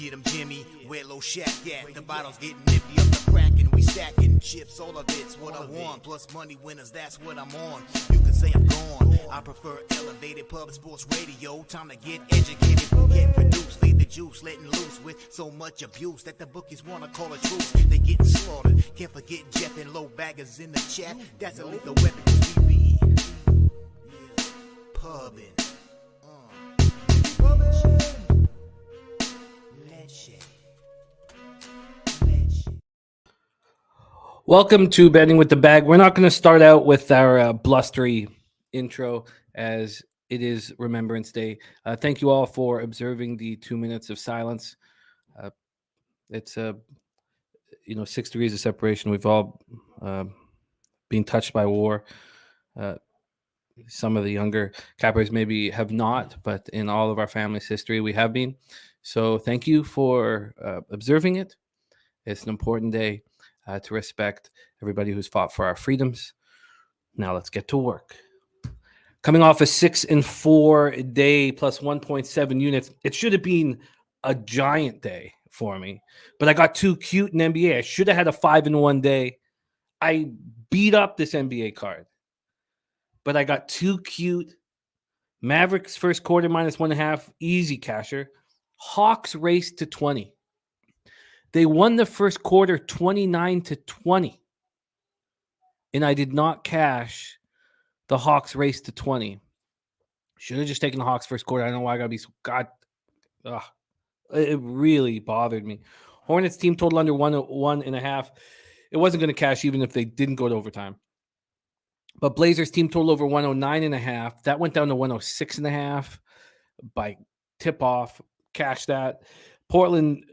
Get 'em Jimmy, where low shack at? The bottles getting empty up the crack and we stacking chips. All of it's what I want, plus money winners, that's what I'm on. You can say I'm gone. I prefer elevated public sports radio. Time to get educated, get produced, leave the juice, letting loose with so much abuse that the bookies wanna call a truce. They getting slaughtered. Can't forget Jeff and low baggers in the chat. That's a lethal weapon 'cause we be pubbing. Welcome to Betting with the Bag. We're not going to start out with our blustery intro as it is Remembrance Day. Thank you all for observing the 2 minutes of silence. It's 6 degrees of separation. We've all been touched by war. Some of the younger cappers maybe have not, but in all of our family's history, we have been. So thank you for observing it. It's an important day to respect everybody who's fought for our freedoms. Now let's get to work. Coming off a 6-4 day plus 1.7 units, it should have been a giant day for me, but I got too cute in NBA. I should have had a 5-1 day. I beat up this NBA card, but I got too cute. Mavericks first quarter -1.5, easy casher. Hawks raced to 20. They won the first quarter 29-20. And I did not cash the Hawks race to 20. Should have just taken the Hawks first quarter. I don't know why I got to be so... God. Ugh. It really bothered me. Hornets team total under 1.5. It wasn't going to cash even if they didn't go to overtime. But Blazers team total over 109.5. That went down to 106.5 by tip-off. Cash that. Portland...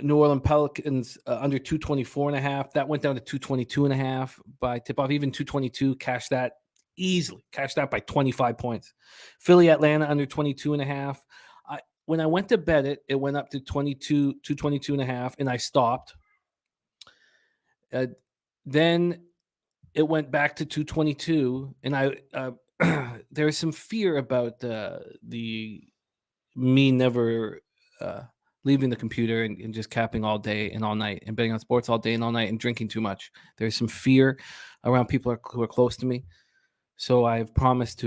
New Orleans Pelicans under 224.5. That went down to 222.5 by tip-off. Even 222, cash that easily. Cash that by 25 points. Philly Atlanta under 22.5. When I went to bet it, it went up to 222.5, and I stopped. Then it went back to 222, and there was some fear about the me never leaving the computer and just capping all day and all night and betting on sports all day and all night and drinking too much. There's some fear around people who are close to me. So I've promised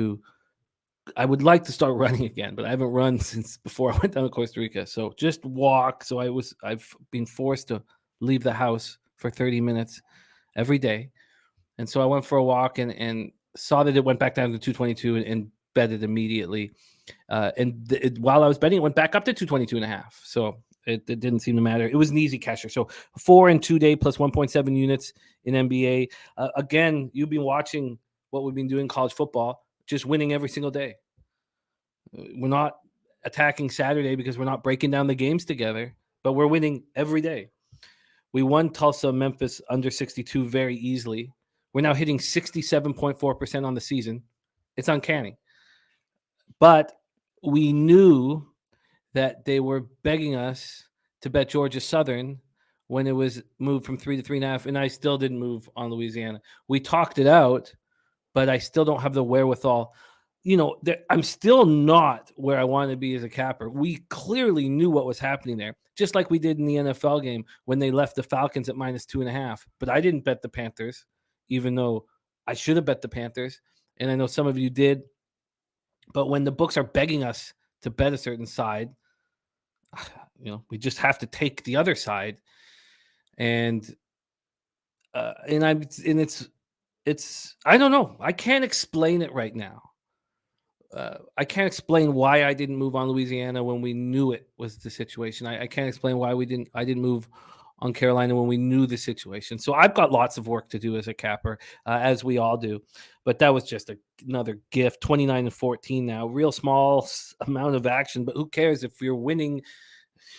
I would like to start running again, but I haven't run since before I went down to Costa Rica. So just walk. So I've been forced to leave the house for 30 minutes every day. And so I went for a walk and saw that it went back down to 222 and bet it immediately. While I was betting, it went back up to 222.5. So it didn't seem to matter. It was an easy casher. So 4-2 day plus 1.7 units in NBA. Again, you've been watching what we've been doing in college football, just winning every single day. We're not attacking Saturday because we're not breaking down the games together, but we're winning every day. We won Tulsa, Memphis under 62 very easily. We're now hitting 67.4% on the season. It's uncanny. But we knew that they were begging us to bet Georgia Southern when it was moved from 3 to 3.5, and I still didn't move on Louisiana. We talked it out, but I still don't have the wherewithal. I'm still not where I want to be as a capper. We clearly knew what was happening there, just like we did in the NFL game when they left the Falcons at -2.5. But I didn't bet the Panthers, even though I should have bet the Panthers, and I know some of you did. But when the books are begging us to bet a certain side, we just have to take the other side. And it's I don't know. I can't explain it right now. I can't explain why I didn't move on Louisiana when we knew it was the situation. I can't explain why I didn't move on Carolina when we knew the situation. So I've got lots of work to do as a capper, as we all do. But that was just another gift. 29-14 now, real small amount of action, but who cares if you're winning,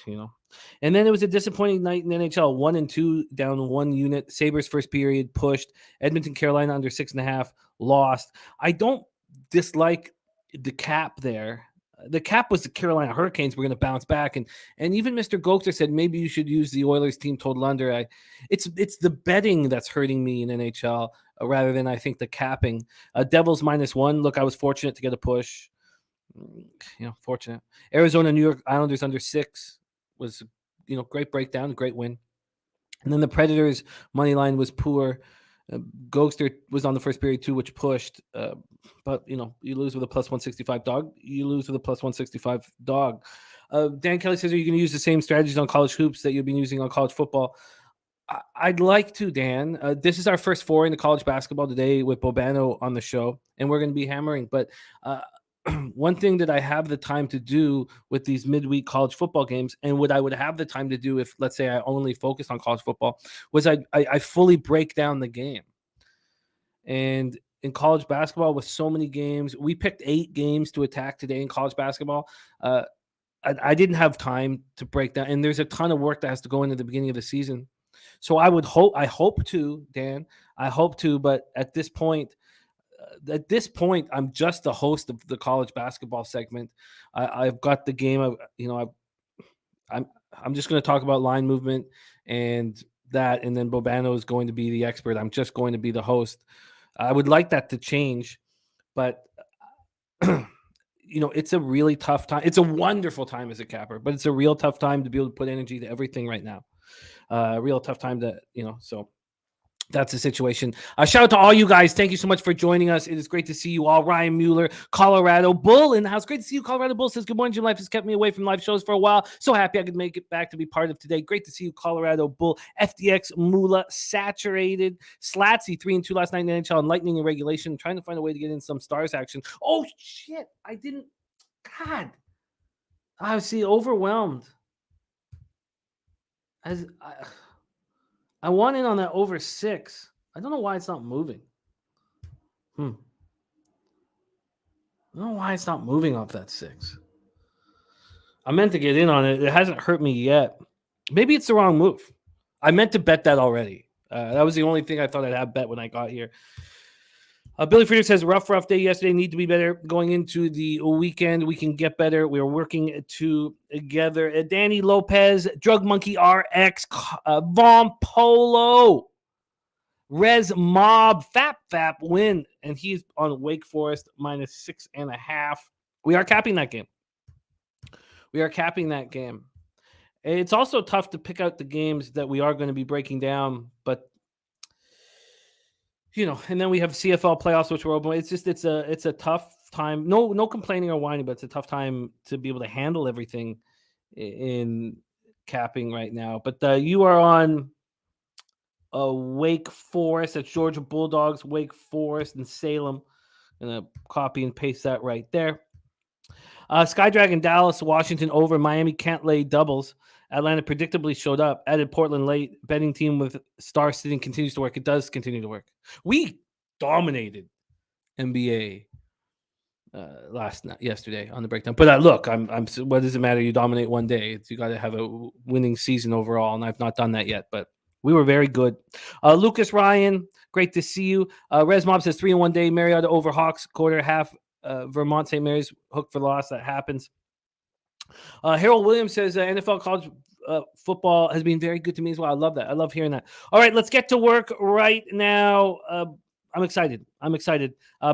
And then it was a disappointing night in NHL. 1-2 down 1 unit. Sabres first period pushed. Edmonton, Carolina under 6.5 lost. I don't dislike the cap there. The cap was the Carolina Hurricanes were going to bounce back, and even Mr. Gocher said maybe you should use the Oilers team total under. It's the betting that's hurting me in NHL rather than I think the capping. Devils -1. Look, I was fortunate to get a push. Fortunate. Arizona, New York Islanders under 6 was great breakdown, great win. And then the Predators money line was poor. Ghoster was on the first period too, which pushed. But you lose with a plus 165 dog. You lose with a plus 165 dog. Dan Kelly says, are you going to use the same strategies on college hoops that you've been using on college football? I'd like to, Dan. This is our first foray into college basketball today with Bobano on the show, and we're going to be hammering. But one thing that I have the time to do with these midweek college football games, and what I would have the time to do if, let's say, I only focused on college football, was I fully break down the game. And in college basketball, with so many games, we picked 8 games to attack today in college basketball. I didn't have time to break down, and there's a ton of work that has to go into the beginning of the season. So I hope to, Dan, but at this point, I'm just the host of the college basketball segment. I've got the game. I'm just going to talk about line movement and that, and then Bobano is going to be the expert. I'm just going to be the host. I would like that to change, but it's a really tough time. It's a wonderful time as a capper, but it's a real tough time to be able to put energy to everything right now. Real tough time to, so that's the situation. Shout out to all you guys. Thank you so much for joining us. It is great to see you all. Ryan Mueller, Colorado Bull in the house. Great to see you. Colorado Bull says, good morning, Jim. Life has kept me away from live shows for a while. So happy I could make it back to be part of today. Great to see you, Colorado Bull. FDX Mula Saturated. Slatsy 3-2 last night in the NHL and Lightning in regulation. I'm trying to find a way to get in some Stars action. Oh, shit. God. I was overwhelmed. I want in on that over 6. I don't know why it's not moving. I don't know why it's not moving off that 6. I meant to get in on it. It hasn't hurt me yet. Maybe it's the wrong move. I meant to bet that already. That was the only thing I thought I'd have bet when I got here. Billy Frieder says, rough day yesterday. Need to be better going into the weekend. We can get better. We are working together. Danny Lopez, Drug Monkey RX, Von Polo, Rez Mob, Fap win. And he's on Wake Forest minus 6.5. We are capping that game. It's also tough to pick out the games that we are going to be breaking down, but and then we have CFL playoffs, which we're open. It's a tough time. No complaining or whining, but it's a tough time to be able to handle everything in capping right now. But you are on Wake Forest. That's Georgia Bulldogs, Wake Forest, and Salem. I'm going to copy and paste that right there. Sky Dragon, Dallas, Washington over. Miami can't lay doubles. Atlanta predictably showed up, added Portland late. Betting team with star sitting continues to work. It does continue to work. We dominated NBA yesterday on the breakdown. But look, I'm. What does it matter? You dominate one day. You got to have a winning season overall, and I've not done that yet. But we were very good. Lucas Ryan, great to see you. Res Mob says 3-1 day. Mariota over Hawks quarter half. Vermont St. Mary's hook for loss. That happens. Harold Williams says NFL college football has been very good to me as well. I love that. I love hearing that. All right, let's get to work right now. I'm excited.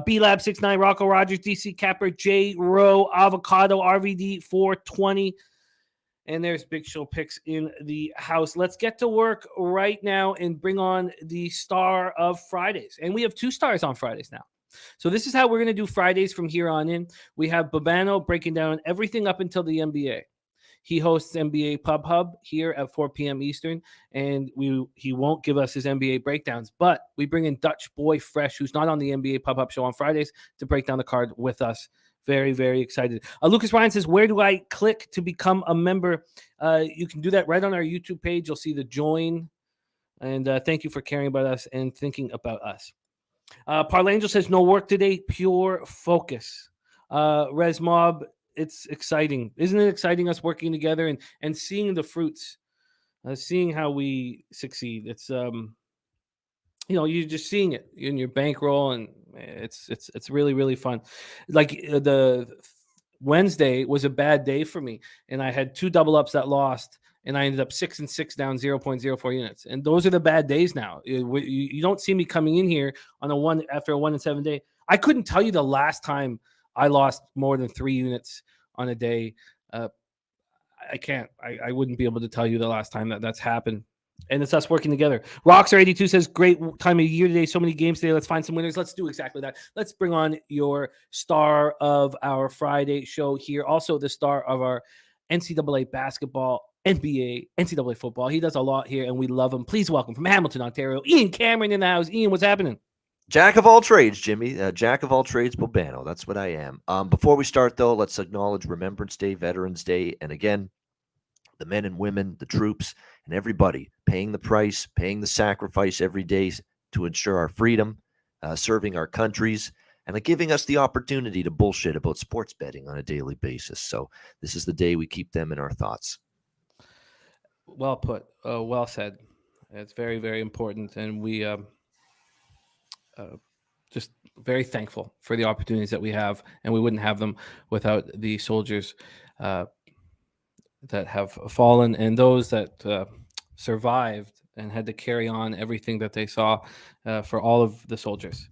B-Lab 69, Rocco Rogers, DC Capper, J Rowe, Avocado, RVD 420. And there's Big Show picks in the house. Let's get to work right now and bring on the star of Fridays. And we have 2 stars on Fridays now. So this is how we're going to do Fridays from here on in. We have Bobano breaking down everything up until the NBA. He hosts NBA Pub Hub here at 4 p.m. Eastern, and he won't give us his NBA breakdowns, but we bring in Dutch Boy Fresh, who's not on the NBA Pub Hub show on Fridays, to break down the card with us. Very, very excited. Lucas Ryan says, where do I click to become a member? You can do that right on our YouTube page. You'll see the join, and thank you for caring about us and thinking about us. Parlangel says, no work today, pure focus. Res Mob, it's exciting. Isn't it exciting us working together and seeing the fruits, seeing how we succeed? It's, you're just seeing it in your bankroll, and it's really, really fun. Like the Wednesday was a bad day for me, and I had 2 double ups that lost. And I ended up 6-6 down 0.04 units. And those are the bad days now. You don't see me coming in here on after a 1-7 day. I couldn't tell you the last time I lost more than 3 units on a day. I can't. I wouldn't be able to tell you the last time that's happened. And it's us working together. Rockstar82 says, great time of year today. So many games today. Let's find some winners. Let's do exactly that. Let's bring on your star of our Friday show here. Also, the star of our NCAA basketball, NBA, NCAA football. He does a lot here, and we love him. Please welcome from Hamilton, Ontario, Ian Cameron in the house. Ian, what's happening? Jack of all trades, Jimmy. Jack of all trades, Bobano. That's what I am. Before we start, though, let's acknowledge Remembrance Day, Veterans Day, and again, the men and women, the troops, and everybody paying the price, paying the sacrifice every day to ensure our freedom, serving our countries, and giving us the opportunity to bullshit about sports betting on a daily basis. So this is the day we keep them in our thoughts. Well put. Well said. It's very, very important. And we just very thankful for the opportunities that we have. And we wouldn't have them without the soldiers that have fallen and those that survived and had to carry on everything that they saw for all of the soldiers.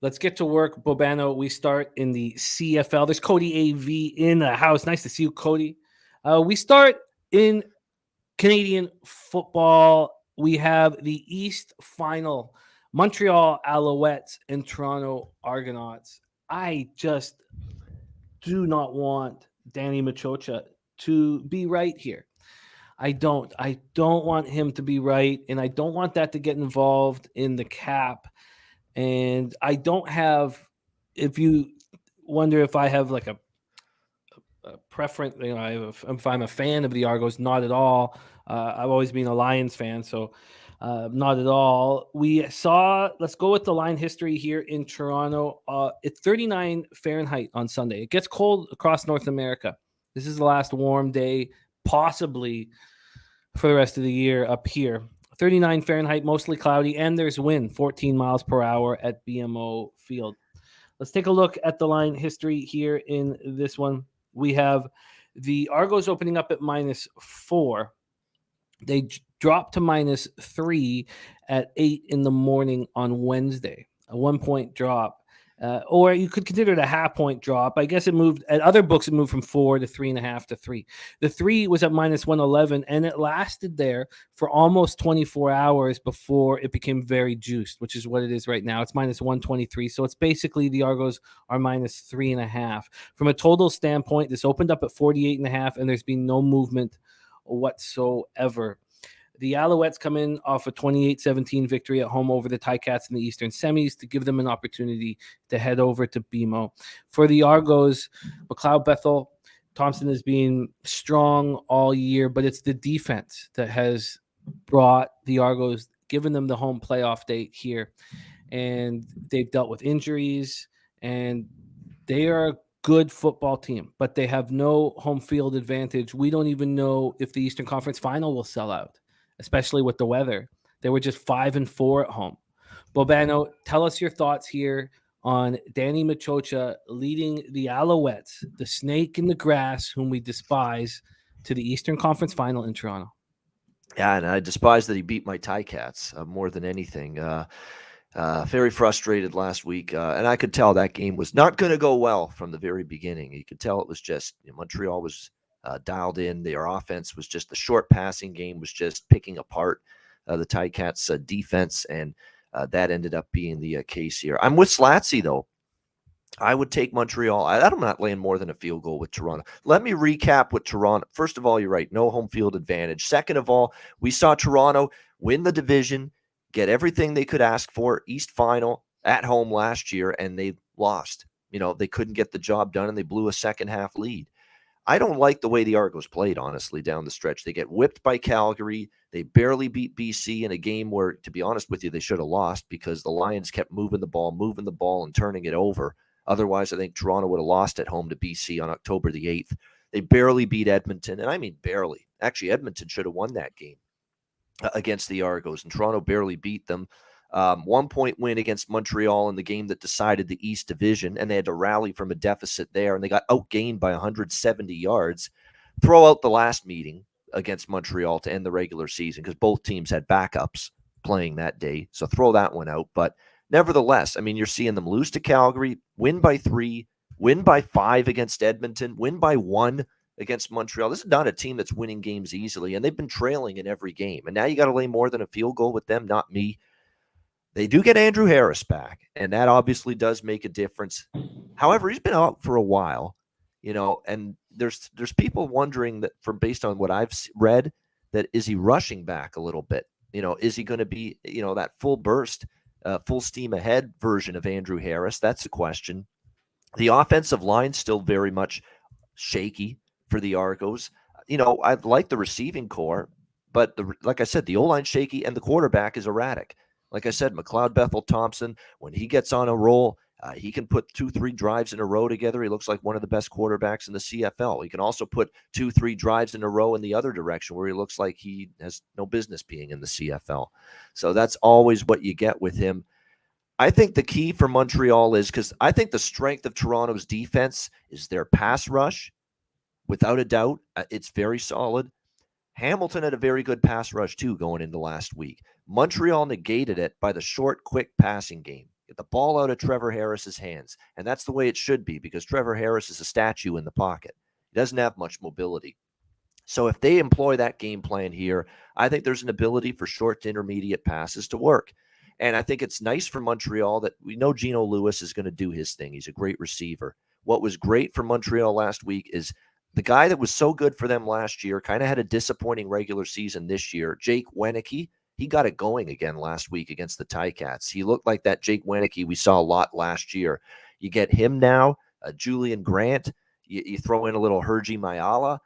Let's get to work, Bobano. We start in the CFL. There's Cody AV in the house. Nice to see you, Cody. We start in Canadian football. We have the East Final, Montreal Alouettes and Toronto Argonauts. I just do not want Danny Machocha to be right here. I don't want him to be right, and I don't want that to get involved in the cap. And I don't have, if you wonder if I have like a preference, if I'm a fan of the Argos, not at all. I've always been a Lions fan, so not at all. Let's go with the line history here in Toronto. It's 39 Fahrenheit on Sunday. It gets cold across North America. This is the last warm day, possibly for the rest of the year up here. 39 Fahrenheit, mostly cloudy, and there's wind, 14 miles per hour at BMO Field. Let's take a look at the line history here in this one. We have the Argos opening up at -4. They dropped to -3 at 8 in the morning on Wednesday, a 1-point drop. Or you could consider it a half-point drop. I guess it moved, at other books, it moved from 4 to 3.5 to 3. The 3 was at -111, and it lasted there for almost 24 hours before it became very juiced, which is what it is right now. It's -123, so it's basically the Argos are -3.5. From a total standpoint, this opened up at 48.5, and there's been no movement whatsoever. The Alouettes come in off a 28-17 victory at home over the Ticats in the Eastern semis to give them an opportunity to head over to BMO. For the Argos, McLeod Bethel Thompson has been strong all year, but it's the defense that has brought the Argos, given them the home playoff date here. And they've dealt with injuries, and they are a good football team, but they have no home field advantage. We don't even know if the Eastern Conference Final will sell out, especially with the weather. They were just 5-4 at home. Bobano, tell us your thoughts here on Danny Machocha leading the Alouettes, the snake in the grass, whom we despise, to the Eastern Conference Final in Toronto. Yeah, and I despise that he beat my Ticats more than anything. Very frustrated last week, and I could tell that game was not going to go well from the very beginning. You could tell it was just Montreal was dialed in. Their offense was just the short passing game was just picking apart the Ticats' defense, and that ended up being the case here. I'm with Slatsy, though. I would take Montreal. I'm not laying more than a field goal with Toronto. Let me recap with Toronto. First of all, you're right. No home field advantage. Second of all, we saw Toronto win the division, get everything they could ask for, East Final at home last year, and they lost. They couldn't get the job done, and they blew a second-half lead. I don't like the way the Argos played, honestly, down the stretch. They get whipped by Calgary. They barely beat BC in a game where, to be honest with you, they should have lost because the Lions kept moving the ball, and turning it over. Otherwise, I think Toronto would have lost at home to BC on October the 8th. They barely beat Edmonton, and I mean barely. Actually, Edmonton should have won that game against the Argos, and Toronto barely beat them. 1-point win against Montreal in the game that decided the East Division, and they had to rally from a deficit there, and they got outgained by 170 yards. Throw out the last meeting against Montreal to end the regular season because both teams had backups playing that day, so throw that one out. But nevertheless, I mean, you're seeing them lose to Calgary, win by 3, win by 5 against Edmonton, win by 1 against Montreal. This is not a team that's winning games easily, and they've been trailing in every game. And now you got to lay more than a field goal with them, not me. They do get Andrew Harris back, and that obviously does make a difference. However, he's been out for a while, and there's people wondering that, from based on what I've read, that is he rushing back a little bit? Is he going to be, that full burst, full steam ahead version of Andrew Harris? That's the question. The offensive line still very much shaky for the Argos. I like the receiving core, but like I said, the O-line shaky and the quarterback is erratic. Like I said, McLeod Bethel Thompson, when he gets on a roll, he can put 2-3 drives in a row together. He looks like one of the best quarterbacks in the CFL. He can also put 2-3 drives in a row in the other direction, where he looks like he has no business being in the CFL. So that's always what you get with him. I think the key for Montreal is, because I think the strength of Toronto's defense is their pass rush. Without a doubt, it's very solid. Hamilton had a very good pass rush too going into last week. Montreal negated it by the short, quick passing game. Get the ball out of Trevor Harris's hands. And that's the way it should be, because Trevor Harris is a statue in the pocket. He doesn't have much mobility. So if they employ that game plan here, I think there's an ability for short to intermediate passes to work. And I think it's nice for Montreal that we know Geno Lewis is going to do his thing. He's a great receiver. What was great for Montreal last week is the guy that was so good for them last year, kind of had a disappointing regular season this year, Jake Wenicky. He got it going again last week against the Ticats. He looked like that Jake Wenicky we saw a lot last year. You get him now, Julian Grant. You throw in a little Hergy Mayala.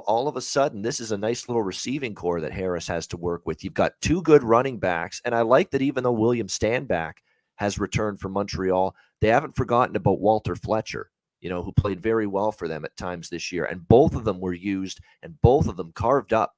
All of a sudden, this is a nice little receiving core that Harris has to work with. You've got two good running backs, and I like that even though William Stanback has returned from Montreal, they haven't forgotten about Walter Fletcher, who played very well for them at times this year. And both of them were used, and both of them carved up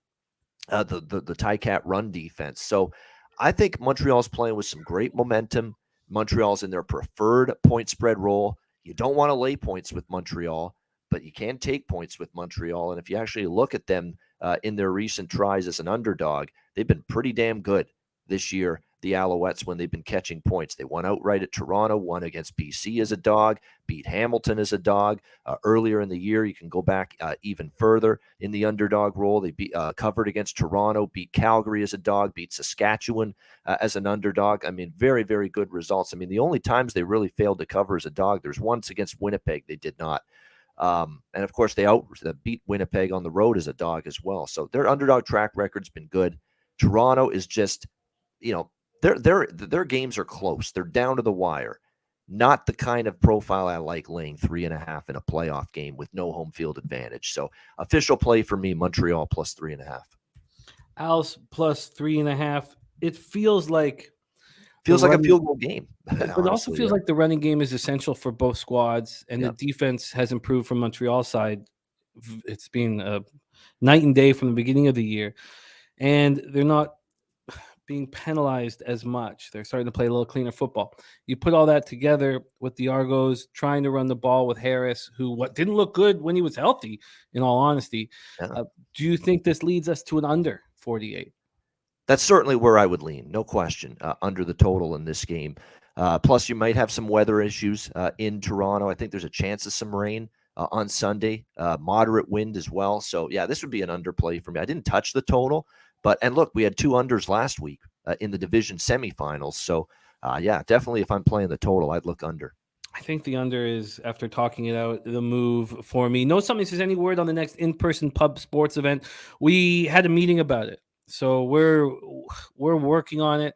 the Ticat run defense. So I think Montreal's playing with some great momentum. Montreal's in their preferred point spread role. You don't want to lay points with Montreal, but you can take points with Montreal. And if you actually look at them in their recent tries as an underdog, they've been pretty damn good this year, the Alouettes, when they've been catching points. They won outright at Toronto, won against BC as a dog, beat Hamilton as a dog. Earlier in the year, you can go back even further in the underdog role. They covered against Toronto, beat Calgary as a dog, beat Saskatchewan as an underdog. I mean, very, very good results. I mean, the only times they really failed to cover as a dog, there's once against Winnipeg they did not. And of course, they beat Winnipeg on the road as a dog as well. So their underdog track record's been good. Toronto is just, their games are close. They're down to the wire. Not the kind of profile I like, laying 3.5 in a playoff game with no home field advantage. So official play for me, Montreal plus 3.5. Al's plus 3.5. It feels like a field goal game. But it also feels like the running game is essential for both squads, and the defense has improved from Montreal's side. It's been a night and day from the beginning of the year, and they're not being penalized as much. They're starting to play a little cleaner football. You put all that together with the Argos trying to run the ball with Harris, who didn't look good when he was healthy, in all honesty. Yeah. Do you think this leads us to an under 48? That's certainly where I would lean, no question, under the total in this game. Plus, you might have some weather issues in Toronto. I think there's a chance of some rain on Sunday, moderate wind as well. So, yeah, this would be an underplay for me. I didn't touch the total, and look, we had two unders last week in the division semifinals. So, yeah, definitely if I'm playing the total, I'd look under. I think the under is, after talking it out, the move for me. No, somebody says any word on the next in-person pub sports event. We had a meeting about it. So we're working on it.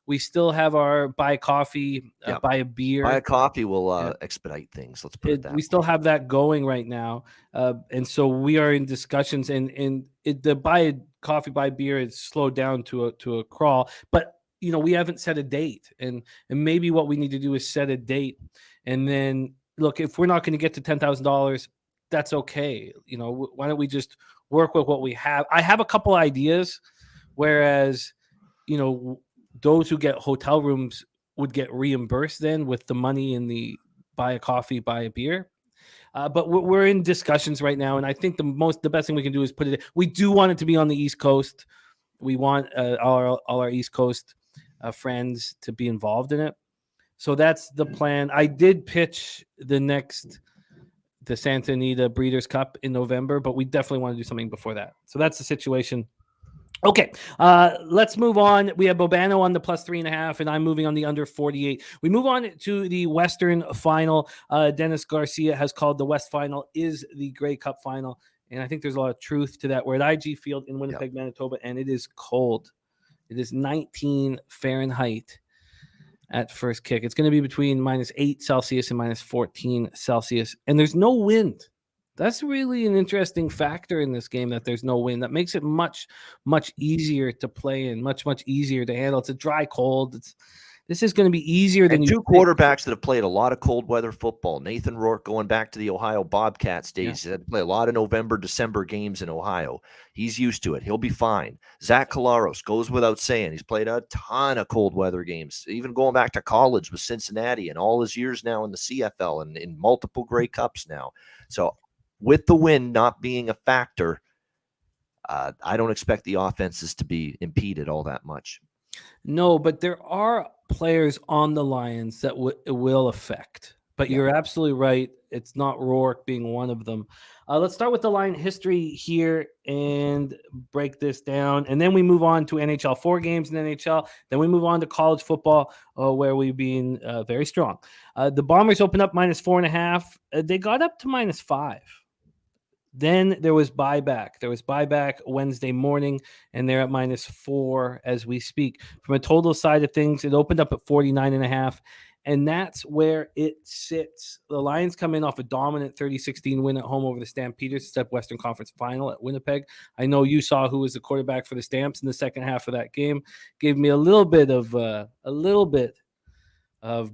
We still have our buy a coffee, buy a beer. Buy a coffee will expedite things. Let's put it that way. We still have that going right now. And so we are in discussions, and the buy a coffee, buy a beer is slowed down to a crawl. But, we haven't set a date. And maybe what we need to do is set a date. And then, look, if we're not going to get to $10,000, that's okay. Why don't we just work with what we have? I have a couple ideas. Whereas, those who get hotel rooms would get reimbursed then with the money in the buy a coffee, buy a beer. But we're in discussions right now, and I think the best thing we can do is put it. We do want it to be on the East Coast. We want all our East Coast friends to be involved in it. So that's the plan. I did pitch the next the Santa Anita Breeders' Cup in November, but we definitely want to do something before that. So that's the situation. Okay, let's move on. We have Bobano on the +3.5, and I'm moving on the under 48. We move on to the Western Final. Dennis Garcia has called the West Final is the Grey Cup Final, and I think there's a lot of truth to that. We're at IG Field in Winnipeg, Manitoba, and it is cold. It is 19 Fahrenheit at first kick. It's going to be between -8 Celsius and -14 Celsius, and there's no wind. That's really an interesting factor in this game, that there's no wind. That makes it much, much easier to play in, much, much easier to handle. It's a dry cold. This is going to be easier than and you two quarterbacks that have played a lot of cold weather football. Nathan Rourke, going back to the Ohio Bobcats days, he had to play a lot of November, December games in Ohio. He's used to it. He'll be fine. Zach Collaros goes without saying. He's played a ton of cold weather games, even going back to college with Cincinnati and all his years now in the CFL and in multiple Grey Cups now. So with the wind not being a factor, I don't expect the offenses to be impeded all that much. No, but there are players on the Lions that it will affect. But you're absolutely right. It's not Rourke being one of them. Let's start with the Lion history here and break this down. And then we move on to NHL, 4 games in NHL. Then we move on to college football, where we've been very strong. The Bombers opened up -4.5. They got up to -5. Then there was buyback. There was buyback Wednesday morning, and they're at -4 as we speak. From a total side of things, it opened up at 49.5, and that's where it sits. The Lions come in off a dominant 30-16 win at home over the Stampeders, step Western Conference Final at Winnipeg. I know you saw who was the quarterback for the Stamps in the second half of that game. Gave me a little bit of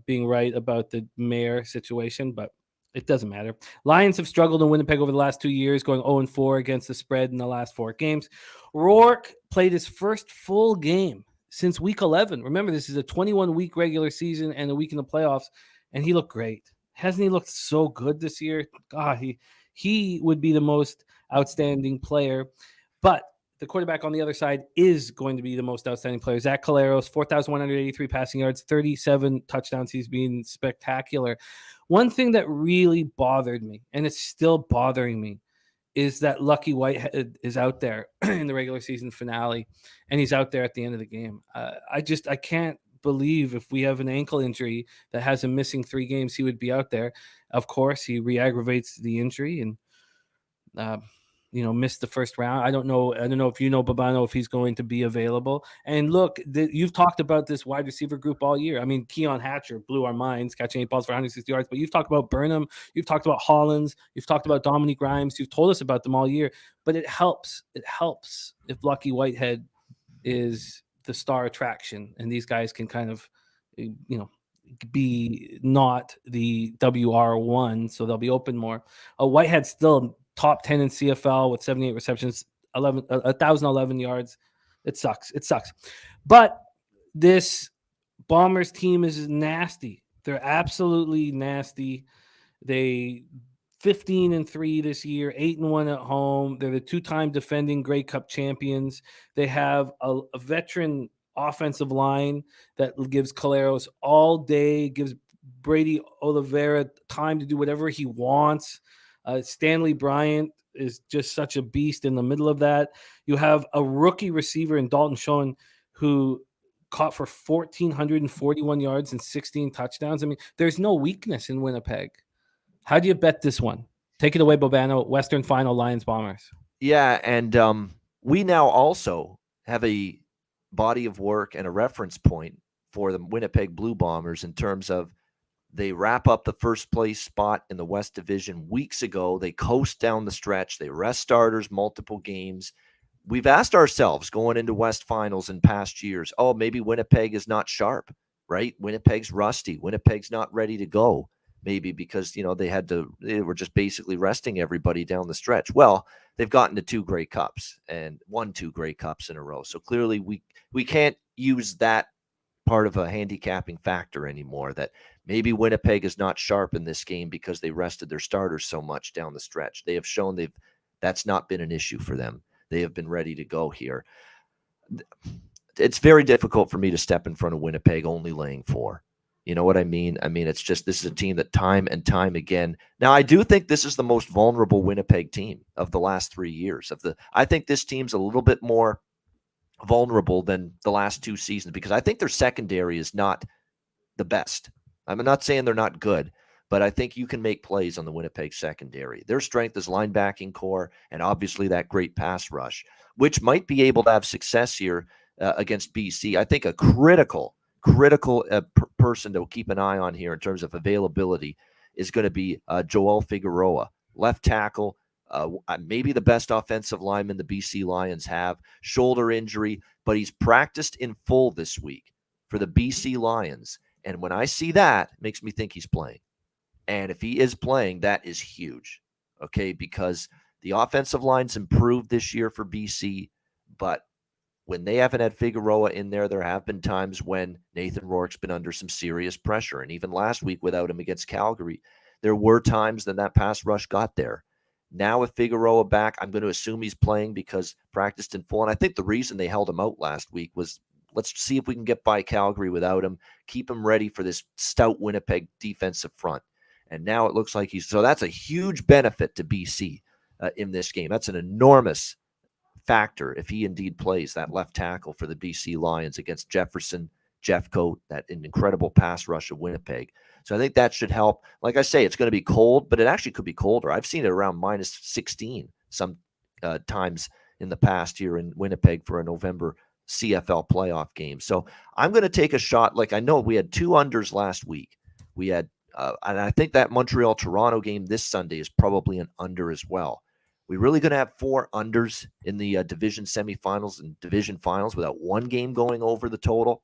being right about the mayor situation, but it doesn't matter. Lions have struggled in Winnipeg over the last 2 years, going 0-4 against the spread in the last 4 games. Rourke played his first full game since week 11. Remember, this is a 21-week regular season and a week in the playoffs, and he looked great. Hasn't he looked so good this year? God, he would be the most outstanding player. But the quarterback on the other side is going to be the most outstanding player. Zach Collaros, 4,183 passing yards, 37 touchdowns. He's been spectacular. One thing that really bothered me, and it's still bothering me, is that Lucky Whitehead is out there in the regular season finale, and he's out there at the end of the game. I can't believe if we have an ankle injury that has him missing 3 games, he would be out there. Of course, he re-aggravates the injury and missed the first round. I don't know if you know Bobano, if he's going to be available. And look, you've talked about this wide receiver group all year. I mean, Keon Hatcher blew our minds, catching 8 balls for 160 yards. But you've talked about Burnham, you've talked about Hollins, you've talked about Dominique Grimes. You've told us about them all year. But it helps. It helps if Lucky Whitehead is the star attraction, and these guys can kind of, be not the WR1, so they'll be open more. Whitehead's still top 10 in CFL with 78 receptions, 1,011 yards. It sucks. But this Bombers team is nasty. They're absolutely nasty. They 15-3 this year, 8-1 at home. They're the 2-time defending Grey Cup champions. They have a veteran offensive line that gives Collaros all day, gives Brady Oliveira time to do whatever he wants. Stanley Bryant is just such a beast in the middle of that. You have a rookie receiver in Dalton Schoen who caught for 1,441 yards and 16 touchdowns. I mean, there's no weakness in Winnipeg. How do you bet this one? Take it away, Bobano. Western Final, Lions Bombers. Yeah, and we now also have a body of work and a reference point for the Winnipeg Blue Bombers in terms of they wrap up the first place spot in the West Division weeks ago. They coast down the stretch. They rest starters multiple games. We've asked ourselves going into West Finals in past years, maybe Winnipeg is not sharp, right? Winnipeg's rusty. Winnipeg's not ready to go, maybe because, they were just basically resting everybody down the stretch. Well, they've gotten to 2 Grey Cups and won 2 Grey Cups in a row. So clearly we can't use that part of a handicapping factor anymore, that maybe Winnipeg is not sharp in this game because they rested their starters so much down the stretch. They have shown that's not been an issue for them. They have been ready to go here. It's very difficult for me to step in front of Winnipeg only laying 4. You know what I mean? I mean, it's just this is a team that time and time again. Now, I do think this is the most vulnerable Winnipeg team of the last 3 years. I think this team's a little bit more vulnerable than the last 2 seasons because I think their secondary is not the best. I'm not saying they're not good, but I think you can make plays on the Winnipeg secondary. Their strength is linebacking core and obviously that great pass rush, which might be able to have success here against BC. I think a critical person to keep an eye on here in terms of availability is going to be Joel Figueroa, left tackle, maybe the best offensive lineman the BC Lions have. Shoulder injury, but he's practiced in full this week for the BC Lions. And when I see that, it makes me think he's playing. And if he is playing, that is huge, okay, because the offensive line's improved this year for BC, but when they haven't had Figueroa in there have been times when Nathan Rourke's been under some serious pressure. And even last week without him against Calgary, there were times that pass rush got there. Now with Figueroa back, I'm going to assume he's playing because practiced in full. And I think the reason they held him out last week was let's see if we can get by Calgary without him, keep him ready for this stout Winnipeg defensive front. And now it looks like so that's a huge benefit to BC in this game. That's an enormous factor if he indeed plays that left tackle for the BC Lions against Jefferson, Jeffcoat, that incredible pass rush of Winnipeg. So I think that should help. Like I say, it's going to be cold, but it actually could be colder. I've seen it around minus 16 some times in the past here in Winnipeg for a November CFL playoff game. So I'm going to take a shot. Like I know we had 2 unders last week. We had, and I think that Montreal-Toronto game this Sunday is probably an under as well. We're really going to have 4 unders in the division semifinals and division finals without one game going over the total.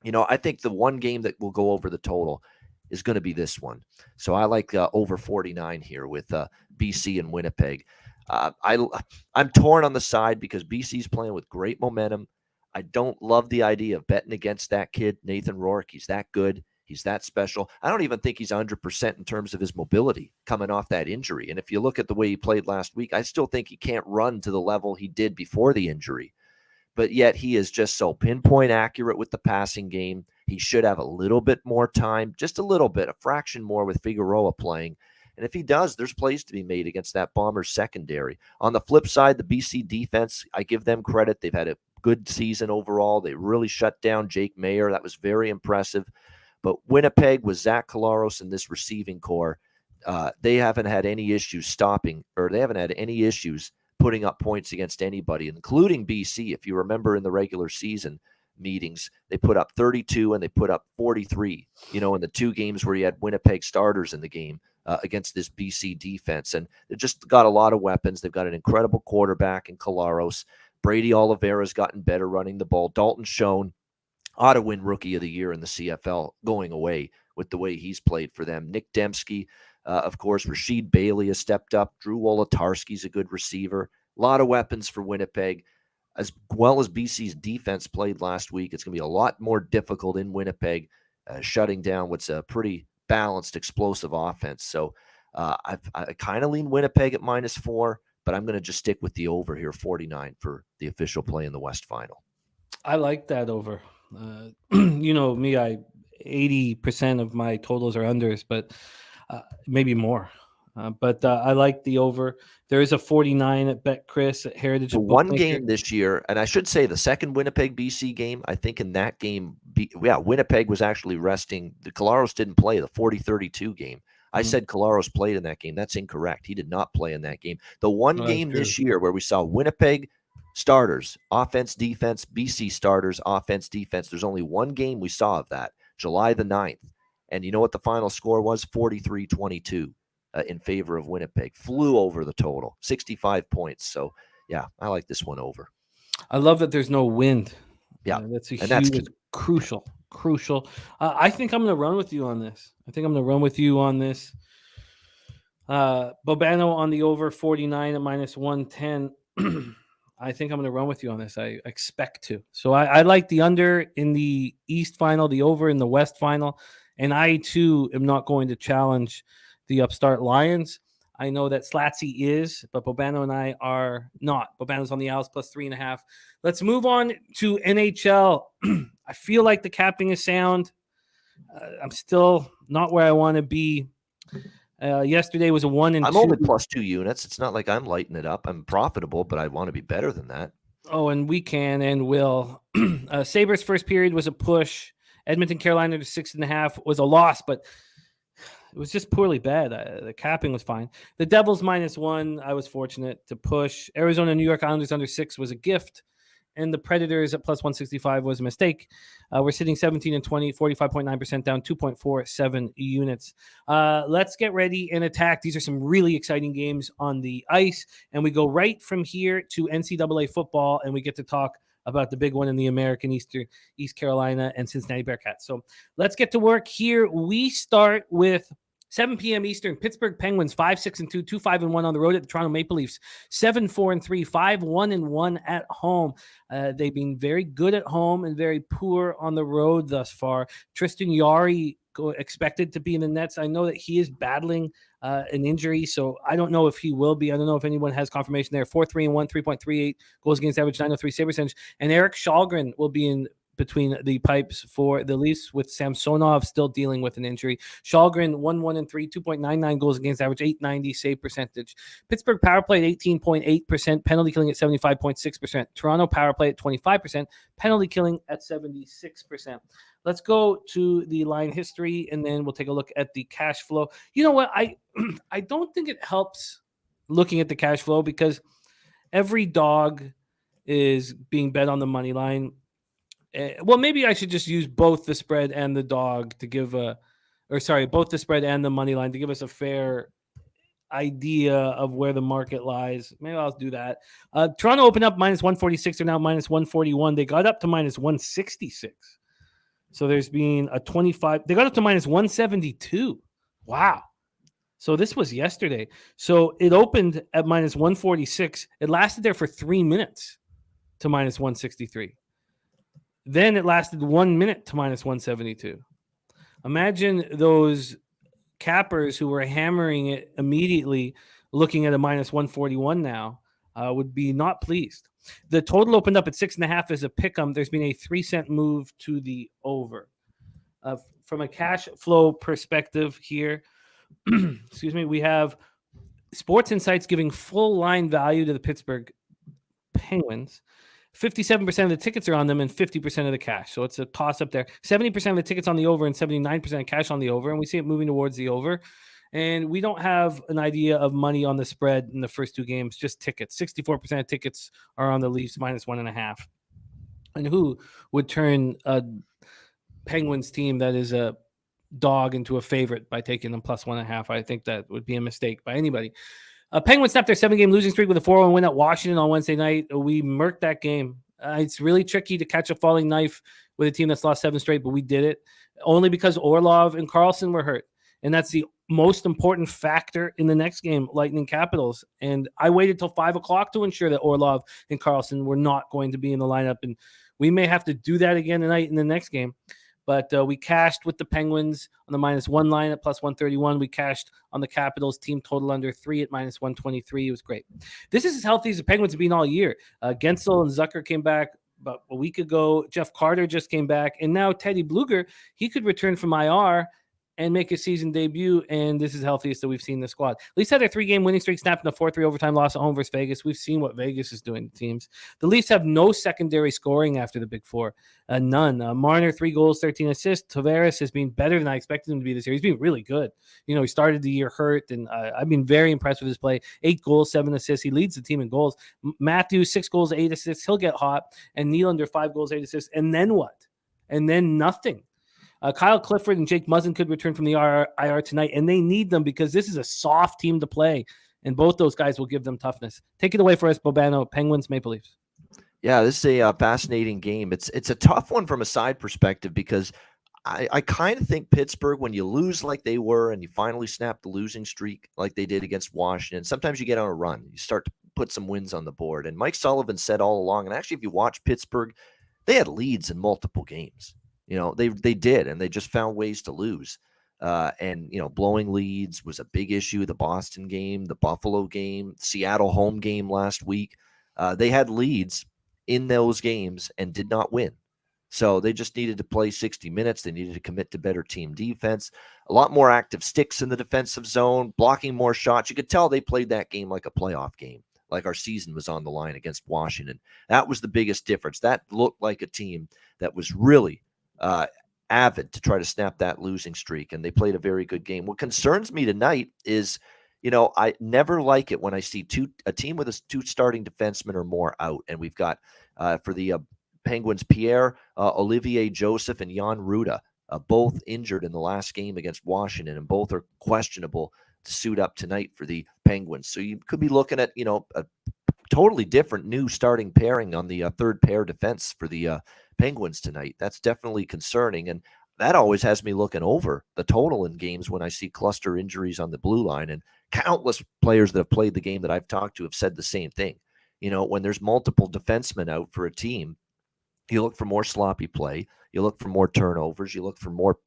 You know, I think the one game that will go over the total is going to be this one. So I like over 49 here with BC and Winnipeg. I'm torn on the side because BC's playing with great momentum. I don't love the idea of betting against that kid, Nathan Rourke. He's that good. He's that special. I don't even think he's 100% in terms of his mobility coming off that injury. And if you look at the way he played last week, I still think he can't run to the level he did before the injury. But yet he is just so pinpoint accurate with the passing game. He should have a little bit more time, just a little bit, a fraction more with Figueroa playing. And if he does, there's plays to be made against that Bombers secondary. On the flip side, the BC defense, I give them credit. They've had a good season overall. They really shut down Jake Mayer. That was very impressive. But Winnipeg with Zach Collaros and this receiving core, they haven't had any issues stopping, or they haven't had any issues putting up points against anybody, including BC. If you remember in the regular season meetings, they put up 32 and they put up 43, in the 2 games where you had Winnipeg starters in the game against this BC defense. And they just got a lot of weapons. They've got an incredible quarterback in Collaros. Brady Oliveira's gotten better running the ball. Dalton Schoen ought to win Rookie of the Year in the CFL going away with the way he's played for them. Nick Dembski, of course, Rasheed Bailey has stepped up. Drew Wolotarski's a good receiver. A lot of weapons for Winnipeg. As well as BC's defense played last week, it's going to be a lot more difficult in Winnipeg, shutting down what's a pretty balanced, explosive offense. So I kind of lean Winnipeg at -4, but I'm going to just stick with the over here, 49 for the official play in the West Final. I like that over. You know me, 80% of my totals are unders, but maybe more. But I like the over. There is a 49 at BetChris at Heritage. The one game this year, and I should say the second Winnipeg BC game, I think in that game, Winnipeg was actually resting. The Collaros didn't play the 40-32 game. I said Collaros played in that game. That's incorrect. He did not play in that game. The one game this year where we saw Winnipeg starters, offense, defense, BC starters, offense, defense. There's only one game we saw of that, July the 9th. And you know what the final score was? 43-22 in favor of Winnipeg. Flew over the total, 65 points. So, yeah, I like this one over. I love that there's no wind. Yeah, that's crucial. I think I'm going to run with you on this. Bobano on the over 49 at -110. I think I'm going to run with you on this. I expect to. So I like the under in the East final, the over in the West final. And I, too, am not going to challenge the upstart Lions. I know that Slatsy is, but Bobano and I are not. Bobano's on the Owls +3.5. Let's move on to NHL. I feel like the capping is sound. I'm still not where I want to be. Yesterday was a 1 and 2. I'm only plus 2 units. It's not like I'm lighting it up. I'm profitable, but I want to be better than that. Oh, and we can and will. Sabres first period was a push. Edmonton, Carolina to 6.5 was a loss, but it was just poorly bad. The capping was fine. The Devils -1. I was fortunate to push. Arizona, New York Islanders under 6 was a gift. And the Predators at plus 165 was a mistake. We're sitting 17 and 20, 45.9% down, 2.47 units. Let's get ready and attack. These are some really exciting games on the ice. And we go right from here to NCAA football, and we get to talk about the big one in the American East Carolina and Cincinnati Bearcats. So let's get to work here. We start with 7 p.m. Eastern, Pittsburgh Penguins 5-6-2, 2-5-1 on the road at the Toronto Maple Leafs, 7-4-3, 5-1-1 at home. They've been very good at home and very poor on the road thus far. Tristan Jarry expected to be in the nets. I know that he is battling an injury, so I don't know if he will be. I don't know if anyone has confirmation there. 4-3-1, 3.38 goals against average, 903 save percentage. And Eric Shalgren will be in between the pipes for the Leafs, with Samsonov still dealing with an injury. Shalgren 1-1-3, 2.99 goals against average, 890 save percentage. Pittsburgh power play at 18.8%, penalty killing at 75.6%. Toronto power play at 25%, penalty killing at 76%. Let's go to the line history, and then we'll take a look at the cash flow. You know what? I don't think it helps looking at the cash flow because every dog is being bet on the money line. Well, maybe I should just use both the spread and the dog to give both the spread and the money line to give us a fair idea of where the market lies. Maybe I'll do that. Toronto opened up -146. They're now -141. They got up to -166. So there's been a 25. They got up to -172. Wow. So this was yesterday. So it opened at -146. It lasted there for 3 minutes to -163. Then it lasted 1 minute to -172. Imagine those cappers who were hammering it immediately, looking at a -141 now, would be not pleased. The total opened up at 6.5 as a pick'em. There's been a 3-cent move to the over. From a cash flow perspective here, excuse me, we have Sports Insights giving full line value to the Pittsburgh Penguins. 57% of the tickets are on them and 50% of the cash. So it's a toss up there. 70% of the tickets on the over and 79% of cash on the over. And we see it moving towards the over. And we don't have an idea of money on the spread in the first two games, just tickets. 64% of tickets are on the Leafs -1.5. And who would turn a Penguins team that is a dog into a favorite by taking them +1.5? I think that would be a mistake by anybody. Penguins snapped their 7-game losing streak with a 4-1 win at Washington on Wednesday night. We murked that game. It's really tricky to catch a falling knife with a team that's lost 7 straight, but we did it only because Orlov and Karlsson were hurt. And that's the most important factor in the next game, Lightning Capitals. And I waited till 5 o'clock to ensure that Orlov and Karlsson were not going to be in the lineup. And we may have to do that again tonight in the next game. But we cashed with the Penguins on the -1 line at +131. We cashed on the Capitals team total under 3 at -123. It was great. This is as healthy as the Penguins have been all year. Gensel and Zucker came back about a week ago. Jeff Carter just came back. And now Teddy Bluger, he could return from IR and make his season debut, and this is healthiest that we've seen the squad. Leafs had their 3-game winning streak snapped in a 4-3 overtime loss at home versus Vegas. We've seen what Vegas is doing to teams. The Leafs have no secondary scoring after the Big Four. None. Marner, 3 goals, 13 assists. Tavares has been better than I expected him to be this year. He's been really good. You know, he started the year hurt, and I've been very impressed with his play. 8 goals, 7 assists. He leads the team in goals. Matthews, 6 goals, 8 assists. He'll get hot. And Nylander, 5 goals, 8 assists. And then what? And then nothing. Kyle Clifford and Jake Muzzin could return from the IR tonight, and they need them because this is a soft team to play, and both those guys will give them toughness. Take it away for us, Bobano. Penguins, Maple Leafs. Yeah, this is a fascinating game. It's a tough one from a side perspective because I kind of think Pittsburgh, when you lose like they were and you finally snap the losing streak like they did against Washington, sometimes you get on a run. You start to put some wins on the board. And Mike Sullivan said all along, and actually if you watch Pittsburgh, they had leads in multiple games. You know, they did, and they just found ways to lose. And, you know, blowing leads was a big issue. The Boston game, the Buffalo game, Seattle home game last week. They had leads in those games and did not win. So they just needed to play 60 minutes. They needed to commit to better team defense, a lot more active sticks in the defensive zone, blocking more shots. You could tell they played that game like a playoff game, like our season was on the line against Washington. That was the biggest difference. That looked like a team that was really avid to try to snap that losing streak, and they played a very good game. What concerns me tonight is, I never like it when I see a team with two starting defensemen or more out, and we've got for the Penguins, Pierre Olivier Joseph and Jan Ruda, both injured in the last game against Washington, and both are questionable to suit up tonight for the Penguins. So you could be looking at, a totally different new starting pairing on the third pair defense for the Penguins tonight. That's definitely concerning, and that always has me looking over the total in games when I see cluster injuries on the blue line. And countless players that have played the game that I've talked to have said the same thing. When there's multiple defensemen out for a team, you look for more sloppy play. You look for more turnovers. You look for more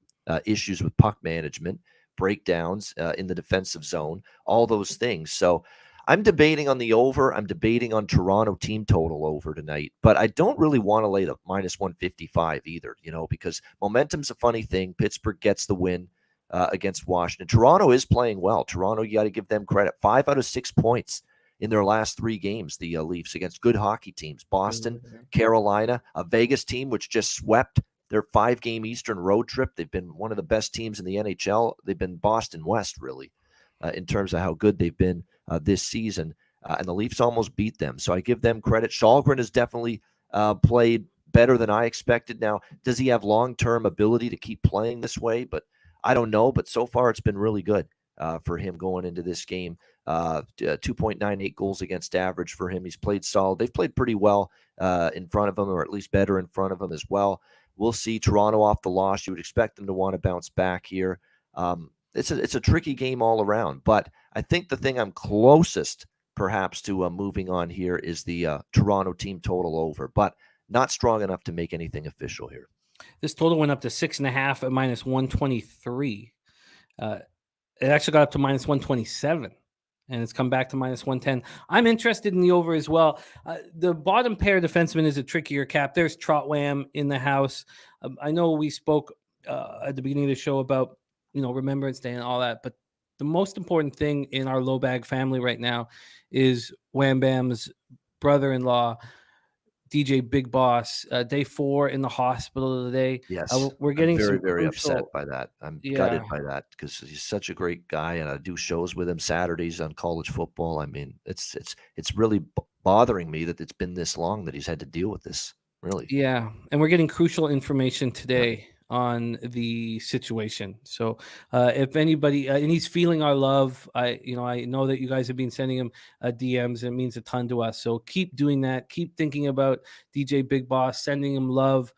issues with puck management, breakdowns in the defensive zone, all those things. So I'm debating on the over. I'm debating on Toronto team total over tonight, but I don't really want to lay the minus 155 either, because momentum's a funny thing. Pittsburgh gets the win against Washington. Toronto is playing well. Toronto, you got to give them credit. 5 out of 6 points in their last 3 games, the Leafs, against good hockey teams. Boston, Carolina, a Vegas team which just swept their 5-game Eastern road trip. They've been one of the best teams in the NHL. They've been Boston West, really, in terms of how good they've been this season. And the Leafs almost beat them. So I give them credit. Shalgren has definitely played better than I expected. Now, does he have long-term ability to keep playing this way? But I don't know. But so far, it's been really good for him going into this game. 2.98 goals against average for him. He's played solid. They've played pretty well in front of him, or at least better in front of him as well. We'll see. Toronto off the loss. You would expect them to want to bounce back here. It's a tricky game all around, but I think the thing I'm closest perhaps to moving on here is the Toronto team total over, but not strong enough to make anything official here. This total went up to 6.5 at minus 123. It actually got up to minus 127, and it's come back to minus 110. I'm interested in the over as well. The bottom pair defenseman is a trickier cap. There's Trotwam in the house. I know we spoke at the beginning of the show about Remembrance Day and all that, but the most important thing in our low bag family right now is Wham Bam's brother-in-law, DJ Big Boss. Day 4 in the hospital today. Yes, we're getting very, very upset by that. I'm gutted by that because he's such a great guy, and I do shows with him Saturdays on college football. I mean, it's really bothering me that it's been this long that he's had to deal with this. Really. Yeah, and we're getting crucial information today on the situation. So if anybody, and he's feeling our love, I know that you guys have been sending him DMs. It means a ton to us. So keep doing that. Keep thinking about DJ Big Boss, sending him love,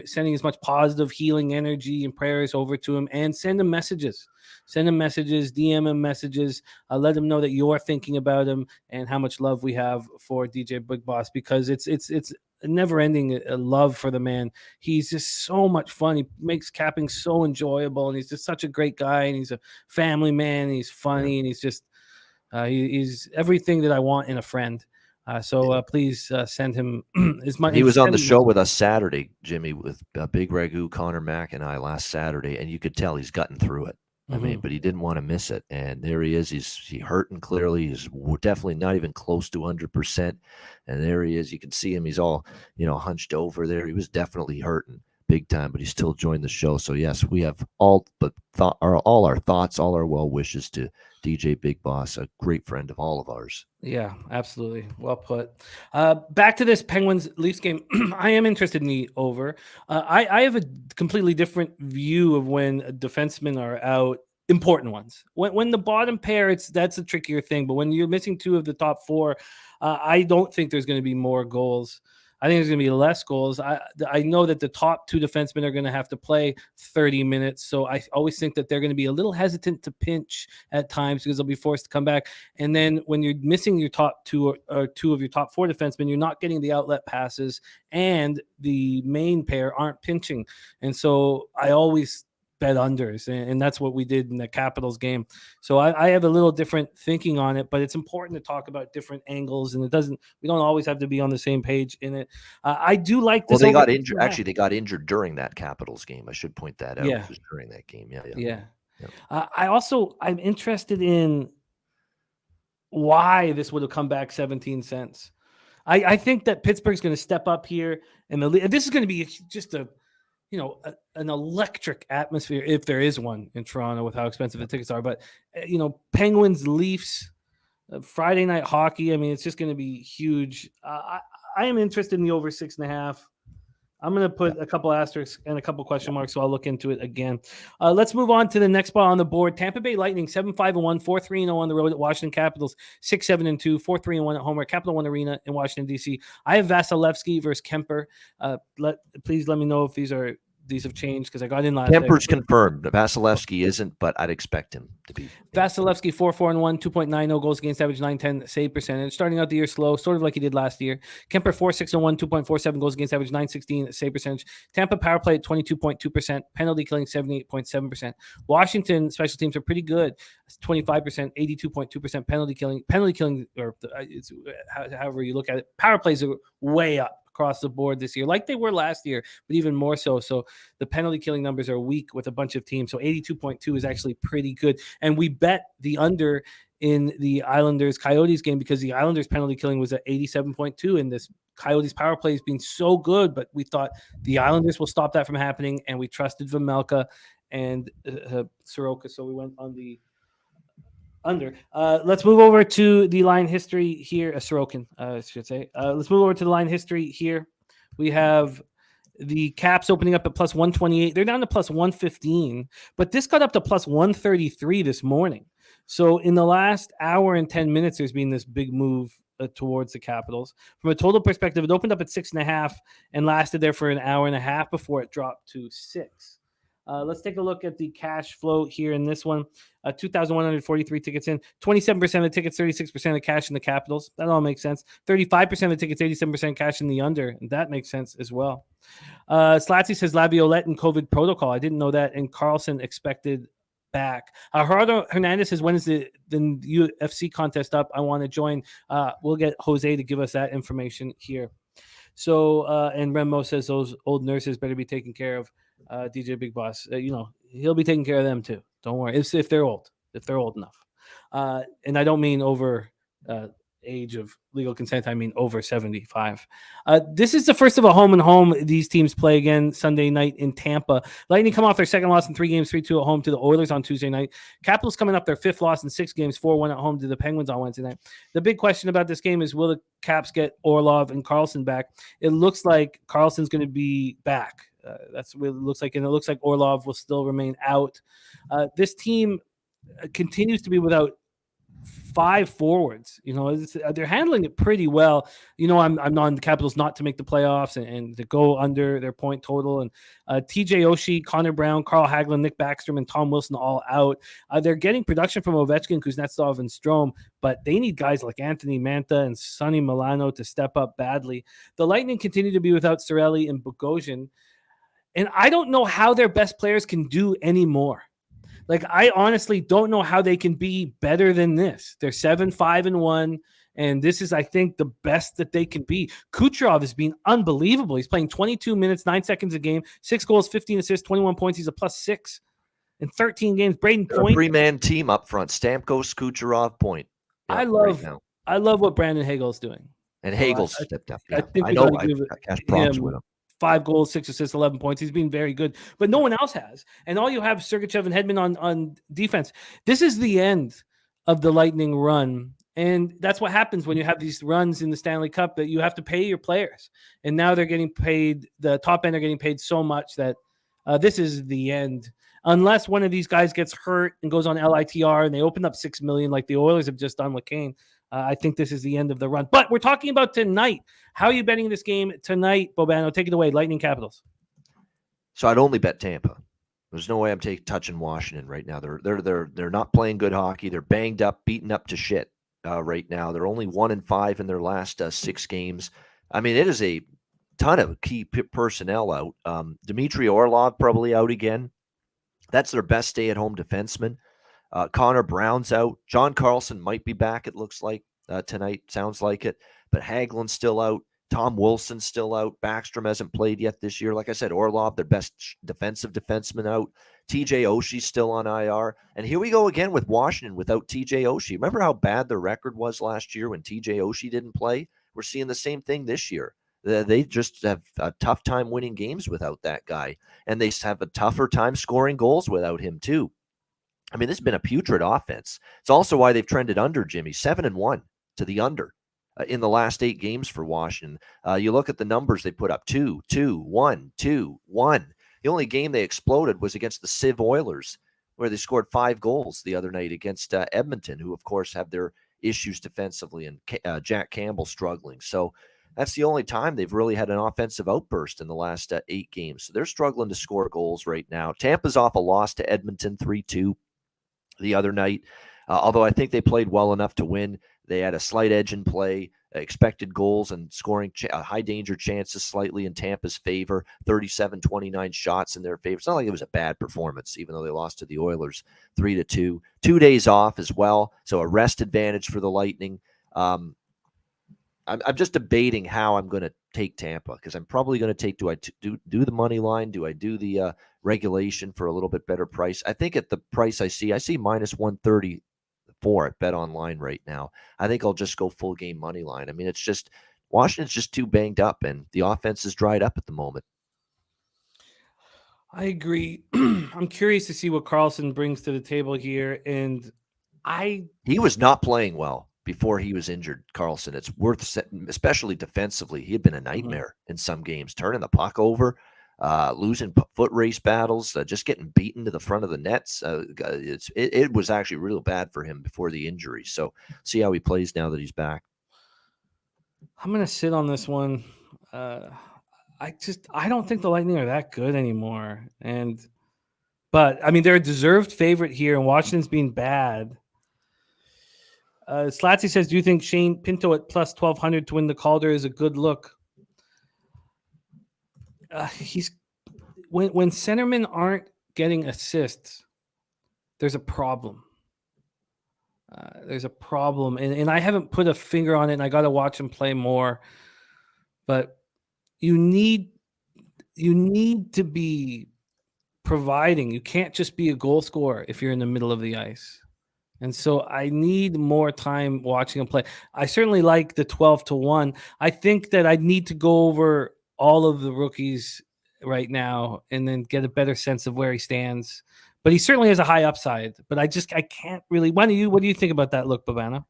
sending as much positive healing energy and prayers over to him, and send him messages. Send him messages, DM him messages. Let him know that you're thinking about him and how much love we have for DJ Big Boss, because it's never-ending love for the man. He's just so much fun. He makes capping so enjoyable, and he's just such a great guy, and he's a family man, and he's funny, and he's just he's everything that I want in a friend. So please send him as much. He was on the show with us Saturday, Jimmy, with Big Ragu, Connor Mack, and I last Saturday, and you could tell he's gotten through it. I mean, but he didn't want to miss it, and there he is. He's hurting clearly. He's definitely not even close to 100%, and there he is. You can see him. He's all hunched over there. He was definitely hurting big time, but he still joined the show. So yes, we have all our thoughts, all our well wishes to DJ Big Boss, a great friend of all of ours. Yeah, absolutely. Well put. Back to this Penguins Leafs game. I am interested in the over. I have a completely different view of when defensemen are out, important ones. When the bottom pair, that's a trickier thing. But when you're missing 2 of the top 4, I don't think there's going to be more goals. I think there's going to be less goals. I know that the top 2 defensemen are going to have to play 30 minutes. So I always think that they're going to be a little hesitant to pinch at times because they'll be forced to come back. And then when you're missing your top 2 or 2 of your top 4 defensemen, you're not getting the outlet passes, and the main pair aren't pinching. And so I always bet unders, and that's what we did in the Capitals game. So I have a little different thinking on it, but it's important to talk about different angles, and we don't always have to be on the same page in it. I do like this. Well, they over got injured. Actually, they got injured during that Capitals game. I should point that out. Yeah. It was during that game. Yeah. Yeah. I'm interested in why this would have come back 17 cents. I think that Pittsburgh's going to step up here, and this is going to be just an electric atmosphere, if there is one in Toronto, with how expensive the tickets are. But Penguins, Leafs, Friday night hockey. I mean, it's just going to be huge. I am interested in the over 6.5. I'm going to put a couple asterisks and a couple question marks, so I'll look into it again. Let's move on to the next spot on the board. Tampa Bay Lightning, 7-5-1, 4-3-0 on the road at Washington Capitals, 6-7-2, 4-3-1 at home at Capital One Arena in Washington, D.C. I have Vasilevsky versus Kemper. Please let me know if these have changed, because I got in last. Kemper's confirmed. Vasilevsky isn't, but I'd expect him to be. Vasilevsky 4-4-1, 2.90 goals against average, 910 save percentage. Starting out the year slow, sort of like he did last year. Kemper 4-6-1, 2.47 goals against average, 916 save percentage. Tampa power play at 22.2%, penalty killing 78.7%. Washington special teams are pretty good, 25%, 82.2% penalty killing, or it's however you look at it. Power plays are way up across the board this year, like they were last year, but even more so. So the penalty killing numbers are weak with a bunch of teams. So 82.2 is actually pretty good. And we bet the under in the Islanders Coyotes game because the Islanders penalty killing was at 87.2, and this Coyotes power play has been so good, but we thought the Islanders will stop that from happening, and we trusted Vejmelka and Soroka. So we went on the under. Let's move over to the line history here. Sorokin, I should say. Let's move over to the line history here. We have the Caps opening up at plus 128. They're down to plus 115, but this got up to plus 133 this morning. So in the last hour and 10 minutes, there's been this big move towards the Capitals. From a total perspective, it opened up at 6.5 and lasted there for an hour and a half before it dropped to 6. Let's take a look at the cash flow here in this one. 2,143 tickets in, 27% of the tickets, 36% of cash in the Capitals. That all makes sense. 35% of the tickets, 87% cash in the under. And that makes sense as well. Slatsy says Laviolette in COVID protocol. I didn't know that. And Carlson expected back. Gerardo Hernandez says, when is the UFC contest up? I want to join. We'll get Jose to give us that information here. So, and Remo says those old nurses better be taken care of. DJ Big Boss, he'll be taking care of them too. Don't worry. If they're old enough. And I don't mean over age of legal consent. I mean over 75. This is the first of a home and home. These teams play again Sunday night in Tampa. Lightning come off their second loss in 3 games, 3-2 at home to the Oilers on Tuesday night. Capitals coming up their 5th loss in 6 games, 4-1 at home to the Penguins on Wednesday night. The big question about this game is, will the Caps get Orlov and Karlsson back? It looks like Karlsson's going to be back. That's what it looks like. And it looks like Orlov will still remain out. This team continues to be without 5 forwards. They're handling it pretty well. I'm on the Capitals not to make the playoffs and to go under their point total. And TJ Oshie, Connor Brown, Carl Hagelin, Nick Backstrom, and Tom Wilson all out. They're getting production from Ovechkin, Kuznetsov, and Strome, but they need guys like Anthony Mantha and Sonny Milano to step up badly. The Lightning continue to be without Cirelli and Bogosian. And I don't know how their best players can do any more. Like, I honestly don't know how they can be better than this. They're 7-5-1, and this is, I think, the best that they can be. Kucherov has been unbelievable. He's playing 22 minutes, 9 seconds a game, 6 goals, 15 assists, 21 points. He's a +6 in 13 games. Braden Point. 3-man team up front. Stamkos, Kucherov, Point. Yep, I love what Brandon Hagel's doing. And Hagel's stepped up. Yeah. I think I know. I got props with him. 5 goals, 6 assists, 11 points. He's been very good, but no one else has. And all you have is Sergachev and Hedman on defense. This is the end of the Lightning run. And that's what happens when you have these runs in the Stanley Cup, that you have to pay your players. And now they're getting paid, the top end are getting paid so much that this is the end. Unless one of these guys gets hurt and goes on LITR and they open up $6 million like the Oilers have just done with Kane. I think this is the end of the run. But we're talking about tonight. How are you betting this game tonight, Bobano? Take it away, Lightning Capitals. So I'd only bet Tampa. There's no way I'm touching Washington right now. They're not playing good hockey. They're banged up, beaten up to shit right now. They're only 1-5 in their last 6 games. I mean, it is a ton of key personnel out. Dmitry Orlov probably out again. That's their best stay-at-home defenseman. Connor Brown's out. John Carlson might be back, it looks like, tonight. Sounds like it. But Hagelin's still out. Tom Wilson's still out. Backstrom hasn't played yet this year. Like I said, Orlov, their best defensive defenseman, out. TJ Oshie's still on IR. And here we go again with Washington without TJ Oshie. Remember how bad their record was last year when TJ Oshie didn't play? We're seeing the same thing this year. They just have a tough time winning games without that guy. And they have a tougher time scoring goals without him, too. I mean, this has been a putrid offense. It's also why they've trended under, Jimmy, 7-1 to the under in the last 8 games for Washington. You look at the numbers they put up, 2, 2, 1, 2, 1. The only game they exploded was against the Civ Oilers, where they scored 5 goals the other night against Edmonton, who, of course, have their issues defensively, and Jack Campbell struggling. So that's the only time they've really had an offensive outburst in the last 8 games. So they're struggling to score goals right now. Tampa's off a loss to Edmonton 3-2 the other night. Although I think they played well enough to win. They had a slight edge in play, expected goals and scoring high danger chances slightly in Tampa's favor, 37-29 shots in their favor. It's not like it was a bad performance, even though they lost to the Oilers 3-2. 2 days off as well, so a rest advantage for the Lightning. I'm just debating how I'm going to take Tampa, because I'm probably going to take, do I do the money line? Do I do the regulation for a little bit better price? I think at the price I see minus 134 at Bet Online right now. I think I'll just go full game money line. I mean, it's just Washington's just too banged up, and the offense is dried up at the moment. I agree. I'm curious to see what Carlson brings to the table here, and he was not playing well before he was injured, Carlson. It's worth setting, especially defensively. He had been a nightmare in some games, turning the puck over, losing foot race battles, just getting beaten to the front of the nets. It was actually real bad for him before the injury. So see how he plays now that he's back. I'm going to sit on this one. I don't think the Lightning are that good anymore. But I mean, they're a deserved favorite here, and Washington's being bad. Slatsy says, do you think Shane Pinto at plus 1,200 to win the Calder is a good look? When centermen aren't getting assists, there's a problem. And I haven't put a finger on it, and I got to watch him play more. But you need to be providing. You can't just be a goal scorer if you're in the middle of the ice. And so I need more time watching him play. I certainly like the 12-1. I think that I need to go over all of the rookies right now and then get a better sense of where he stands. But he certainly has a high upside. But I can't really. What do you think about that look, Babana?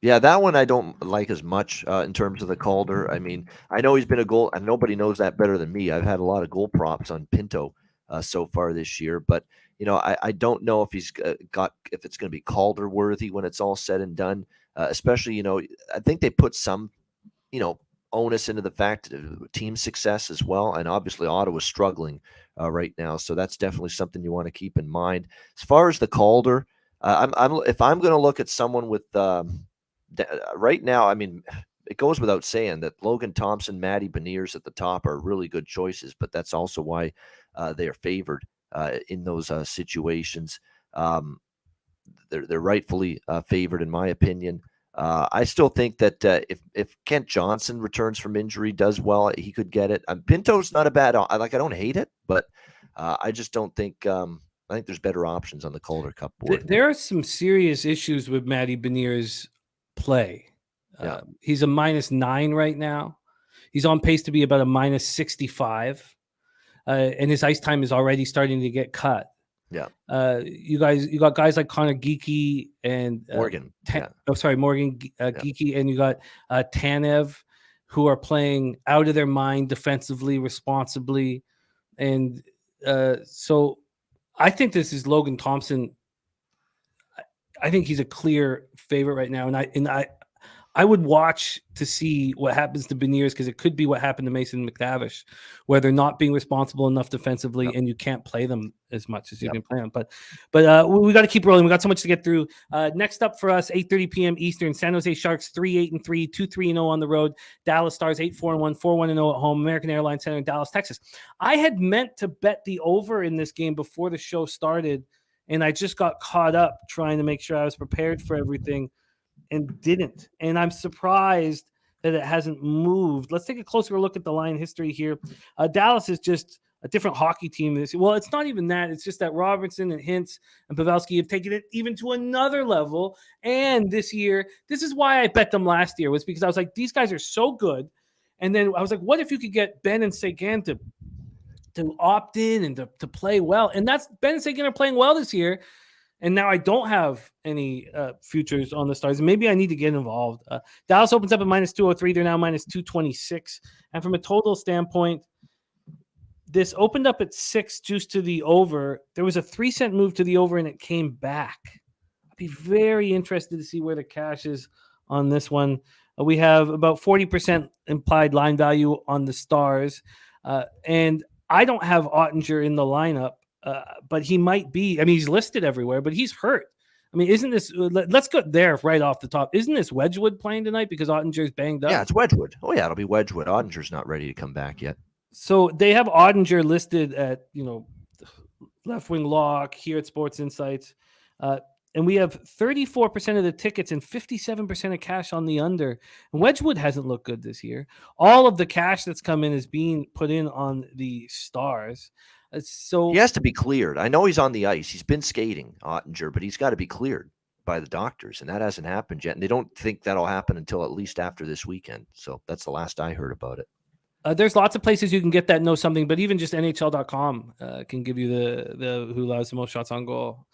Yeah, that one I don't like as much in terms of the Calder. I mean, I know he's been a goal, and nobody knows that better than me. I've had a lot of goal props on Pinto so far this year, but I don't know if he's if it's going to be Calder worthy when it's all said and done. Especially, I think they put some, onus into the fact of team success as well, and obviously Ottawa's struggling right now, so that's definitely something you want to keep in mind. As far as the Calder, if I'm going to look at someone with right now, I mean, it goes without saying that Logan Thompson, Matty Beniers at the top are really good choices, but that's also why they are favored in those situations. They're rightfully favored, in my opinion. I still think that if Kent Johnson returns from injury, does well, he could get it. Pinto's not a bad. I don't hate it, but I just don't think. I think there's better options on the Calder Cup board. There are some serious issues with Matty Beniers' play. He's a -9 right now. He's on pace to be about a -65, and his ice time is already starting to get cut. Yeah. You got guys like Connor Geekie and Morgan. Morgan Geekie, and you got Tanev, who are playing out of their mind defensively, responsibly, and so I think this is Logan Thompson. I think he's a clear favorite right now, and I would watch to see what happens to Beniers, because it could be what happened to Mason McTavish, where they're not being responsible enough defensively, and you can't play them as much as you can play them. But we got to keep rolling. We got so much to get through. Next up for us, 8:30 p.m. Eastern. San Jose Sharks 3-8-3, 2-3-0 on the road. Dallas Stars 8-4-1, 4-1-0 at home. American Airlines Center in Dallas, Texas. I had meant to bet the over in this game before the show started, and I just got caught up trying to make sure I was prepared for everything, and didn't. And I'm surprised that it hasn't moved. Let's take a closer look at the line history here. Dallas is just a different hockey team this year. Well, it's not even that. It's just that Robertson and Hintz and Pavelski have taken it even to another level. And this year, this is why I bet them last year, was because I was like, these guys are so good. And then I was like, what if you could get Ben and Seguin to opt in and to play well? And that's Ben and Seguin are playing well this year. And now I don't have any futures on the Stars. Maybe I need to get involved. Dallas opens up at -203. They're now -226. And from a total standpoint, this opened up at 6 juice to the over. There was a 3-cent move to the over, and it came back. I'd be very interested to see where the cash is on this one. We have about 40% implied line value on the Stars. And I don't have Ottinger in the lineup. But he might be. I mean, he's listed everywhere, but he's hurt. I mean, isn't this? Let's go there right off the top. Isn't this Wedgwood playing tonight because Ottinger's banged up? Yeah, it's Wedgwood. Oh yeah, it'll be Wedgwood. Ottinger's not ready to come back yet. So they have Ottinger listed at left wing lock here at Sports Insights, and we have 34% of the tickets and 57% of cash on the under. And Wedgwood hasn't looked good this year. All of the cash that's come in is being put in on the Stars. So he has to be cleared. I know he's on the ice. He's been skating, Ottinger, but he's got to be cleared by the doctors, and that hasn't happened yet. And they don't think that'll happen until at least after this weekend. So that's the last I heard about it. There's lots of places you can get that know something, but even just NHL.com can give you the who allows the most shots on goal.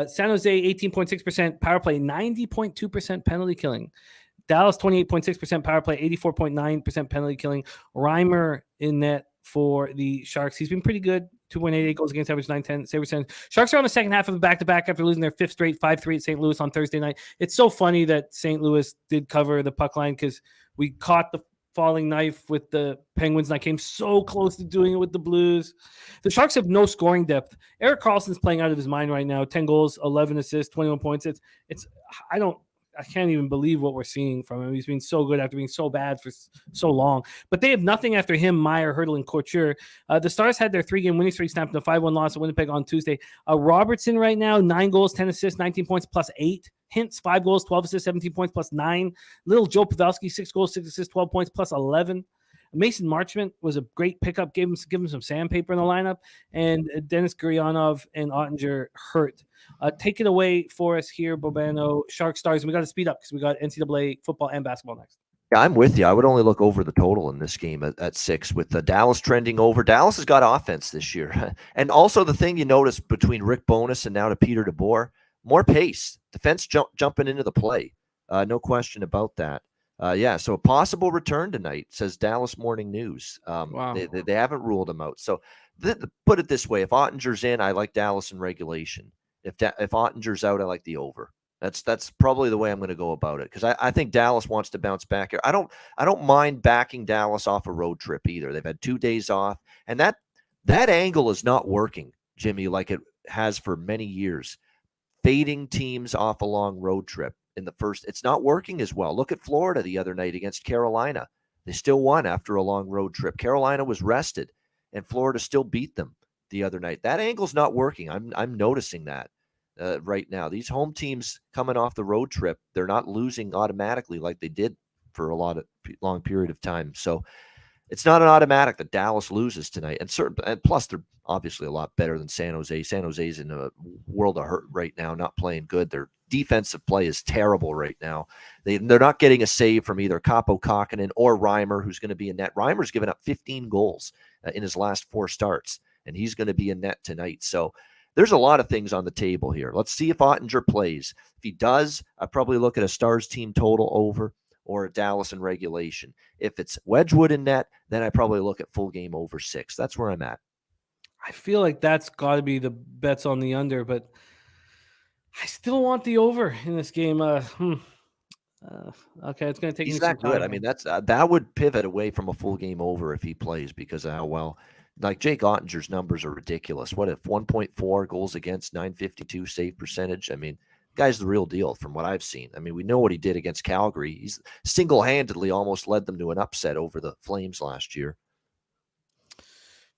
San Jose 18.6% power play, 90.2% penalty killing. Dallas 28.6% power play, 84.9% penalty killing. Reimer in net for the Sharks. He's been pretty good. 2.88 goals against average, 910 save percentage. Sharks are on the second half of a back-to-back after losing their 5th straight 5-3 at St. Louis on Thursday night. It's so funny that St. Louis did cover the puck line because we caught the falling knife with the Penguins, and I came so close to doing it with the Blues. The Sharks have no scoring depth. Erik Karlsson's playing out of his mind right now. 10 goals, 11 assists, 21 points. I can't even believe what we're seeing from him. He's been so good after being so bad for so long. But they have nothing after him, Meyer, Hurdle, and Couture. The Stars had their 3-game winning streak snapped in a 5-1 loss at Winnipeg on Tuesday. Robertson right now, 9 goals, 10 assists, 19 points, plus 8. Hintz, 5 goals, 12 assists, 17 points, plus 9. Little Joe Pavelski, 6 goals, 6 assists, 12 points, plus 11. Mason Marchment was a great pickup, give him some sandpaper in the lineup, and Denis Gurianov and Ottinger hurt. Take it away for us here, Bobano. Shark Stars, and we got to speed up because we got NCAA football and basketball next. Yeah, I'm with you. I would only look over the total in this game at 6 with the Dallas trending over. Dallas has got offense this year. And also the thing you notice between Rick Bowness and now to Peter DeBoer, more pace. Defense jumping into the play. No question about that. So a possible return tonight, says Dallas Morning News. Wow. They haven't ruled him out. So put it this way, if Ottinger's in, I like Dallas in regulation. If Ottinger's out, I like the over. That's probably the way I'm going to go about it, because I think Dallas wants to bounce back here. I don't mind backing Dallas off a road trip either. They've had 2 days off, and that angle is not working, Jimmy, like it has for many years. Fading teams off a long road trip in the first, it's not working as well. Look at Florida the other night against Carolina. They still won after a long road trip. Carolina was rested, and Florida still beat them the other night. That angle's not working. I'm noticing that. Right now, these home teams coming off the road trip, they're not losing automatically like they did for a long period of time. So it's not an automatic that Dallas loses tonight. And plus, they're obviously a lot better than San Jose. San Jose's in a world of hurt right now, not playing good. Their defensive play is terrible right now. They're not getting a save from either Capo Kakkonen or Reimer, who's going to be in net. Reimer's given up 15 goals in his last 4 starts, and he's going to be in net tonight. So there's a lot of things on the table here. Let's see if Ottinger plays. If he does, I'd probably look at a Stars team total over or a Dallas in regulation. If it's Wedgwood in net, then I probably look at full game over 6. That's where I'm at. I feel like that's got to be the bets on the under, but I still want the over in this game. Okay, it's going to take me He's some that good. time. I mean, that's that would pivot away from a full game over if he plays because of how well. Like Jake Ottinger's numbers are ridiculous. What if 1.4 goals against, 952 save percentage? I mean, guy's the real deal from what I've seen. I mean, we know what he did against Calgary. He's single-handedly almost led them to an upset over the Flames last year.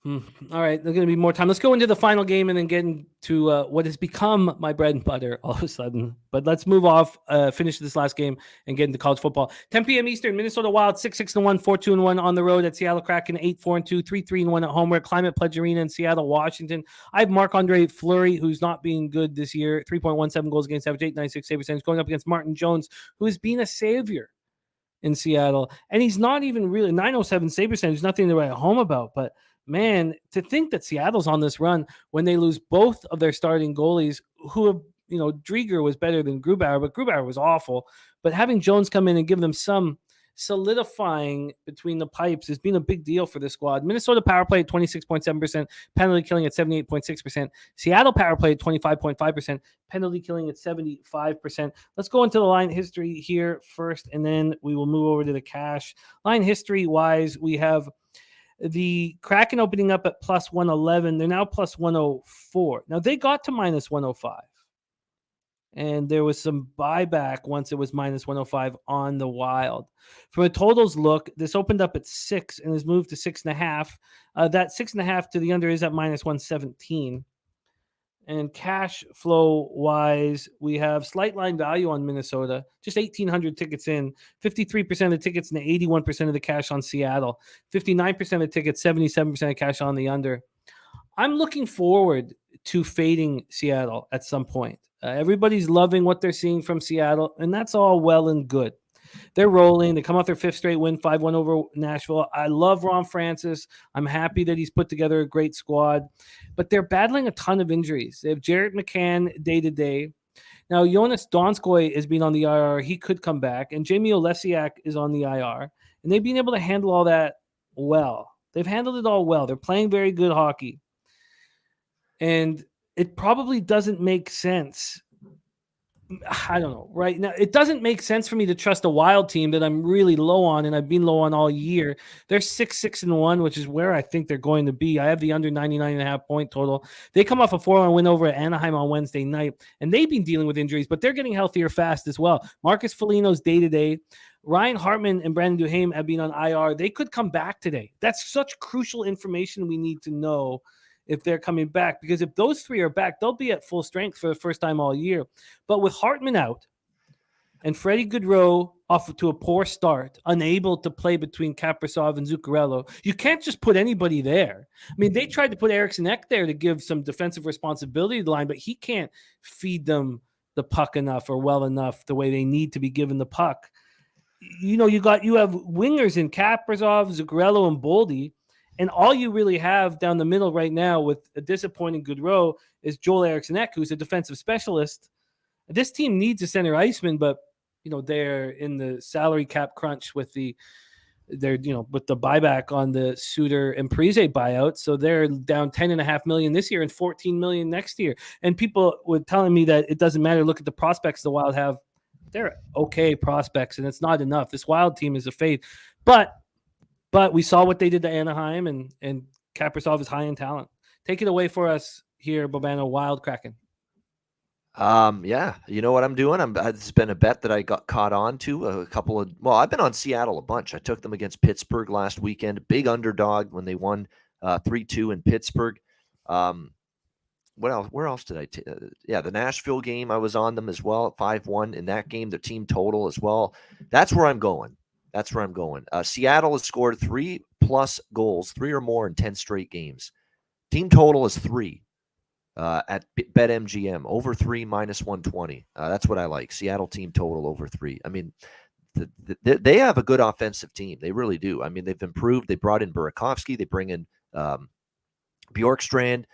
All right, there's going to be more time. Let's go into the final game and then get into what has become my bread and butter all of a sudden. But let's move off, finish this last game, and get into college football. 10 p.m. Eastern, Minnesota Wild 6-6-1, 4-2-1 on the road at Seattle Kraken, 8-4-2, 3-3-1 at home. We're at Climate Pledge Arena in Seattle, Washington. I have Marc-Andre Fleury, who's not being good this year, 3.17 goals against average, 8.96 save percentage, going up against Martin Jones, who has been a savior in Seattle. And he's not even really 907 save percentage, nothing to write home about, but man, to think that Seattle's on this run when they lose both of their starting goalies, who have, Drieger was better than Grubauer, but Grubauer was awful. But having Jones come in and give them some solidifying between the pipes has been a big deal for this squad. Minnesota power play at 26.7%, penalty killing at 78.6%. Seattle power play at 25.5%, penalty killing at 75%. Let's go into the line history here first, and then we will move over to the cash. Line history-wise, we have the Kraken opening up at plus 111. They're now plus 104. Now, they got to minus 105. And there was some buyback once it was minus 105 on the Wild. From a totals look, this opened up at 6 and has moved to 6.5. That 6.5 to the under is at minus 117. And cash flow wise, we have slight line value on Minnesota, just 1,800 tickets in, 53% of the tickets and 81% of the cash on Seattle, 59% of the tickets, 77% of cash on the under. I'm looking forward to fading Seattle at some point. Everybody's loving what they're seeing from Seattle, and that's all well and good. They're rolling. They come off their fifth straight win, 5-1 over Nashville. I love Ron Francis. I'm happy that he's put together a great squad, but they're battling a ton of injuries. They have Jarrett McCann day-to-day. Now, Jonas Donskoy has been on the IR. He could come back, and Jamie Olesiak is on the IR, and they've been able to handle all that well. They've handled it all well. They're playing very good hockey, and it probably doesn't make sense. I don't know. Right now, it doesn't make sense for me to trust a Wild team that I'm really low on, and I've been low on all year. They're 6-6-1, which is where I think they're going to be. I have the under 99.5 point total. They come off a 4-1 win over at Anaheim on Wednesday night, and they've been dealing with injuries, but they're getting healthier fast as well. Marcus Foligno's day-to-day. Ryan Hartman and Brandon Duhaime have been on IR. They could come back today. That's such crucial information we need to know if they're coming back, because if those three are back, they'll be at full strength for the first time all year. But with Hartman out and Freddie Gaudreau off to a poor start, unable to play between Kaprizov and Zuccarello, you can't just put anybody there. I mean, they tried to put Eriksson Ek there to give some defensive responsibility to the line, but he can't feed them the puck enough or well enough the way they need to be given the puck. You have wingers in Kaprizov, Zuccarello, and Boldy. And all you really have down the middle right now with a disappointing Gaudreau is Joel Eriksson Ek, who's a defensive specialist. This team needs a center iceman, but they're in the salary cap crunch with the buyback on the Suter and Parise buyout. So they're down $10.5 million this year and $14 million next year. And people were telling me that it doesn't matter. Look at the prospects the Wild have. They're okay prospects, and it's not enough. This Wild team is a fade. But we saw what they did to Anaheim, and Kaprizov is high in talent. Take it away for us here, Bobano. Wild Kraken. Yeah, you know what I'm doing? It's been a bet that I got caught on to I've been on Seattle a bunch. I took them against Pittsburgh last weekend, big underdog when they won 3-2 in Pittsburgh. What else? Where else did I take? The Nashville game, I was on them as well at 5-1 in that game, the team total as well. That's where I'm going. Seattle has scored 3+ goals, 3 or more in 10 straight games. Team total is 3 at BetMGM, over 3 minus 120. That's what I like. Seattle team total over 3. I mean, they have a good offensive team. They really do. I mean, they've improved. They brought in Burakovsky. They bring in Bjorkstrand.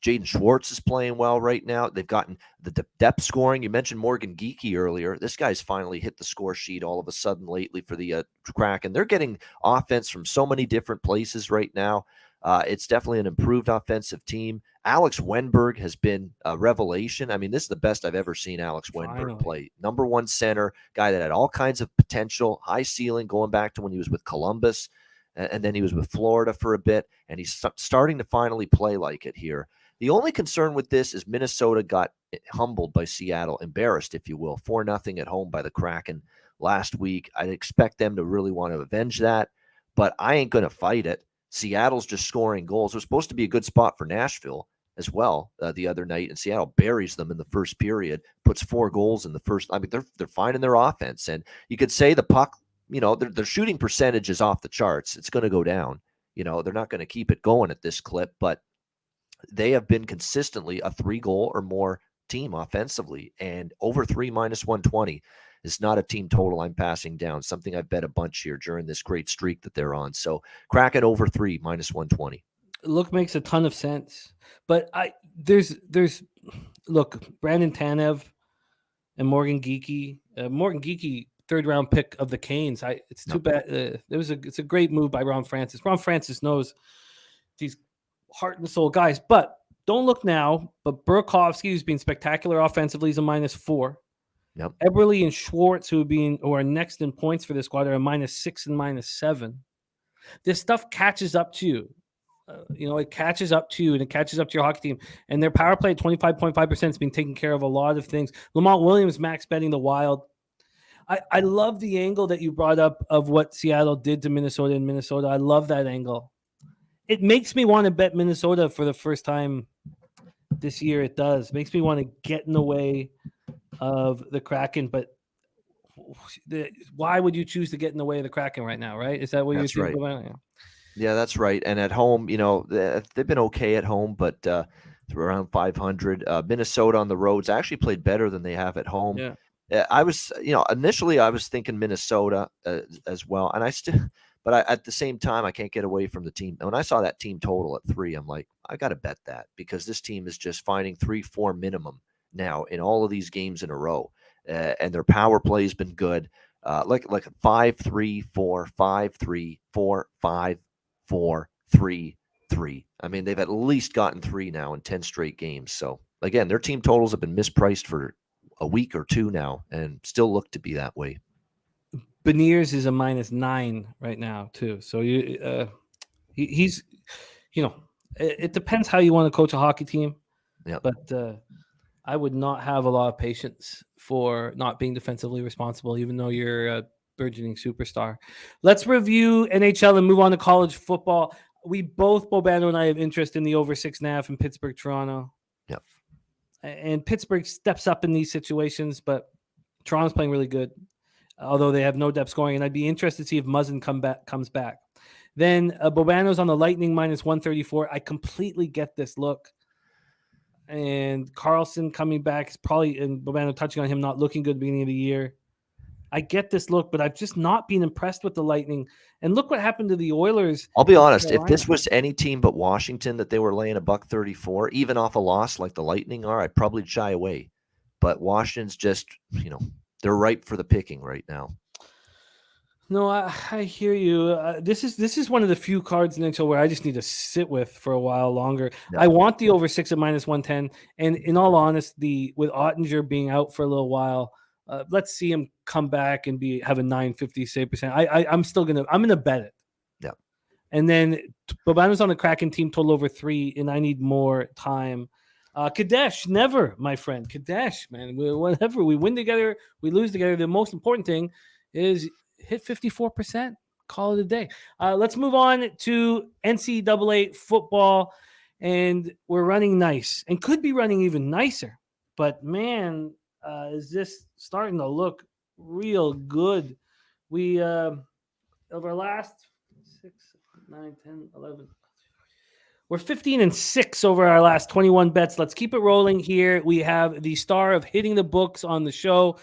Jaden Schwartz is playing well right now. They've gotten the depth scoring. You mentioned Morgan Geekie earlier. This guy's finally hit the score sheet all of a sudden lately for the Kraken. They're getting offense from so many different places right now. It's definitely an improved offensive team. Alex Wenberg has been a revelation. I mean, this is the best I've ever seen Alex Wenberg play. Number one center, guy that had all kinds of potential, high ceiling, going back to when he was with Columbus, and then he was with Florida for a bit, and he's starting to finally play like it here. The only concern with this is Minnesota got humbled by Seattle, embarrassed, if you will, 4-0 at home by the Kraken last week. I'd expect them to really want to avenge that, but I ain't going to fight it. Seattle's just scoring goals. It was supposed to be a good spot for Nashville as well the other night, and Seattle buries them in the first period, puts 4 goals in the first. I mean, they're finding their offense, and you could say the puck, their shooting percentage is off the charts. It's going to go down. They're not going to keep it going at this clip, but they have been consistently a 3-goal or more team offensively, and over 3 minus 120 is not a team total I'm passing down. Something I've bet a bunch here during this great streak that they're on. So Kraken over 3 minus 120. Look, makes a ton of sense, but there's look, Brandon Tanev and Morgan Geekie. Morgan Geekie, 3rd round pick of the Canes. It's too bad. It's a great move by Ron Francis. Ron Francis knows these heart and soul guys, but don't look now. But Burakovsky, who's been spectacular offensively, is a -4. Yep. Eberle and Schwartz, who are next in points for this squad, are a -6 and -7. This stuff catches up to you. It catches up to you, and it catches up to your hockey team. And their power play at 25.5% has been taking care of a lot of things. Lamont Williams, max betting the Wild. I love the angle that you brought up of what Seattle did to Minnesota in Minnesota. I love that angle. It makes me want to bet Minnesota for the first time this year. It does. Makes me want to get in the way of the Kraken, but why would you choose to get in the way of the Kraken right now, right? Is that what you're thinking about? Yeah, that's right. And at home, they've been okay at home, but around 500. Minnesota on the roads actually played better than they have at home. Yeah. I was, initially I was thinking Minnesota as well, and but at the same time, I can't get away from the team. When I saw that team total at 3, I'm like, I got to bet that, because this team is just finding 3-4 minimum now in all of these games in a row, and their power play has been good, like a 5-3-4, 5-3-4, 5-4-3-3. I mean, they've at least gotten 3 now in 10 straight games. So again, their team totals have been mispriced for a week or 2 now, and still look to be that way. Beniers is a -9 right now too. So he's, it depends how you want to coach a hockey team. Yeah. But I would not have a lot of patience for not being defensively responsible, even though you're a burgeoning superstar. Let's review NHL and move on to college football. We both, Bobano and I, have interest in the over 6.5 in Pittsburgh, Toronto. Yep. And Pittsburgh steps up in these situations, but Toronto's playing really good, although they have no depth scoring. And I'd be interested to see if Muzzin comes back. Then Bobano's on the Lightning -134. I completely get this look. And Carlson coming back is probably, and Bobano touching on him not looking good at the beginning of the year. I get this look, but I've just not been impressed with the Lightning. And look what happened to the Oilers. I'll be honest, if this was any team but Washington that they were laying $1.34, even off a loss like the Lightning are, I'd probably shy away. But Washington's just, they're ripe for the picking right now. No, I hear you. This is one of the few cards in NHL where I just need to sit with for a while longer. Yeah. I want the over 6 at -110. And in all honesty, with Ottinger being out for a little while, let's see him come back and have a 950 save percent. I'm gonna bet it. Yeah. And then Bobano's on the Kraken team total over 3, and I need more time. Kadesh, never, my friend. Kadesh, man. Whenever we win together, we lose together. The most important thing is hit 54%. Call it a day. Let's move on to NCAA football, and we're running nice and could be running even nicer. But man, is this starting to look real good? We over our last 6, 9, 10, 11. We're 15-6 over our last 21 bets. Let's keep it rolling here. We have the star of hitting the books on the show.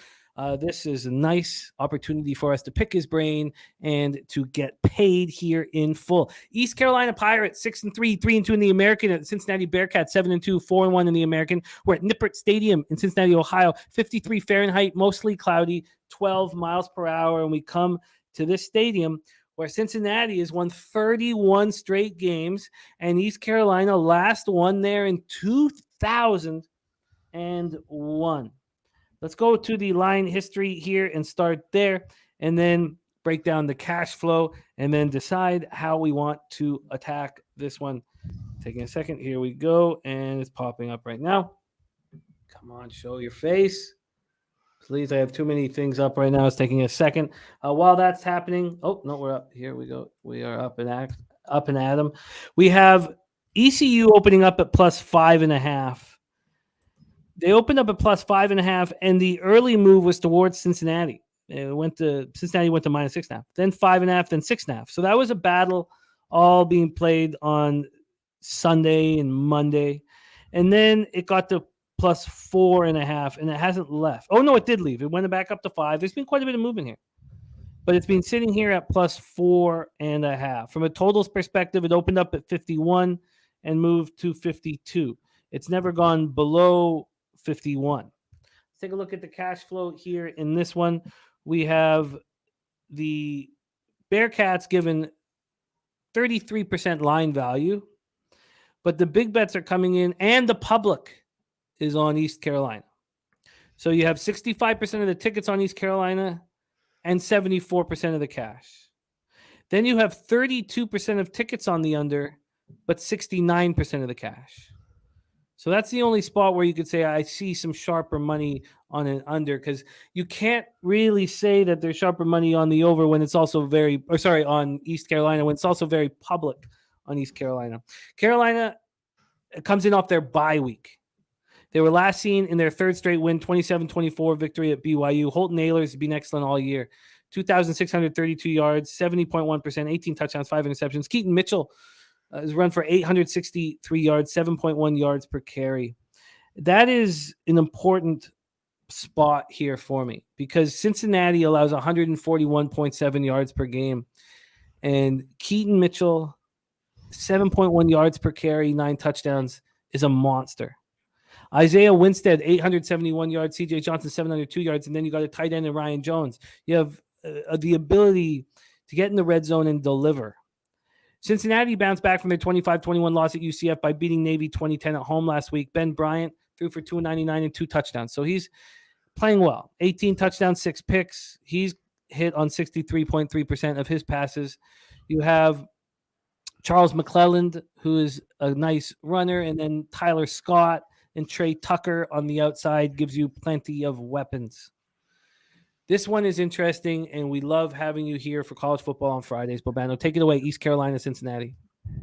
This is a nice opportunity for us to pick his brain and to get paid here in full. East Carolina Pirates 6-3, 3-2 in the American. At Cincinnati Bearcats 7-2, 4-1 in the American. We're at Nippert Stadium in Cincinnati, Ohio. 53 Fahrenheit, mostly cloudy, 12 miles per hour, and we come to this stadium where Cincinnati has won 31 straight games, and East Carolina last won there in 2001. Let's go to the line history here and start there, and then break down the cash flow, and then decide how we want to attack this one. Taking a second. Here we go, and it's popping up right now. Come on, show your face. Please, I have too many things up right now. It's taking a second. While that's happening, oh no, we're up. Here we go. We are up and at 'em. We have ECU opening up at +5.5. They opened up at +5.5, and the early move was towards Cincinnati. Cincinnati went to -6.5, then 5.5, then 6.5. So that was a battle, all being played on Sunday and Monday, and then it got to +4.5, and it hasn't left. Oh no, it did leave. It went back up to 5. There's been quite a bit of movement here, but it's been sitting here at +4.5. From a totals perspective, it opened up at 51 and moved to 52. It's never gone below 51. Let's take a look at the cash flow here. In this one, we have the Bearcats given 33% line value, but the big bets are coming in, and the public is on East Carolina. So you have 65% of the tickets on East Carolina and 74% of the cash. Then you have 32% of tickets on the under, but 69% of the cash. So that's the only spot where you could say I see some sharper money on an under, because you can't really say that there's sharper money on the over when it's also on East Carolina, when it's also very public on East Carolina. Carolina comes in off their bye week. They were last seen in their third straight win, 27-24 victory at BYU. Holton Ahlers has been excellent all year. 2,632 yards, 70.1%, 18 touchdowns, 5 interceptions. Keaton Mitchell has run for 863 yards, 7.1 yards per carry. That is an important spot here for me, because Cincinnati allows 141.7 yards per game. And Keaton Mitchell, 7.1 yards per carry, 9 touchdowns, is a monster. Isaiah Winstead, 871 yards. CJ Johnson, 702 yards. And then you got a tight end in Ryan Jones. You have the ability to get in the red zone and deliver. Cincinnati bounced back from their 25-21 loss at UCF by beating Navy 20-10 at home last week. Ben Bryant threw for 299 and 2 touchdowns. So he's playing well. 18 touchdowns, 6 picks. He's hit on 63.3% of his passes. You have Charles McClelland, who is a nice runner, and then Tyler Scott and Trey Tucker on the outside gives you plenty of weapons. This one is interesting, and we love having you here for college football on Fridays. Bobano, take it away. East Carolina, Cincinnati.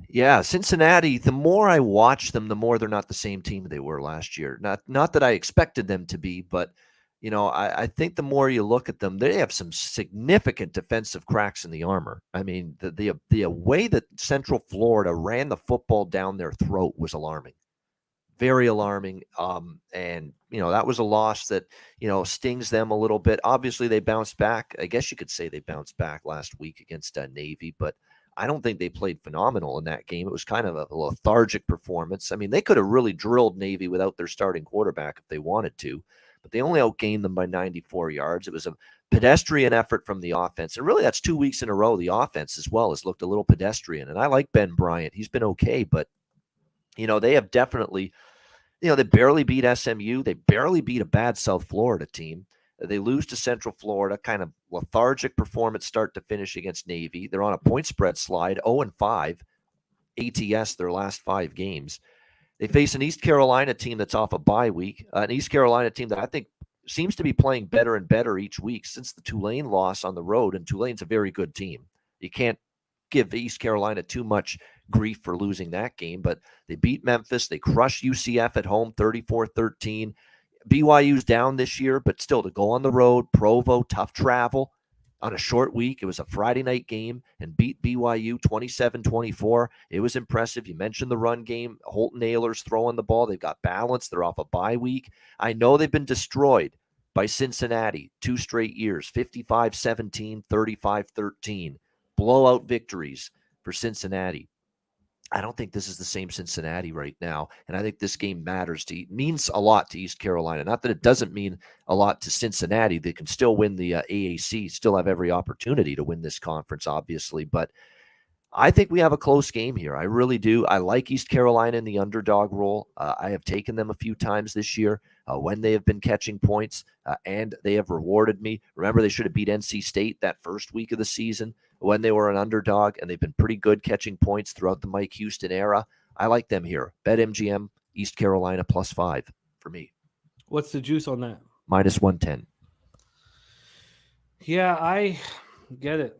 Yeah, Cincinnati, the more I watch them, the more they're not the same team they were last year. Not that I expected them to be, but I think the more you look at them, they have some significant defensive cracks in the armor. I mean, the way that Central Florida ran the football down their throat was alarming. Very alarming. And that was a loss that, stings them a little bit. Obviously, they bounced back. I guess you could say they bounced back last week against Navy, but I don't think they played phenomenal in that game. It was kind of a lethargic performance. I mean, they could have really drilled Navy without their starting quarterback if they wanted to, but they only outgained them by 94 yards. It was a pedestrian effort from the offense. And really, that's 2 weeks in a row. The offense as well has looked a little pedestrian. And I like Ben Bryant. He's been okay, but, they have definitely – they barely beat SMU. They barely beat a bad South Florida team. They lose to Central Florida, kind of lethargic performance start to finish against Navy. They're on a point spread slide, 0-5 ATS their last 5 games. They face an East Carolina team that's off a bye week, an East Carolina team that I think seems to be playing better and better each week since the Tulane loss on the road, and Tulane's a very good team. You can't give East Carolina too much grief for losing that game, but they beat Memphis. They crushed UCF at home 34-13. BYU's down this year, but still to go on the road, Provo, tough travel on a short week. It was a Friday night game and beat BYU 27-24. It was impressive. You mentioned the run game. Holton Ahlers throwing the ball. They've got balance. They're off a bye week. I know they've been destroyed by Cincinnati 2 straight years, 55-17, 35-13. Blowout victories for Cincinnati. I don't think this is the same Cincinnati right now. And I think this game means a lot to East Carolina. Not that it doesn't mean a lot to Cincinnati. They can still win the AAC, still have every opportunity to win this conference, obviously. But I think we have a close game here. I really do. I like East Carolina in the underdog role. I have taken them a few times this year when they have been catching points, and they have rewarded me. Remember, they should have beat NC State that first week of the season when they were an underdog, and they've been pretty good catching points throughout the Mike Houston era. I like them here. BetMGM, East Carolina +5 for me. What's the juice on that? -110. Yeah, I get it.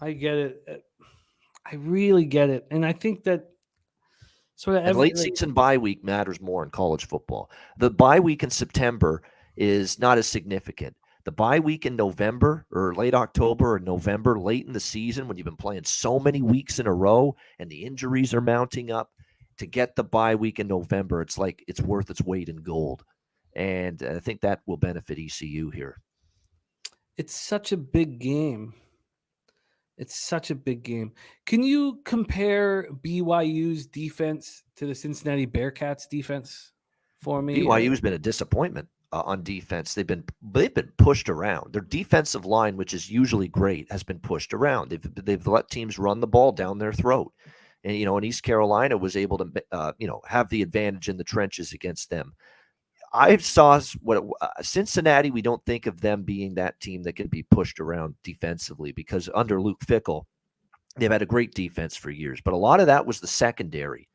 I really get it. And I think that sort of late season bye week matters more in college football. The bye week in September is not as significant. The bye week in November or late October or November, late in the season, when you've been playing so many weeks in a row and the injuries are mounting up, to get the bye week in November, it's like it's worth its weight in gold. And I think that will benefit ECU here. It's such a big game. Can you compare BYU's defense to the Cincinnati Bearcats defense for me? BYU's been a disappointment on defense. They've been pushed around. Their defensive line, which is usually great, has been pushed around. They've let teams run the ball down their throat. And and East Carolina was able to have the advantage in the trenches against them. I saw Cincinnati. We don't think of them being that team that can be pushed around defensively because under Luke Fickell, they've had a great defense for years. But a lot of that was the secondary.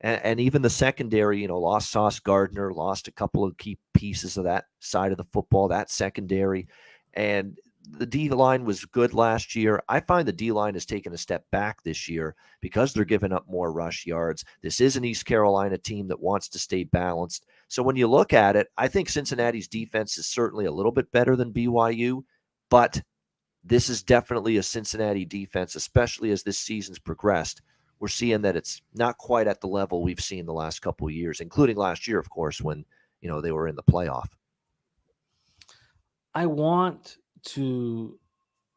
And even the secondary, lost Sauce Gardner, lost a couple of key pieces of that side of the football, that secondary. And the D-line was good last year. I find the D-line has taken a step back this year because they're giving up more rush yards. This is an East Carolina team that wants to stay balanced. So when you look at it, I think Cincinnati's defense is certainly a little bit better than BYU, but this is definitely a Cincinnati defense, especially as this season's progressed. We're seeing that it's not quite at the level we've seen the last couple of years, including last year, of course, when they were in the playoff. I want to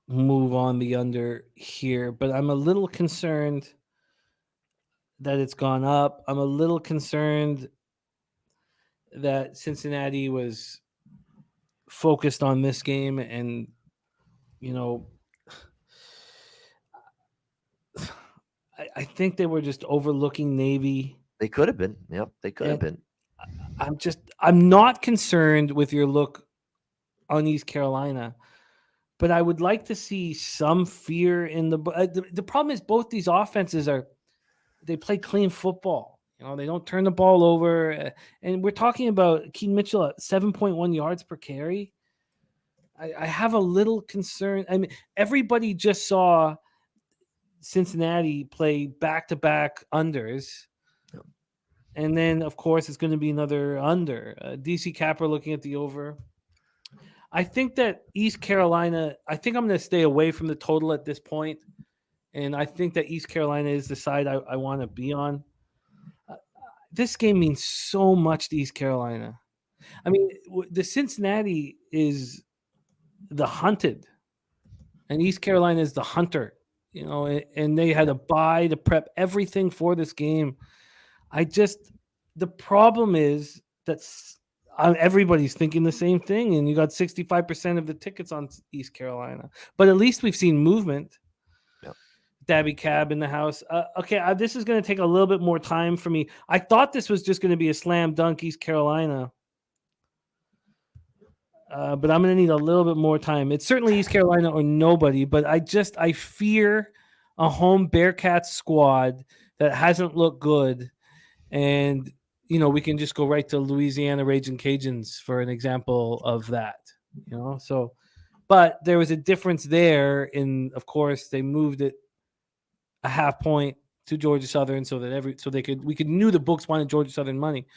move on the under here, but I'm a little concerned that it's gone up. I'm a little concerned that Cincinnati was focused on this game and I think they were just overlooking Navy. They could have been. Yep, they could have been. I'm not concerned with your look on East Carolina, but I would like to see some fear in the problem is both these offenses they play clean football. They don't turn the ball over. And we're talking about Keaton Mitchell at 7.1 yards per carry. I have a little concern. I mean, everybody just saw Cincinnati play back-to-back unders. Yep. And then, of course, it's going to be another under. DC Capper looking at the over. I think that East Carolina, I'm going to stay away from the total at this point. And I think that East Carolina is the side I want to be on. This game means so much to East Carolina. I mean, the Cincinnati is the hunted, and East Carolina is the hunter, and they had a bye to prep everything for this game. The problem is that everybody's thinking the same thing, and you got 65% of the tickets on East Carolina. But at least we've seen movement. Yep. Dabby Cab in the house. This is going to take a little bit more time for me. I thought this was just going to be a slam dunk East Carolina. But I'm going to need a little bit more time. It's certainly East Carolina or nobody, but I fear a home Bearcats squad that hasn't looked good. And, we can just go right to Louisiana Ragin' Cajuns for an example of that, but there was a difference there of course, they moved it a half point to Georgia Southern so that we knew the books wanted Georgia Southern money.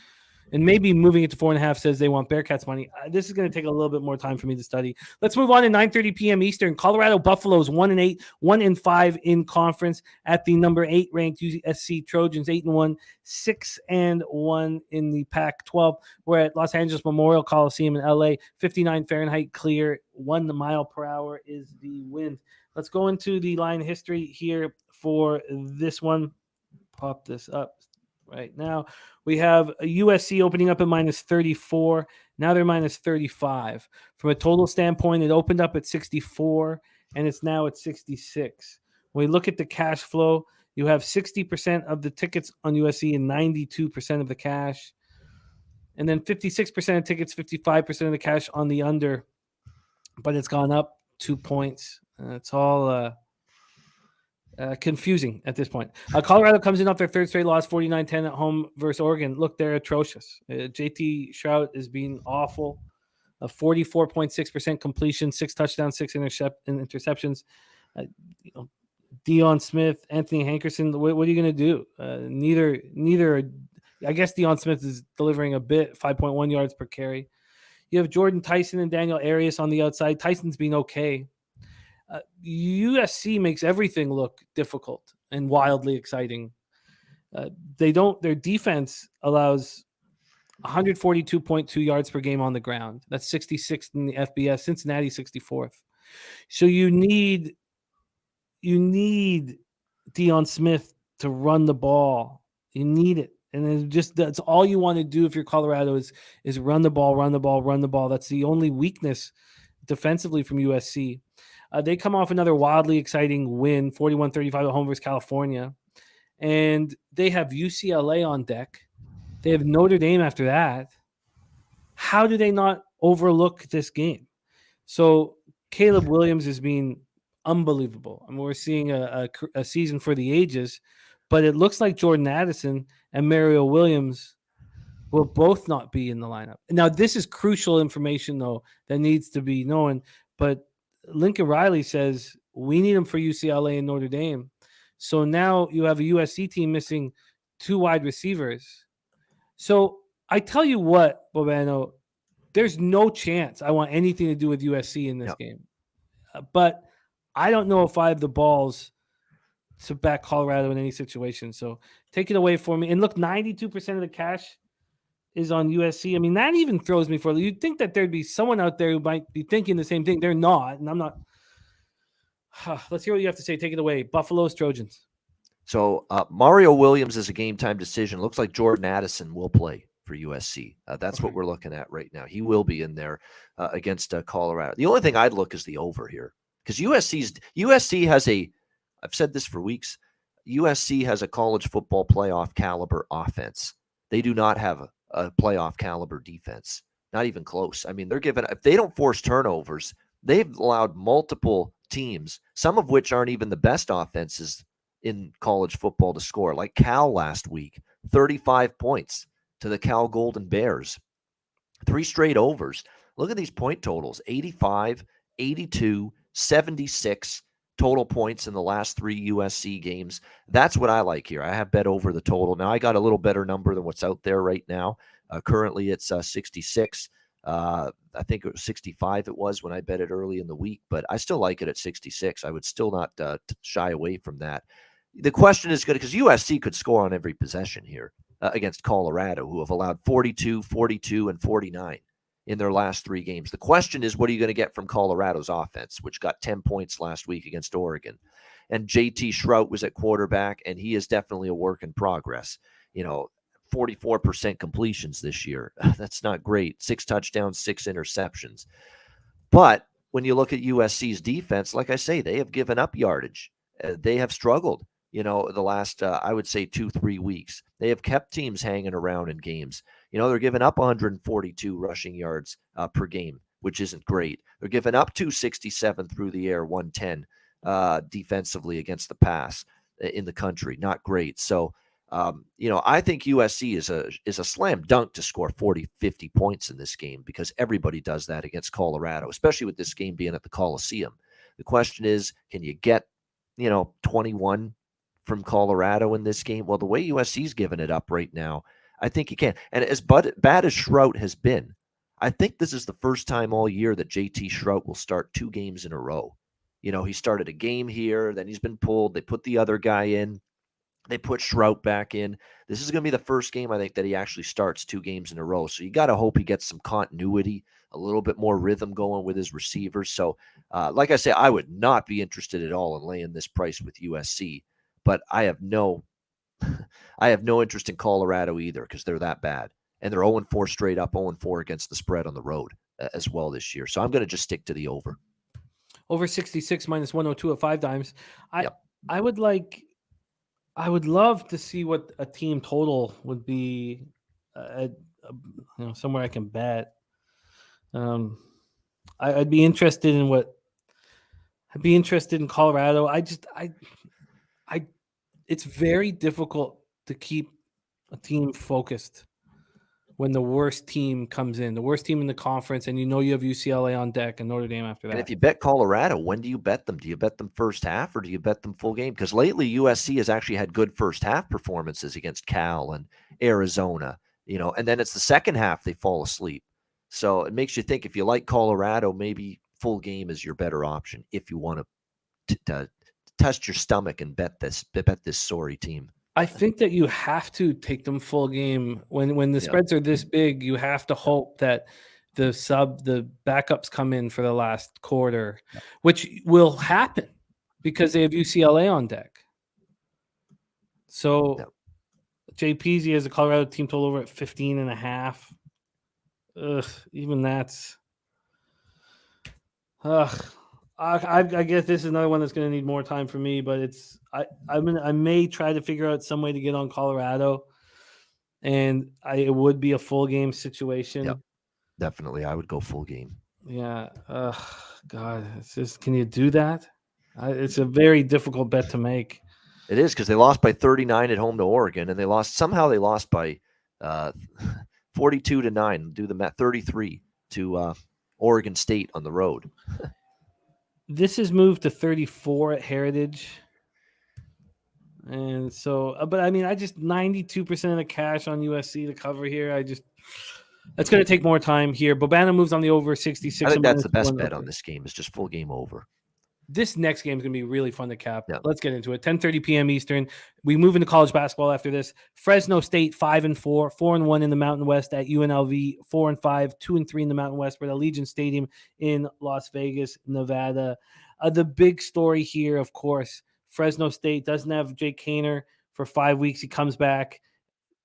And maybe moving it to 4.5 says they want Bearcats money. This is going to take a little bit more time for me to study. Let's move on to 9:30 p.m. Eastern. Colorado Buffaloes 1-8, 1-5 in conference at the number 8 ranked USC Trojans 8-1, 6-1 in the Pac-12. We're at Los Angeles Memorial Coliseum in LA. 59 Fahrenheit clear, 1 mile per hour is the wind. Let's go into the line history here for this one. pop this up right now. We have a USC opening up at -34. Now they're -35. From a total standpoint, it opened up at 64, and it's now at 66. When we look at the cash flow, you have 60% of the tickets on USC and 92% of the cash. And then 56% of tickets, 55% of the cash on the under. But it's gone up 2 points. It's all confusing at this point. Colorado comes in off their third straight loss, 49-10 at home versus Oregon. Look, they're atrocious. JT Shrout is being awful. A 44.6% completion, 6 touchdowns, 6 interceptions. Deion Smith, Anthony Hankerson. What are you going to do? Neither. I guess Deion Smith is delivering a bit, 5.1 yards per carry. You have Jordan Tyson and Daniel Arias on the outside. Tyson's been okay. USC makes everything look difficult and wildly exciting. Their defense allows 142.2 yards per game on the ground. That's 66th in the FBS. Cincinnati 64th. So you need Deion Smith to run the ball. You need it. And that's all you want to do if you're Colorado is run the ball. That's the only weakness defensively from USC. They come off another wildly exciting win, 41-35 at home versus California. And they have UCLA on deck. They have Notre Dame after that. How do they not overlook this game? So Caleb Williams has been unbelievable. I mean, we're seeing a season for the ages, but it looks like Jordan Addison and Mario Williams will both not be in the lineup. Now, this is crucial information, though, that needs to be known. But Lincoln Riley says we need him for UCLA and Notre Dame. So now you have a USC team missing 2 wide receivers. So I tell you what, Bobano, there's no chance I want anything to do with USC in this game. But I don't know if I have the balls to back Colorado in any situation. So take it away for me. And look, 92% of the cash is on USC. I mean, that even throws me for. You'd think that there'd be someone out there who might be thinking the same thing. They're not, and I'm not. Let's hear what you have to say. Take it away. Buffalo's Trojans. So Mario Williams is a game-time decision. Looks like Jordan Addison will play for USC. That's what we're looking at right now. He will be in there against Colorado. The only thing I'd look is the over here, because USC has a. I've said this for weeks. USC has a college football playoff caliber offense. They do not have a playoff caliber defense. Not even close. I mean, if they don't force turnovers, they've allowed multiple teams, some of which aren't even the best offenses in college football, to score. Like Cal last week, 35 points to the Cal Golden Bears. 3 straight overs. Look at these point totals: 85, 82, 76 total points in the last 3 USC games. That's what I like here. I have bet over the total. Now, I got a little better number than what's out there right now. Currently, it's 66. I think it was 65 it was when I bet it early in the week, but I still like it at 66. I would still not shy away from that. The question is good because USC could score on every possession here against Colorado, who have allowed 42, 42, and 49 in their last 3 games. The question is, what are you going to get from Colorado's offense, which got 10 points last week against Oregon? And JT Shrout was at quarterback, and he is definitely a work in progress. 44% completions this year. That's not great. 6 touchdowns, 6 interceptions. But when you look at USC's defense, like I say, they have given up yardage. They have struggled, the last, I would say 2-3 weeks. They have kept teams hanging around in games. They're giving up 142 rushing yards per game, which isn't great. They're giving up 267 through the air, 110 defensively against the pass in the country. Not great. So, I think USC is a slam dunk to score 40, 50 points in this game, because everybody does that against Colorado, especially with this game being at the Coliseum. The question is, can you get, 21 from Colorado in this game? Well, the way USC's giving it up right now, I think you can. And as bad as Shrout has been, I think this is the first time all year that JT Shrout will start 2 games in a row. He started a game here, then he's been pulled. They put the other guy in. They put Shrout back in. This is going to be the first game, I think, that he actually starts 2 games in a row. So you got to hope he gets some continuity, a little bit more rhythm going with his receivers. So, like I say, I would not be interested at all in laying this price with USC, but I have no I have no interest in Colorado either because they're that bad. And they're 0-4 straight up, 0-4 against the spread on the road as well this year. So I'm going to just stick to the over. Over 66 minus 102 at 5 times. Yep. I would love to see what a team total would be somewhere I can bet. I'd be interested in Colorado. It's very difficult to keep a team focused when the worst team comes in, the worst team in the conference, and you have UCLA on deck and Notre Dame after that. And if you bet Colorado, when do you bet them? Do you bet them first half or do you bet them full game? Because lately USC has actually had good first half performances against Cal and Arizona, and then it's the second half they fall asleep. So it makes you think if you like Colorado, maybe full game is your better option if you want to test your stomach and bet this sorry team. I think that you have to take them full game when the spreads are this big. You have to hope that the backups come in for the last quarter, which will happen because they have UCLA on deck. So JPZ has a Colorado team total over at 15.5. Even that's. I guess this is another one that's going to need more time for me, but I may try to figure out some way to get on Colorado, and it would be a full game situation. Yep. Definitely, I would go full game. Yeah. God, it's just, can you do that? It's a very difficult bet to make. It is because they lost by 39 at home to Oregon, and they lost by 42-9. Do the math, 33 to Oregon State on the road. This has moved to 34 at Heritage. And so, but I mean, I just 92% of the cash on USC to cover here. That's going to take more time here. Bobana moves on the over 66. I think that's the best bet on this game is just full game over. This next game is going to be really fun to cap. Yeah. Let's get into it. 10:30 p.m. Eastern. We move into college basketball after this. Fresno State 5-4, 4-1 in the Mountain West at UNLV, 4-5, 2-3 in the Mountain West. We're at Allegiant Stadium in Las Vegas, Nevada. The big story here, of course, Fresno State doesn't have Jake Kaner for 5 weeks. He comes back,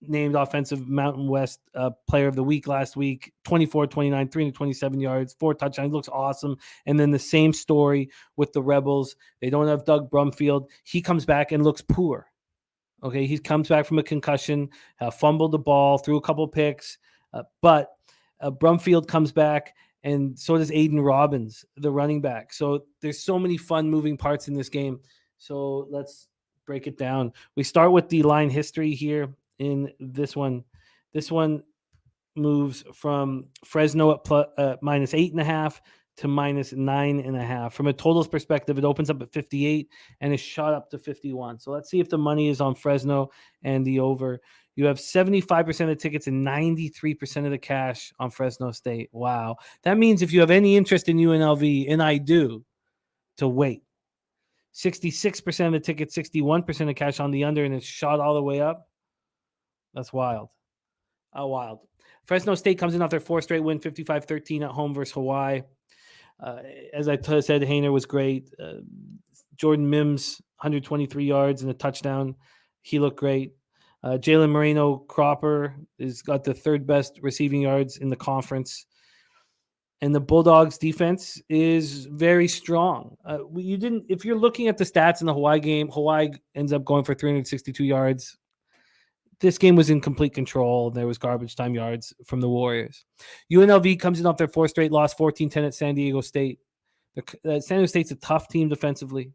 named Offensive Mountain West Player of the Week last week, 24-29, 327 yards, 4 touchdowns. Looks awesome. And then the same story with the Rebels. They don't have Doug Brumfield. He comes back and looks poor. Okay, he comes back from a concussion, fumbled the ball, threw a couple picks, but Brumfield comes back, and so does Aiden Robbins, the running back. So there's so many fun moving parts in this game. So let's break it down. We start with the line history here. In this one moves from Fresno at minus 8.5 to minus 9.5. From a totals perspective, it opens up at 58 and is shot up to 51. So let's see if the money is on Fresno and the over. You have 75% of the tickets and 93% of the cash on Fresno State. Wow. That means if you have any interest in UNLV, and I do, to wait. 66% of the tickets, 61% of cash on the under, and it's shot all the way up. That's wild. Wild. Fresno State comes in off their 4th straight win, 55-13 at home versus Hawaii. As I said, Hainer was great. Jordan Mims, 123 yards and a touchdown. He looked great. Jalen Moreno Cropper has got the 3rd best receiving yards in the conference. And the Bulldogs defense is very strong. If you're looking at the stats in the Hawaii game, Hawaii ends up going for 362 yards. This game was in complete control. There was garbage time yards from the Warriors. UNLV comes in off their 4th straight loss, 14-10 at San Diego State. San Diego State's a tough team defensively.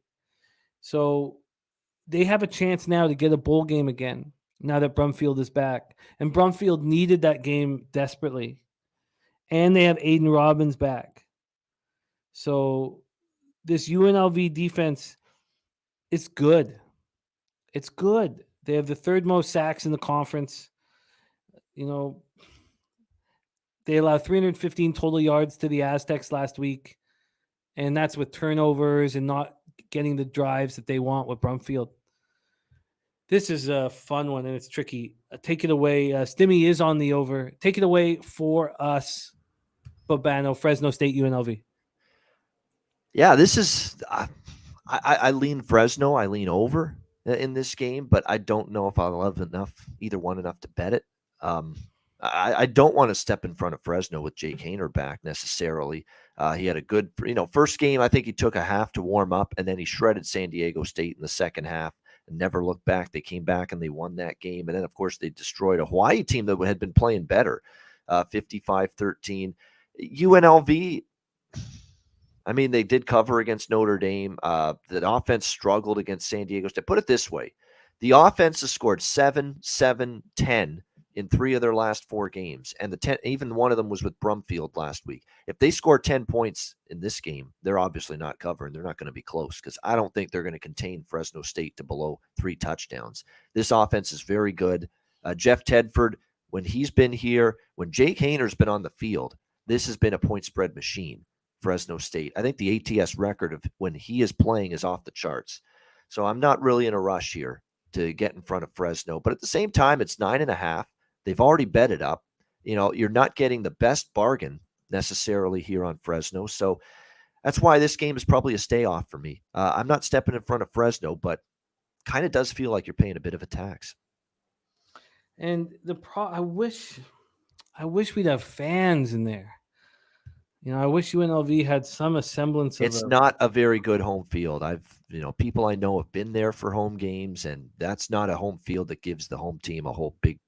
So they have a chance now to get a bowl game again, now that Brumfield is back. And Brumfield needed that game desperately. And they have Aiden Robbins back. So this UNLV defense is good. It's good. They have the 3rd most sacks in the conference. They allowed 315 total yards to the Aztecs last week. And that's with turnovers and not getting the drives that they want with Brumfield. This is a fun one, and it's tricky. Take it away. Stimmy is on the over. Take it away for us, Babano, Fresno State, UNLV. Yeah, this is I lean Fresno. I lean over. in this game, but I don't know if I'll love either one enough to bet it. I don't want to step in front of Fresno with Jake Haener back necessarily. He had a good, first game. I think he took a half to warm up, and then he shredded San Diego State in the second half and never looked back. They came back and they won that game. And then, of course, they destroyed a Hawaii team that had been playing better, 55-13. UNLV, I mean, they did cover against Notre Dame. The offense struggled against San Diego State. Put it this way. The offense has scored 7, 7, 10 in 3 of their last 4 games. And even one of them was with Brumfield last week. If they score 10 points in this game, they're obviously not covering. They're not going to be close because I don't think they're going to contain Fresno State to below 3 touchdowns. This offense is very good. Jeff Tedford, when he's been here, when Jake Haener's been on the field, this has been a point spread machine, Fresno State. I think the ATS record of when he is playing is off the charts. So I'm not really in a rush here to get in front of Fresno. But at the same time, it's 9.5. They've already bet it up. You're not getting the best bargain necessarily here on Fresno. So that's why this game is probably a stay off for me. I'm not stepping in front of Fresno, but kind of does feel like you're paying a bit of a tax. And I wish we'd have fans in there. I wish UNLV had some semblance of. It's not a very good home field. People I know have been there for home games, and that's not a home field that gives the home team a whole big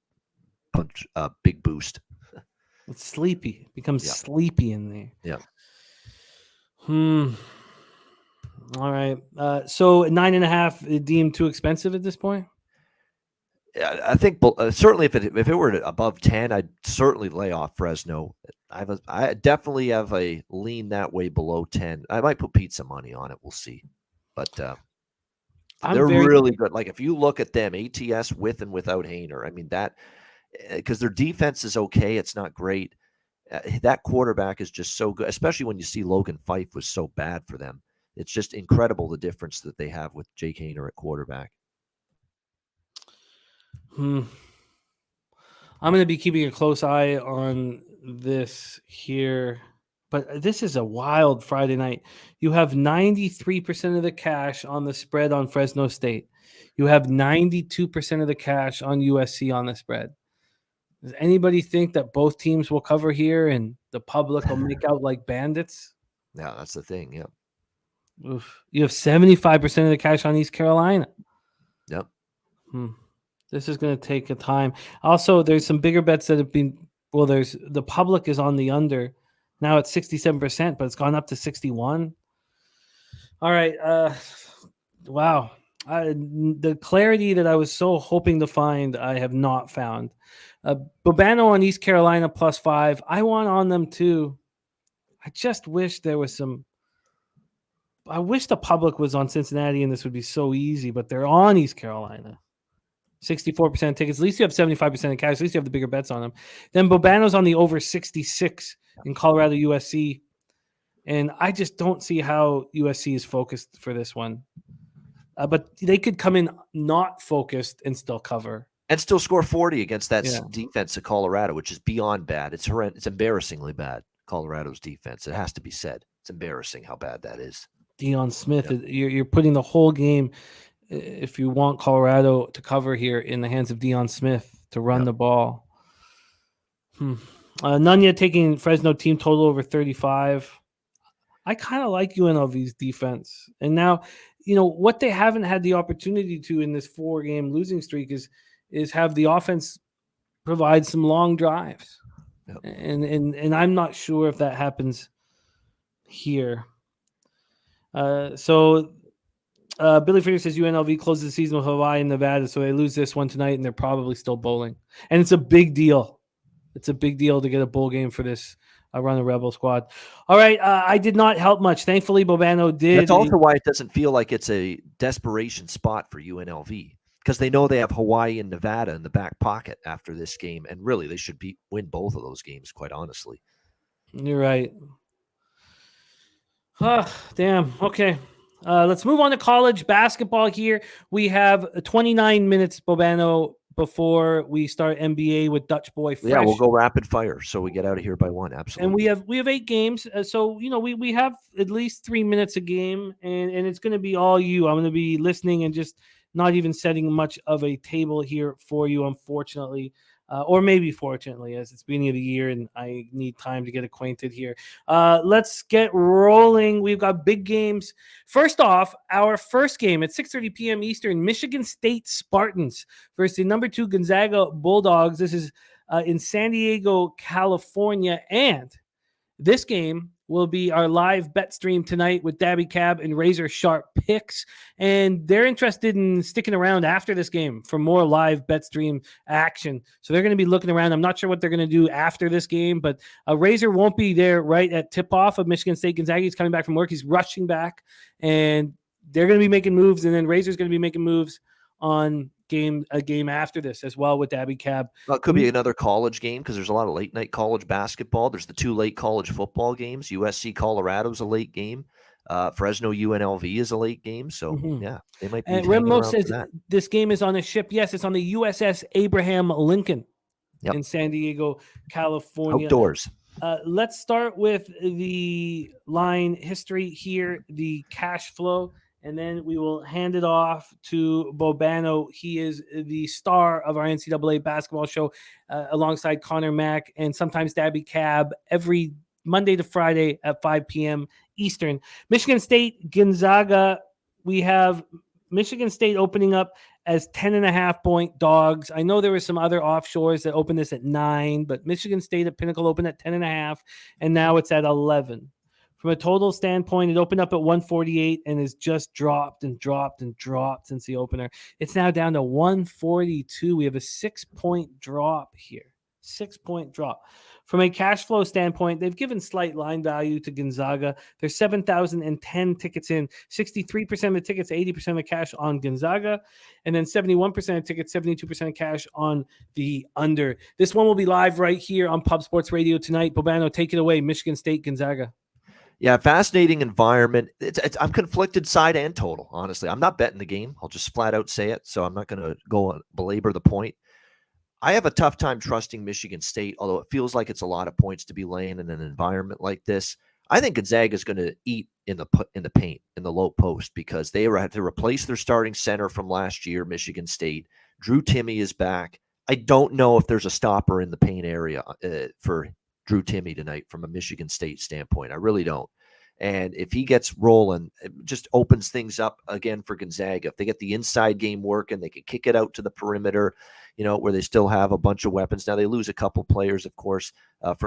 boost. It's sleepy. It becomes sleepy in there. Yeah. All right. So 9.5 deemed too expensive at this point? I think certainly if it were above 10, I'd certainly lay off Fresno. I definitely have a lean that way below 10. I might put pizza money on it. We'll see. But they're really good. Like if you look at them, ATS with and without Haener, I mean that because their defense is okay. It's not great. That quarterback is just so good, especially when you see Logan Fife was so bad for them. It's just incredible the difference that they have with Jake Haener at quarterback. I'm going to be keeping a close eye on this here, but this is a wild Friday night. You have 93% of the cash on the spread on Fresno State. You have 92% of the cash on USC on the spread. Does anybody think that both teams will cover here and the public will make out like bandits? Yeah, that's the thing. Yeah. Oof. You have 75% of the cash on East Carolina. Yep. This is going to take a time. Also, there's some bigger bets that have been. Well, the public is on the under. Now it's 67%, but it's gone up to 61. All right. Wow. The clarity that I was so hoping to find, I have not found. Bobano on East Carolina +5. I want on them too. I just wish there was some. I wish the public was on Cincinnati and this would be so easy, but they're on East Carolina. 64% tickets. At least you have 75% of cash. At least you have the bigger bets on them. Then Bobano's on the over 66 in Colorado USC. And I just don't see how USC is focused for this one. But they could come in not focused and still cover. And still score 40 against that defense of Colorado, which is beyond bad. It's horrendous. It's embarrassingly bad, Colorado's defense. It has to be said. It's embarrassing how bad that is. Deion Smith, you're putting the whole game, if you want Colorado to cover here, in the hands of Deion Smith to run the ball. Nunya taking Fresno team total over 35. I kind of like UNLV's defense. And now, what they haven't had the opportunity to in this 4-game losing streak is have the offense provide some long drives. Yep. And I'm not sure if that happens here. So Billy Fraser says UNLV closes the season with Hawaii and Nevada, so they lose this one tonight, and they're probably still bowling. And it's a big deal. It's a big deal to get a bowl game for this run the Rebel squad. All right, I did not help much. Thankfully, Bobano did. That's also why it doesn't feel like it's a desperation spot for UNLV, because they know they have Hawaii and Nevada in the back pocket after this game, and really they should win both of those games, quite honestly. You're right. Damn. Okay. Let's move on to college basketball here. We have 29 minutes, Bobano, before we start NBA with Dutch Boy Fresh. Yeah, we'll go rapid fire, so we get out of here by 1. Absolutely. And we have 8 games, so we have at least 3 minutes a game, and it's going to be all you. I'm going to be listening and just not even setting much of a table here for you, unfortunately. Or maybe fortunately, as it's beginning of the year and I need time to get acquainted here. Let's get rolling. We've got big games. First off, our first game at 6:30 p.m. Eastern, Michigan State Spartans versus the number 2 Gonzaga Bulldogs. This is in San Diego, California. And this game will be our live bet stream tonight with Dabby Cab and Razor Sharp picks. And they're interested in sticking around after this game for more live bet stream action. So they're going to be looking around. I'm not sure what they're going to do after this game, but Razor won't be there right at tip-off of Michigan State Gonzaga. He's coming back from work. He's rushing back, and they're going to be making moves, and then Razor's going to be making moves on a game after this as well with Dabby Cab. Well, it could be another college game because there's a lot of late night college basketball. There's the 2 late college football games. USC Colorado's a late game. Fresno UNLV is a late game. So yeah, they might be. And Remlo says this game is on a ship. Yes, it's on the USS Abraham Lincoln in San Diego, California. Outdoors. Let's start with the line history here, the cash flow. And then we will hand it off to Bobano. He is the star of our NCAA basketball show alongside Connor Mack and sometimes Dabby Cab every Monday to Friday at 5 p.m. Eastern. Michigan State, Gonzaga. We have Michigan State opening up as 10.5-point dogs. I know there were some other offshores that opened this at 9, but Michigan State at Pinnacle opened at 10.5, and now it's at 11. From a total standpoint, it opened up at 148 and has just dropped and dropped and dropped since the opener. It's now down to 142. We have a 6-point drop here. 6-point drop. From a cash flow standpoint, they've given slight line value to Gonzaga. There's 7,010 tickets in, 63% of the tickets, 80% of the cash on Gonzaga, and then 71% of tickets, 72% of cash on the under. This one will be live right here on Pub Sports Radio tonight. Bobano, take it away. Michigan State, Gonzaga. Yeah, fascinating environment. I'm conflicted side and total, honestly. I'm not betting the game. I'll just flat out say it, so I'm not going to go on belabor the point. I have a tough time trusting Michigan State, although it feels like it's a lot of points to be laying in an environment like this. I think Gonzaga is going to eat in the paint, in the low post, because they had to replace their starting center from last year, Michigan State. Drew Timme is back. I don't know if there's a stopper in the paint area for Drew Timme tonight from a Michigan State standpoint. I really don't. And if he gets rolling, it just opens things up again for Gonzaga. If they get the inside game working, they can kick it out to the perimeter, where they still have a bunch of weapons. Now they lose a couple players, of course,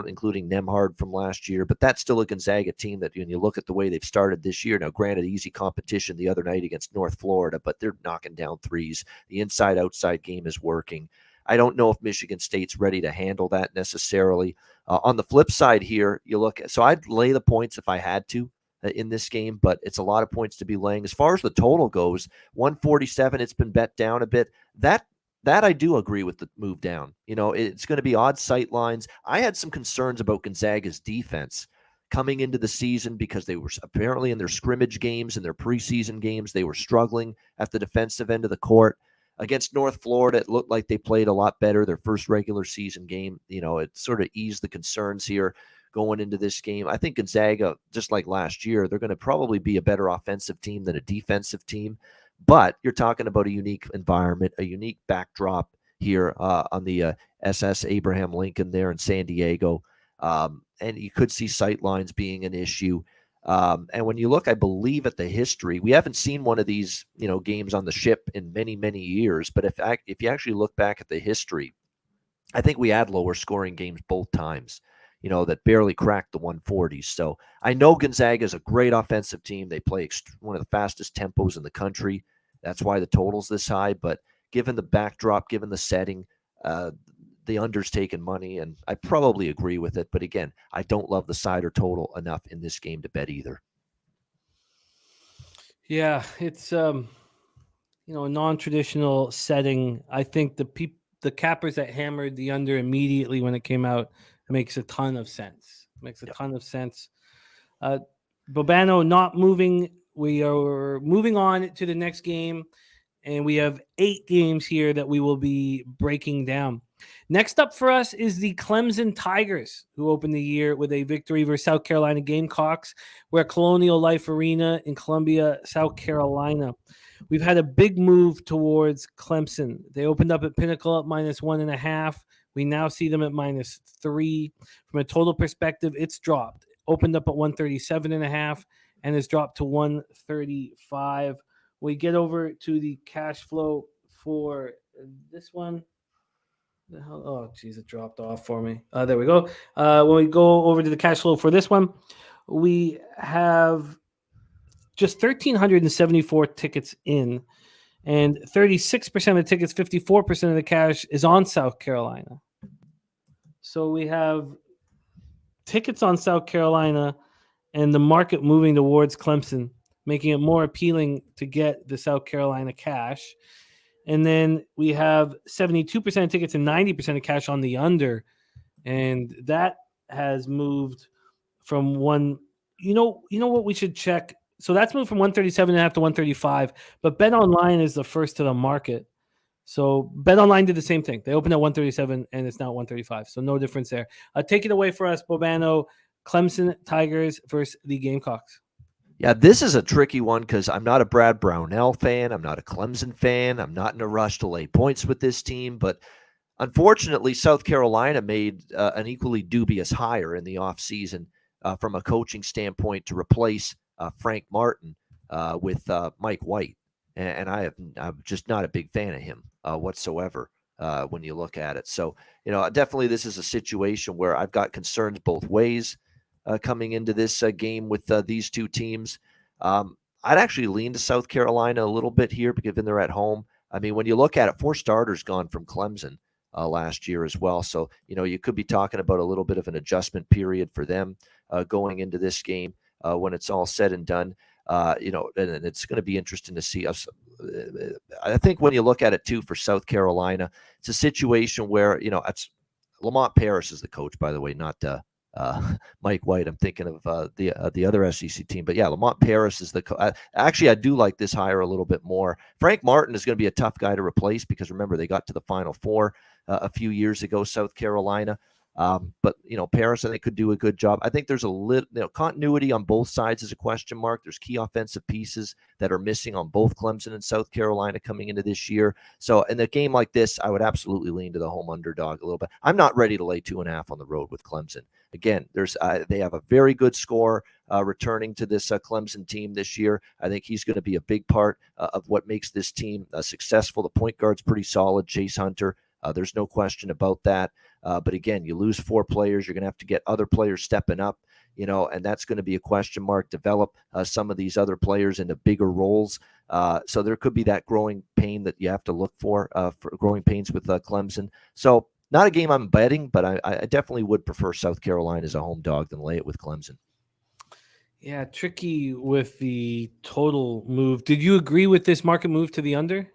including Nemhard from last year, but that's still a Gonzaga team that when you look at the way they've started this year. Now, granted, easy competition the other night against North Florida, but they're knocking down threes. The inside-outside game is working. I don't know if Michigan State's ready to handle that necessarily. On the flip side here, you look at, so I'd lay the points if I had to in this game, but it's a lot of points to be laying. As far as the total goes, 147, it's been bet down a bit. That I do agree with the move down. It's going to be odd sight lines. I had some concerns about Gonzaga's defense coming into the season because they were apparently in their scrimmage games and their preseason games, they were struggling at the defensive end of the court. Against North Florida, it looked like they played a lot better their first regular season game. It sort of eased the concerns here going into this game. I think Gonzaga, just like last year, they're going to probably be a better offensive team than a defensive team. But you're talking about a unique environment, a unique backdrop here on the SS Abraham Lincoln there in San Diego. And you could see sight lines being an issue. And when you look, I believe, at the history, we haven't seen one of these, games on the ship in many, many years. But if you actually look back at the history, I think we had lower scoring games both times, that barely cracked the 140s. So I know Gonzaga is a great offensive team. They play one of the fastest tempos in the country. That's why the total's this high. But given the backdrop, given the setting, the under's taking money, and I probably agree with it. But again, I don't love the side or total enough in this game to bet either. Yeah, it's a non-traditional setting. I think the cappers that hammered the under immediately when it came out, it makes a ton of sense. Ton of sense. Bobano not moving. We are moving on to the next game, and we have 8 games here that we will be breaking down. Next up for us is the Clemson Tigers, who opened the year with a victory versus South Carolina Gamecocks. We're at Colonial Life Arena in Columbia, South Carolina. We've had a big move towards Clemson. They opened up at Pinnacle at -1.5. We now see them at -3. From a total perspective, it's dropped. Opened up at 137.5 and has dropped to 135. We get over to the cash flow for this one. Oh, geez, it dropped off for me. There we go. When we go over to the cash flow for this one, we have just 1,374 tickets in, and 36% of the tickets, 54% of the cash is on South Carolina. So we have tickets on South Carolina and the market moving towards Clemson, making it more appealing to get the South Carolina cash. And then we have 72% of tickets and 90% of cash on the under. And that has moved from one, you know what we should check. So that's moved from 137.5 to 135, but Bet Online is the first to the market. So Bet Online did the same thing. They opened at 137 and it's now 135. So no difference there. Take it away for us, Bobano. Clemson Tigers versus the Gamecocks. Yeah, this is a tricky one because I'm not a Brad Brownell fan. I'm not a Clemson fan. I'm not in a rush to lay points with this team. But unfortunately, South Carolina made an equally dubious hire in the offseason from a coaching standpoint to replace Frank Martin with Mike White. And I'm just not a big fan of him whatsoever when you look at it. So, definitely this is a situation where I've got concerns both ways. Coming into this game with these two teams. I'd actually lean to South Carolina a little bit here, given they're at home. I mean, when you look at it, 4 starters gone from Clemson last year as well. So, you could be talking about a little bit of an adjustment period for them going into this game when it's all said and done. And it's going to be interesting to see us. I think when you look at it, too, for South Carolina, it's a situation where, it's Lamont Paris is the coach, by the way, not Mike White. I'm thinking of the other SEC team, but yeah, Lamont Paris is actually, I do like this hire a little bit more. Frank Martin is going to be a tough guy to replace because remember they got to the Final Four a few years ago, South Carolina. But Paris, I think, could do a good job. I think there's a little, continuity on both sides is a question mark. There's key offensive pieces that are missing on both Clemson and South Carolina coming into this year. So in a game like this, I would absolutely lean to the home underdog a little bit. I'm not ready to lay 2.5 on the road with Clemson. Again, they have a very good score returning to this Clemson team this year. I think he's going to be a big part of what makes this team successful. The point guard's pretty solid, Chase Hunter. There's no question about that. But again, you lose 4 players. You're going to have to get other players stepping up, and that's going to be a question mark. Develop some of these other players into bigger roles. So there could be that growing pain that you have to look for growing pains with Clemson. So not a game I'm betting, but I definitely would prefer South Carolina as a home dog than lay it with Clemson. Yeah, tricky with the total move. Did you agree with this market move to the under?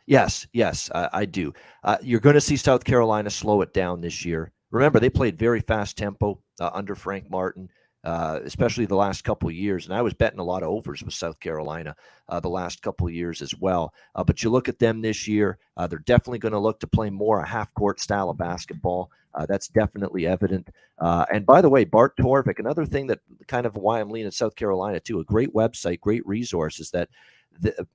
Yes, I do. You're going to see South Carolina slow it down this year. Remember, they played very fast tempo under Frank Martin, especially the last couple of years. And I was betting a lot of overs with South Carolina the last couple of years as well. But you look at them this year, they're definitely going to look to play more a half-court style of basketball. That's definitely evident. And by the way, Bart Torvik, another thing that kind of why I'm leaning South Carolina too, a great website, great resource is that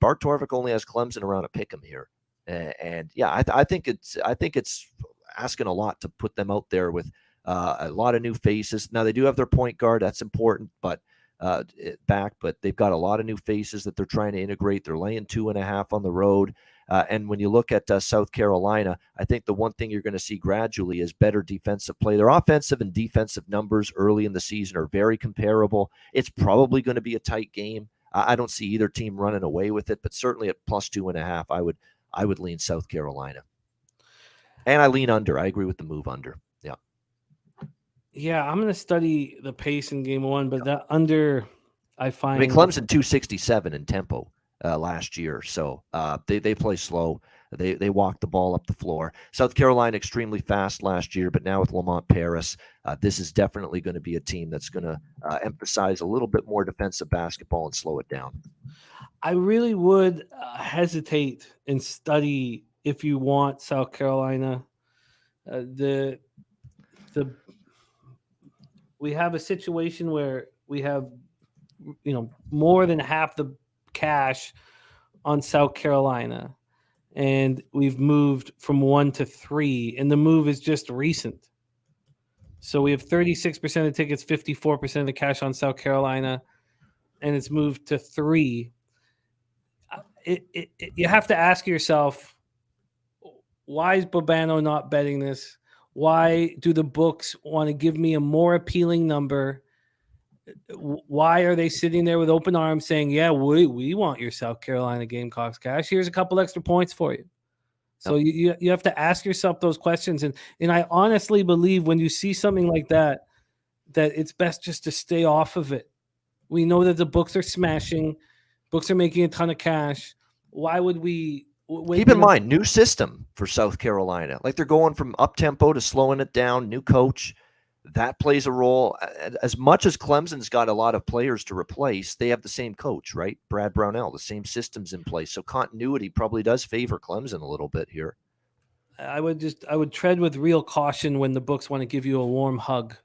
Bart Torvik only has Clemson around a pick 'em here, and yeah, I think it's asking a lot to put them out there with a lot of new faces. Now they do have their point guard, that's important, but they've got a lot of new faces that they're trying to integrate. They're laying 2.5 on the road, and when you look at South Carolina, I think the one thing you're going to see gradually is better defensive play. Their offensive and defensive numbers early in the season are very comparable. It's probably going to be a tight game. I don't see either team running away with it, but certainly at plus 2.5, I would lean South Carolina. And I lean under. I agree with the move under. Yeah. Yeah, I'm going to study the pace in game 1, but that under, I find. Clemson 267 in tempo last year, so they play slow. They walk the ball up the floor. South Carolina extremely fast last year, but now with Lamont Paris, this is definitely going to be a team that's going to emphasize a little bit more defensive basketball and slow it down. I really would hesitate and study if you want South Carolina. We have a situation where we have more than half the cash on South Carolina, and we've moved from 1 to 3, and the move is just recent. So we have 36% of the tickets, 54% of the cash on South Carolina, and it's moved to 3. You have to ask yourself, why is Bobano not betting this? Why do the books want to give me a more appealing number? Why are they sitting there with open arms saying, yeah, we want your South Carolina Gamecocks cash. Here's a couple extra points for you. So you have to ask yourself those questions. And I honestly believe when you see something like that it's best just to stay off of it. We know that the books are smashing. Books are making a ton of cash. Why would we... Keep in mind, new system for South Carolina. Like they're going from up-tempo to slowing it down, new coach. That plays a role. As much as Clemson's got a lot of players to replace, they have the same coach, right? Brad Brownell, the same systems in place. So continuity probably does favor Clemson a little bit here. I would tread with real caution when the books want to give you a warm hug.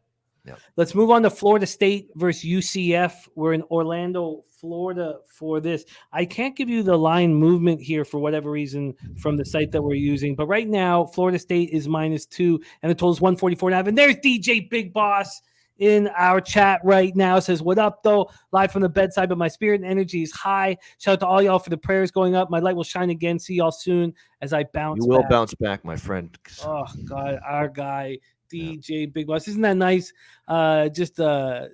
Yeah. Let's move on to Florida State versus UCF. We're in Orlando, Florida for this. I can't give you the line movement here for whatever reason from the site that we're using. But right now, Florida State is -2, and the total is 144.5. And there's DJ Big Boss in our chat right now. Says, what up, though? Live from the bedside, but my spirit and energy is high. Shout out to all y'all for the prayers going up. My light will shine again. See y'all soon as I bounce back. You will back. bounce back, my friend. Oh, God, our guy. DJ Big Boss, isn't that nice? Just to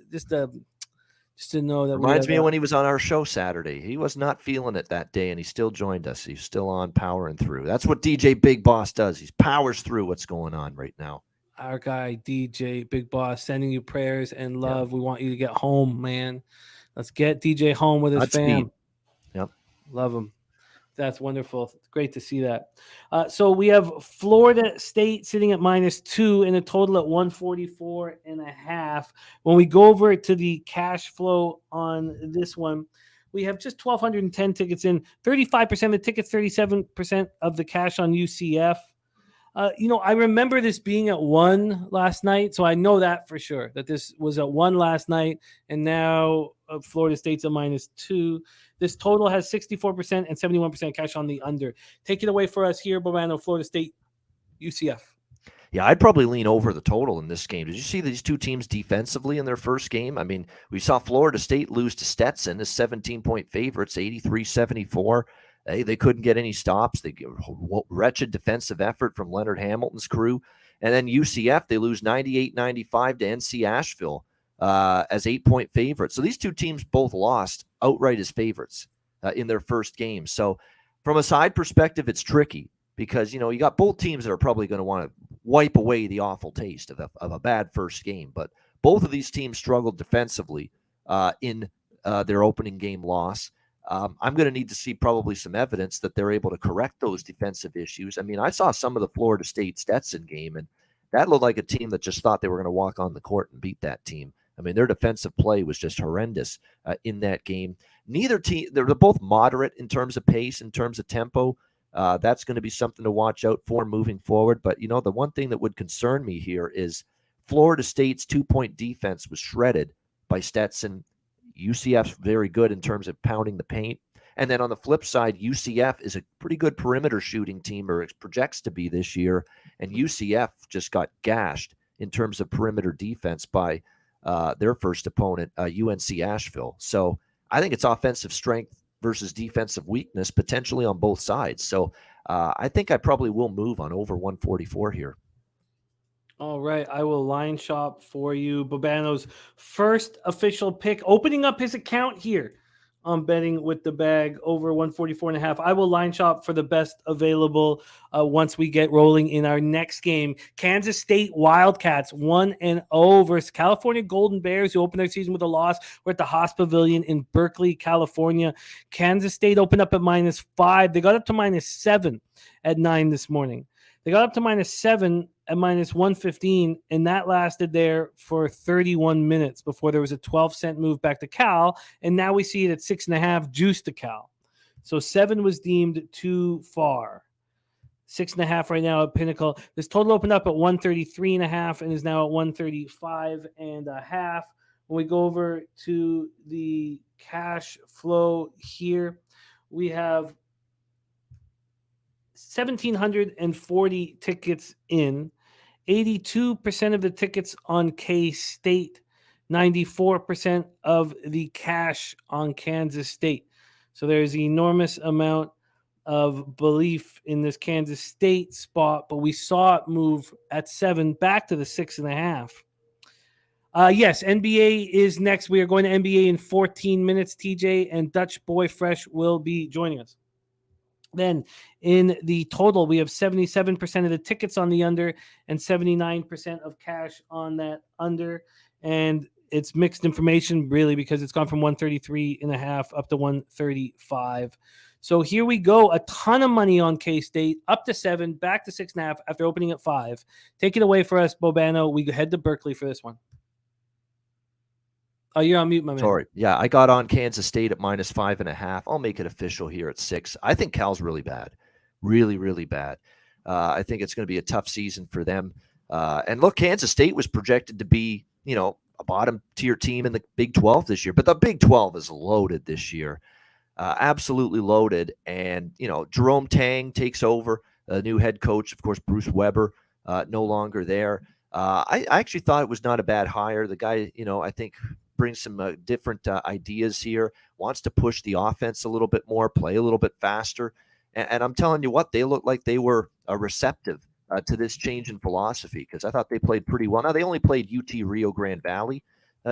know that reminds me of when he was on our show Saturday. He was not feeling it that day, and he still joined us. He's still on, powering through. That's what DJ Big Boss does. He powers through what's going on right now. Our guy DJ Big Boss sending you prayers and love. We want you to get home, man. Let's get DJ home with his fam. Yep, love him. That's wonderful. It's great to see that. So we have Florida State sitting at -2 and a total at 144.5. When we go over to the cash flow on this one, we have just 1,210 tickets in, 35% of the tickets, 37% of the cash on UCF. I remember this being at 1 last night, so I know that for sure, that this was at 1 last night, and now Florida State's at -2. This total has 64% and 71% cash on the under. Take it away for us here, Bobano, Florida State, UCF. Yeah, I'd probably lean over the total in this game. Did you see these two teams defensively in their first game? I mean, we saw Florida State lose to Stetson as 17-point favorites, 83-74. They couldn't get any stops. They get wretched defensive effort from Leonard Hamilton's crew. And then UCF, they lose 98-95 to NC Asheville as 8-point favorites. So these two teams both lost outright as favorites in their first game. So from a side perspective, it's tricky because, you got both teams that are probably going to want to wipe away the awful taste of a bad first game. But both of these teams struggled defensively in their opening game loss. I'm going to need to see probably some evidence that they're able to correct those defensive issues. I mean, I saw some of the Florida State Stetson game, and that looked like a team that just thought they were going to walk on the court and beat that team. I mean, their defensive play was just horrendous in that game. Neither team, they're both moderate in terms of pace, in terms of tempo. That's going to be something to watch out for moving forward. But, the one thing that would concern me here is Florida State's 2-point defense was shredded by Stetson. UCF's very good in terms of pounding the paint. And then on the flip side, UCF is a pretty good perimeter shooting team, or it projects to be this year. And UCF just got gashed in terms of perimeter defense by their first opponent, UNC Asheville. So I think it's offensive strength versus defensive weakness potentially on both sides. So I think I probably will move on over 144 here. All right, I will line shop for you. Bobano's first official pick, opening up his account here on Betting with the Bag over 144.5. I will line shop for the best available once we get rolling in our next game. Kansas State Wildcats 1-0 versus California Golden Bears, who opened their season with a loss. We're at the Haas Pavilion in Berkeley, California. Kansas State opened up at -5. They got up to -7 at 9 this morning. They got up to -7 at -115, and that lasted there for 31 minutes before there was a 12-cent move back to Cal, and now we see it at 6.5 juice to Cal. So 7 was deemed too far. 6.5 right now at Pinnacle. This total opened up at 133.5 and is now at 135.5. When we go over to the cash flow here, we have 1,740 tickets in. 82% of the tickets on K-State. 94% of the cash on Kansas State. So there's an enormous amount of belief in this Kansas State spot, but we saw it move at 7 back to the 6.5. Yes, NBA is next. We are going to NBA in 14 minutes. TJ and Dutch Boy Fresh will be joining us. Then in the total, we have 77% of the tickets on the under and 79% of cash on that under. And it's mixed information, really, because it's gone from 133.5 up to 135. So here we go. A ton of money on K-State, up to 7, back to 6.5 after opening at 5. Take it away for us, Bobano. We head to Berkeley for this one. Oh, you're on mute, my man. Sorry. Yeah, I got on Kansas State at -5.5. I'll make it official here at 6. I think Cal's really bad. Really, really bad. I think it's going to be a tough season for them. And look, Kansas State was projected to be, a bottom tier team in the Big 12 this year. But the Big 12 is loaded this year. Absolutely loaded. And, Jerome Tang takes over, the new head coach. Of course, Bruce Weber, no longer there. I actually thought it was not a bad hire. The guy, I think brings some different ideas here, wants to push the offense a little bit more, play a little bit faster. And I'm telling you what, they look like they were receptive to this change in philosophy, because I thought they played pretty well. Now, they only played UT Rio Grande Valley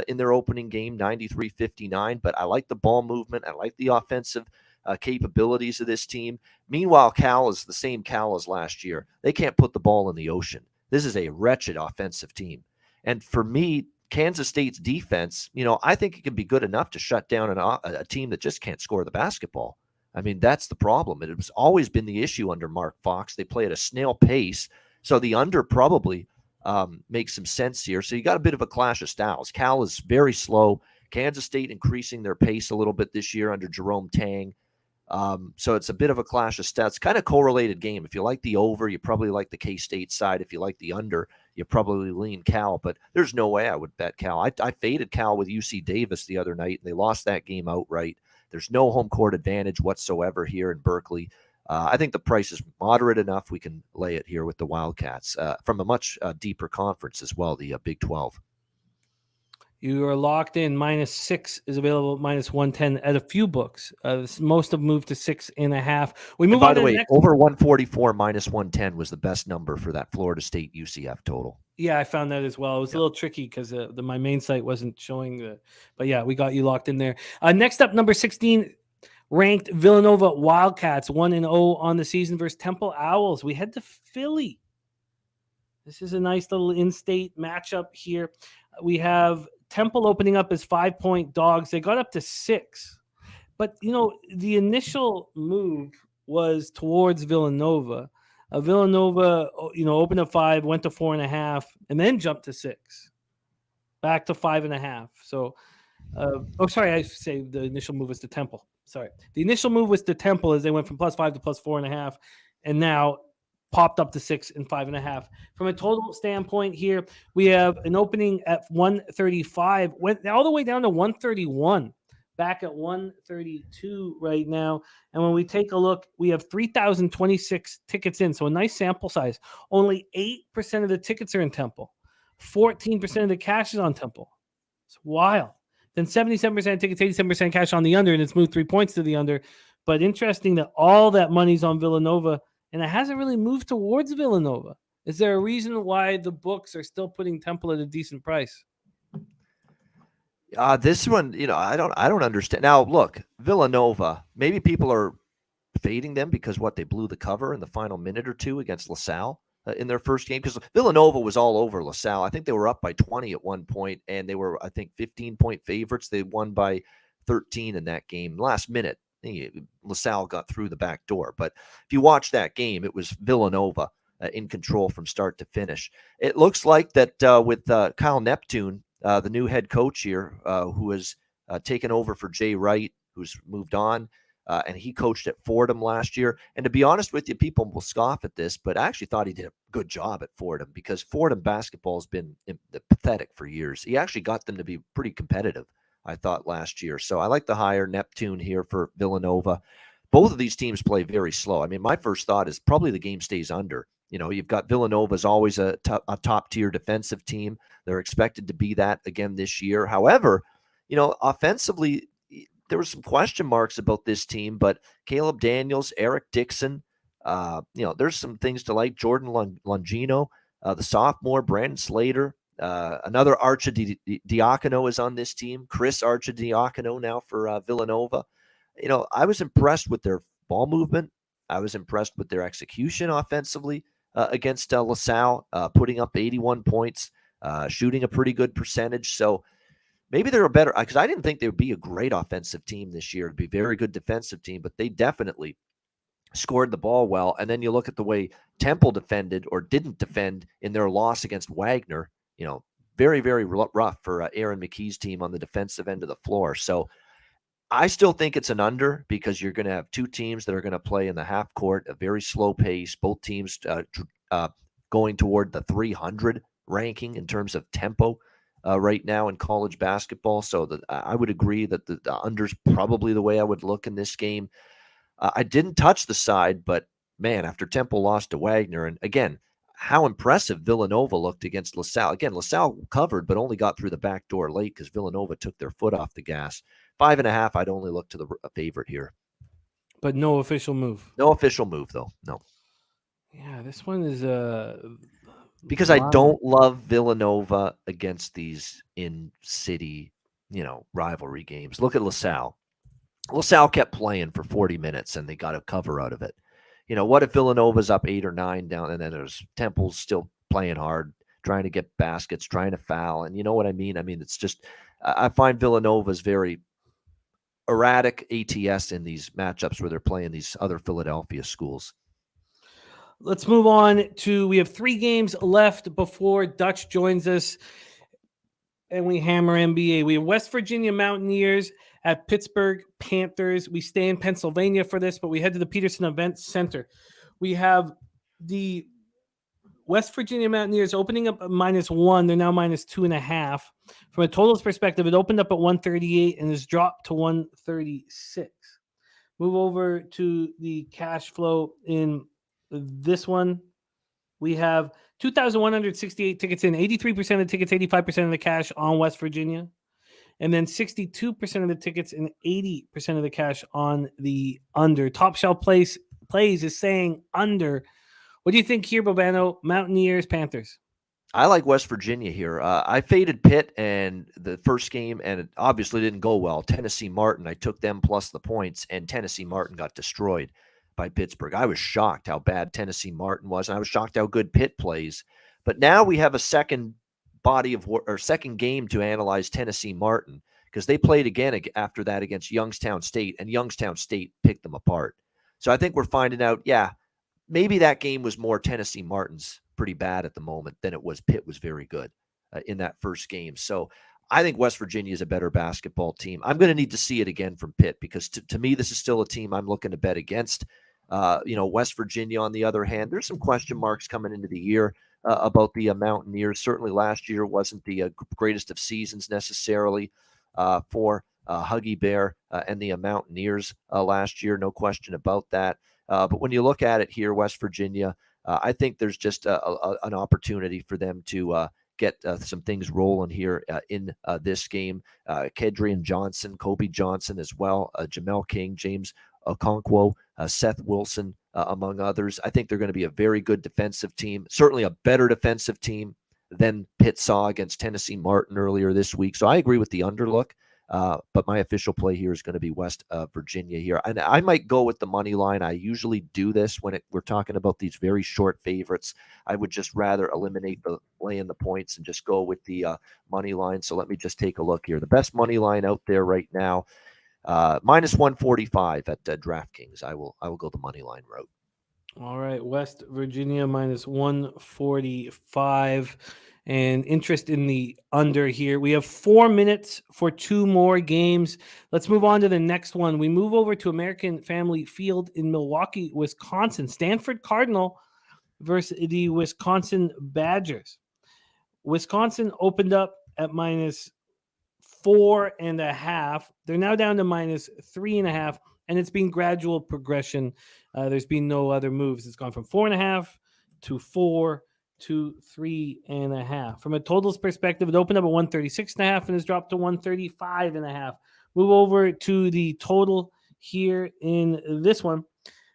in their opening game, 93-59, but I like the ball movement. I like the offensive capabilities of this team. Meanwhile, Cal is the same Cal as last year. They can't put the ball in the ocean. This is a wretched offensive team. And for me, Kansas State's defense, I think it can be good enough to shut down a team that just can't score the basketball. I mean, that's the problem. It has always been the issue under Mark Fox. They play at a snail pace, so the under probably makes some sense here. So you got a bit of a clash of styles. Cal is very slow. Kansas State increasing their pace a little bit this year under Jerome Tang. So it's a bit of a clash of stats, kind of correlated game. If you like the over, you probably like the K-State side. If you like the under, you probably lean Cal, but there's no way I would bet Cal. I faded Cal with UC Davis the other night, and they lost that game outright. There's no home court advantage whatsoever here in Berkeley. I think the price is moderate enough. We can lay it here with the Wildcats from a much deeper conference as well, the Big 12. You are locked in. -6 is available at -110 at a few books. Most have moved to 6.5. We move on. By the way, over 144 -110 was the best number for that Florida State UCF total. Yeah, I found that as well. It was a little tricky because my main site wasn't showing but yeah, we got you locked in there. Next up, number 16, ranked Villanova Wildcats, 1-0 on the season versus Temple Owls. We head to Philly. This is a nice little in-state matchup here. We have Temple opening up as 5-point dogs. They got up to 6. But, the initial move was towards Villanova. Villanova, opened at 5, went to 4.5, and then jumped to 6. Back to 5.5. So, I should say the initial move was to Temple. Sorry. The initial move was to Temple as they went from +5 to +4.5, and now popped up to 6 and 5.5. From a total standpoint here, we have an opening at 135, went all the way down to 131, back at 132 right now. And when we take a look, we have 3,026 tickets in, so a nice sample size. Only 8% of the tickets are in Temple. 14% of the cash is on Temple. It's wild. Then 77% tickets, 87% cash on the under, and it's moved 3 points to the under. But interesting that all that money's on Villanova, and it hasn't really moved towards Villanova. Is there a reason why the books are still putting Temple at a decent price? This one, I don't understand. Now, look, Villanova, maybe people are fading them because they blew the cover in the final minute or two against LaSalle in their first game, because Villanova was all over LaSalle. I think they were up by 20 at one point, and they were, 15-point favorites. They won by 13 in that game. Last minute, LaSalle got through the back door. But if you watch that game, it was Villanova in control from start to finish. It looks like that with Kyle Neptune, the new head coach here, who has taken over for Jay Wright, who's moved on, and he coached at Fordham last year. And to be honest with you, people will scoff at this, but I actually thought he did a good job at Fordham, because Fordham basketball has been pathetic for years. He actually got them to be pretty competitive, I thought, last year. So I like the higher Neptune here for Villanova. both of these teams play very slow. I mean, my first thought is probably the game stays under. You've got Villanova as always a top-tier defensive team. They're expected to be that again this year. However, offensively, there were some question marks about this team, but Caleb Daniels, Eric Dixon, there's some things to like. Jordan Longino, the sophomore, Brandon Slater, another Arcidiacono is on this team. Chris Arcidiacono now for Villanova. I was impressed with their ball movement. I was impressed with their execution offensively against LaSalle, putting up 81 points, shooting a pretty good percentage. So maybe they're a better, because I didn't think they would be a great offensive team this year. It'd be a very good defensive team, but they definitely scored the ball well. And then you look at the way Temple defended or didn't defend in their loss against Wagner, very, very rough for Aaron McKee's team on the defensive end of the floor. So I still think it's an under because you're going to have two teams that are going to play in the half court, a very slow pace, both teams going toward the 300 ranking in terms of tempo right now in college basketball. So I would agree that the under's probably the way I would look in this game. I didn't touch the side, but man, after Temple lost to Wagner, and again, how impressive Villanova looked against LaSalle. Again, LaSalle covered, but only got through the back door late because Villanova took their foot off the gas. 5.5, I'd only look to the favorite here. But no official move. No official move, though. No. Yeah, this one is because I don't love Villanova against these in-city, rivalry games. Look at LaSalle. LaSalle kept playing for 40 minutes, and they got a cover out of it. What if Villanova's up 8 or 9 down, and then there's Temple's still playing hard, trying to get baskets, trying to foul, and you know what I mean? I mean, it's just I find Villanova's very erratic ATS in these matchups where they're playing these other Philadelphia schools. Let's move on to, we have 3 games left before Dutch joins us and we hammer NBA. We have West Virginia Mountaineers at Pittsburgh Panthers. We stay in Pennsylvania for this, but we head to the Peterson Event Center. We have the West Virginia Mountaineers opening up at -1. They're now -2.5. From a totals perspective, it opened up at 138 and has dropped to 136. Move over to the cash flow in this one. We have 2,168 tickets in, 83% of the tickets, 85% of the cash on West Virginia. And then 62% of the tickets and 80% of the cash on the under. Top Shelf Plays is saying under. What do you think here, Bobano? Mountaineers, Panthers? I like West Virginia here. I faded Pitt and the first game, and it obviously didn't go well. Tennessee Martin, I took them plus the points, and Tennessee Martin got destroyed by Pittsburgh. I was shocked how bad Tennessee Martin was, and I was shocked how good Pitt plays. But now we have a second game to analyze Tennessee Martin, because they played again after that against Youngstown State, and Youngstown State picked them apart. So I think we're finding out, maybe that game was more Tennessee Martin's pretty bad at the moment than it was Pitt was very good in that first game. So I think West Virginia is a better basketball team. I'm going to need to see it again from Pitt, because to me, this is still a team I'm looking to bet against. West Virginia, on the other hand, there's some question marks coming into the year about the Mountaineers. Certainly last year wasn't the greatest of seasons necessarily for Huggy Bear and the Mountaineers last year. No question about that. But when you look at it here, West Virginia, I think there's just an opportunity for them to get some things rolling here in this game. Kedrian Johnson, Kobe Johnson as well, Jamel King, James Okonkwo, Seth Wilson, among others. I think they're going to be a very good defensive team, certainly a better defensive team than Pitt saw against Tennessee Martin earlier this week. So I agree with the underlook. But my official play here is going to be West Virginia here. And I might go with the money line. I usually do this when we're talking about these very short favorites. I would just rather eliminate the laying the points and just go with the money line. So let me just take a look here. The best money line out there right now, -145 at DraftKings. I will go the money line route. All right, West Virginia -145. And interest in the under here. We have 4 minutes for 2 more games. Let's move on to the next one. We move over to American Family Field in Milwaukee, Wisconsin. Stanford Cardinal versus the Wisconsin Badgers. Wisconsin opened up at -4.5. They're now down to -3.5. And it's been gradual progression. There's been no other moves. It's gone from 4.5 to 4 to 3.5. From a totals perspective, it opened up at 136.5 and has dropped to 135.5. Move over to the total here in this one.